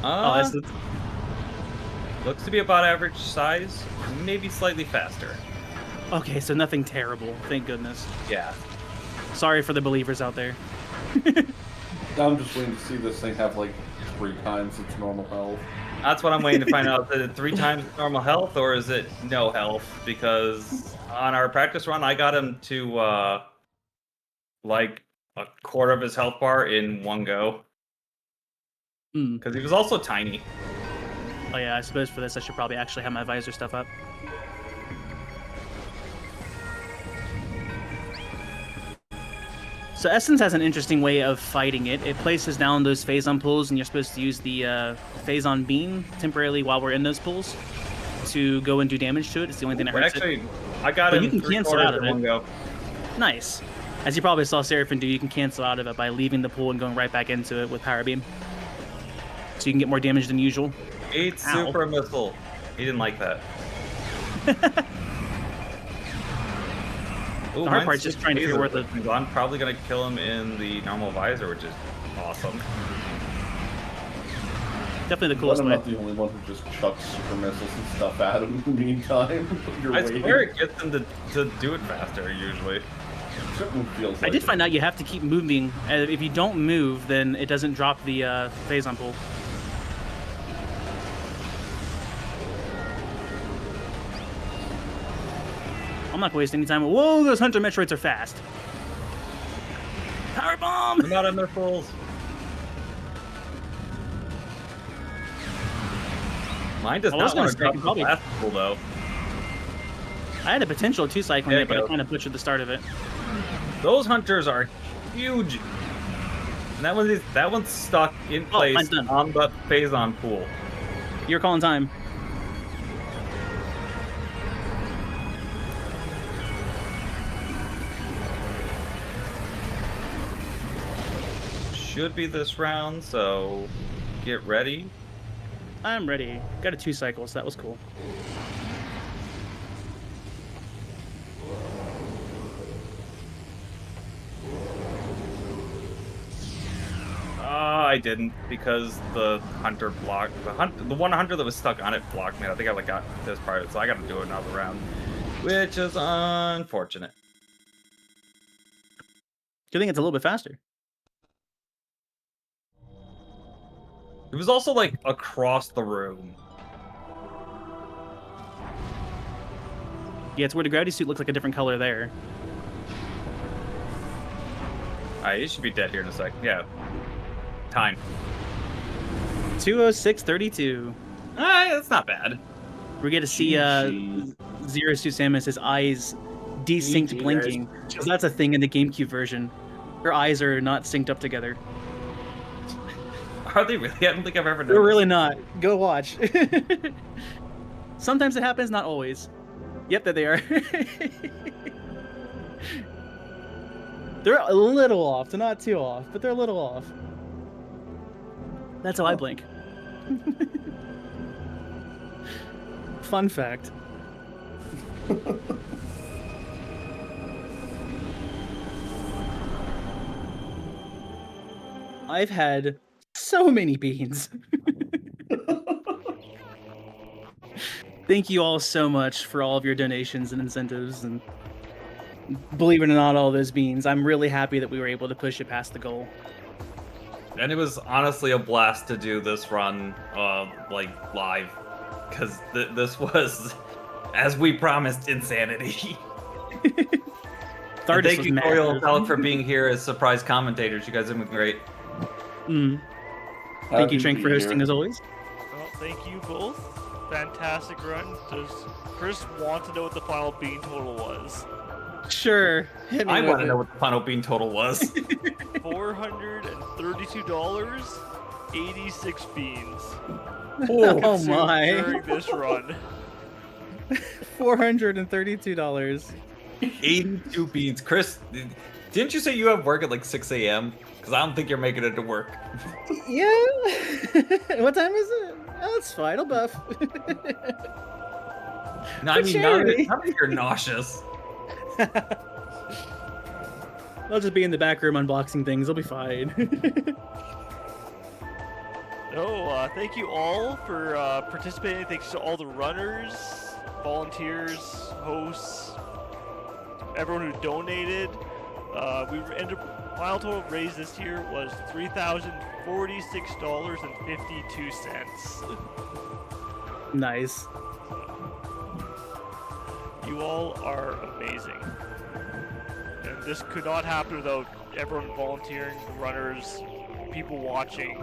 Essence. Looks to be about average size, maybe slightly faster. Okay, so nothing terrible. Thank goodness. Yeah. Sorry for the believers out there. I'm just waiting to see this thing have like 3 times its normal health. That's what I'm waiting to find out. Is it 3 times normal health or is it no health? Because on our practice run, I got him to like a quarter of his health bar in one go. Because he was also tiny. Oh yeah, I suppose for this I should probably actually have my visor stuff up. So Essence has an interesting way of fighting it. It places down those phazon pools, and you're supposed to use the phazon beam temporarily while we're in those pools to go and do damage to it. It's the only thing that hurts Actually, I got But him you can 3 cancel quarters out of in it. one go. it. Nice. As you probably saw Seraphin do, you can cancel out of it by leaving the pool and going right back into it with Power Beam. So you can get more damage than usual. 8 Ow. super missile. He didn't like that. Ooh, The hard mine's part's just trying to figure out So I'm probably gonna kill him in the normal visor, which is awesome. Definitely the But coolest I'm way. not the only one who just chucks super missiles and stuff at him in the meantime. You're I waiting. swear it gets him to do it faster usually. Certainly feels I like did it. find out you have to keep moving. If you don't move, then it doesn't drop the phazon pool. I'm not wasting any time. Whoa, those Hunter Metroids are fast. Power bomb! I'm not in their fools. Mine does I was not gonna want say, to I drop could the probably- last pool though. I had a potential 2-cycling There it, you but I go. kind of butchered the start of it. Those hunters are huge. And that one's stuck in place mine's done. on the phazon pool. You're calling time. Should be this round, so get ready. I'm ready. Got a 2-cycle, so that was cool. I didn't because the hunter blocked the one hunter that was stuck on it blocked me. I think I got this part, so I got to do another round, which is unfortunate. Good thing it's a little bit faster. It was also like across the room. Yeah, it's where the gravity suit looks like a different color there. It should be dead here in a sec. Yeah. Time. 206.32. That's not bad. We get to see Zero Suit Samus's eyes desynced GG, blinking. 'Cause that's a thing in the GameCube version. Her eyes are not synced up together. Are they really? I don't think I've ever They're noticed. really not. Go watch. Sometimes it happens, not always. Yep, there they are. They're a little off. They're not too off, but they're a little off. That's how I blink. Fun fact. I've had so many beans. Thank you all so much for all of your donations and incentives, and believe it or not, all those beans. I'm really happy that we were able to push it past the goal. And it was honestly a blast to do this run, like live, because this was, as we promised, insanity. And thank you, Coriel and Alec, for being here as surprise commentators. You guys have been great. Thank Happy you, to Trank, be for hosting here. as always. Well, thank you both. Fantastic run. Does Chris want to know what the final bean total was? Sure. Hit me I with want to it. know what the final bean total was. $432, 86 beans Oh consumed my. during this run. $432. 82 beans. Chris, didn't you say you have work at like 6 a.m.? Because I don't think you're making it to work. Yeah. What time is it? Oh, it's fine. I'll buff. No, I For mean, now charity. that you're nauseous. I'll just be in the back room unboxing things. I'll be fine. No, thank you all for participating. Thanks to all the runners, volunteers, hosts, everyone who donated. We ended final total raised this year was $3,046.52. Nice. You all are amazing. And this could not happen without everyone volunteering, the runners, people watching.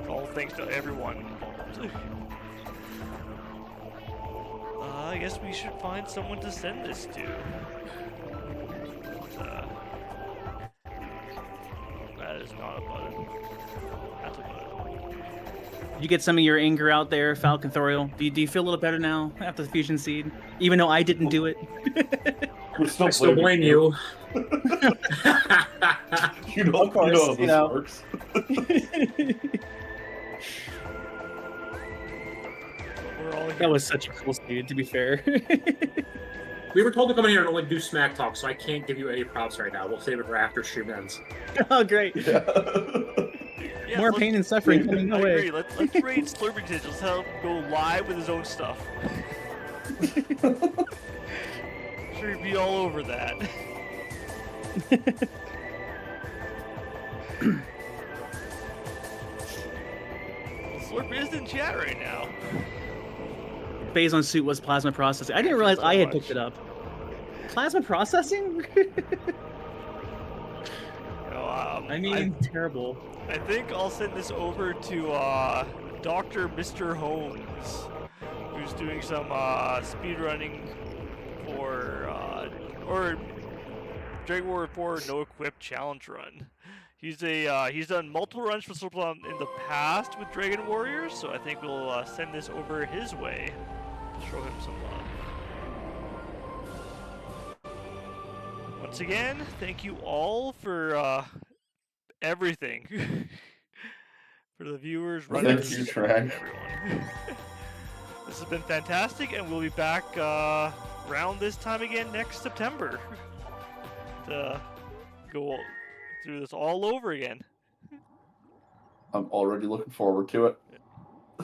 All thanks to everyone involved. I guess we should find someone to send this to. That is not a button. That's a button. You get some of your anger out there, Falcon Thorial. Do you feel a little better now after the fusion seed? Even though I didn't do it. We're I still blame you. You know, Of course, you know how you know. this works. We're all That here. was such a cool seed, to be fair. We were told to come in here and only do smack talk, so I can't give you any props right now. We'll save it for after stream ends. Oh, great. Yeah. Yes, More let's- pain and suffering coming I away. agree. Let's raid Slurping Digits. Let's have him go live with his own stuff. Sure, he'd be all over that. Slurp is in chat right now. Phase on suit was plasma processing. I didn't realize I had picked it up. Plasma processing? I mean, Terrible. I think I'll send this over to Dr. Mr. Holmes, who's doing some speedrunning for or Dragon Warrior 4 No Equip Challenge Run. He's done multiple runs for Seraphin in the past with Dragon Warriors, so I think we'll send this over his way to show him some love. Once again, thank you all for everything. For the viewers, Thank runners, you, and Trank. everyone. This has been fantastic, and we'll be back around this time again next September to go through this all over again. I'm already looking forward to it.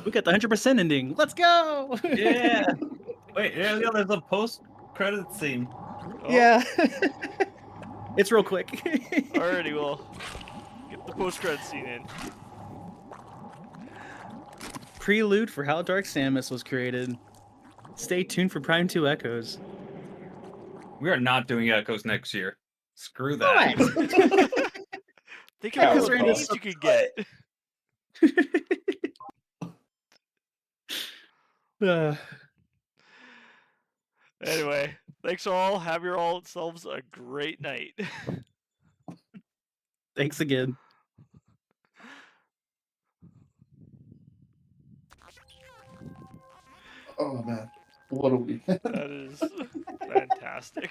We got the 100% ending. Let's go! yeah. Wait, yeah, there's a post-credit scene. Oh, Yeah. It's real quick. Alrighty, well, get the post-credit scene in. Prelude for How Dark Samus was created. Stay tuned for Prime 2 Echoes. We are not doing Echoes next year. Screw that. Think of all Yes, the Randy, beans you could get. Anyway, thanks all. Have your all selves a great night. Thanks again. Oh man, what a weekend. That is fantastic.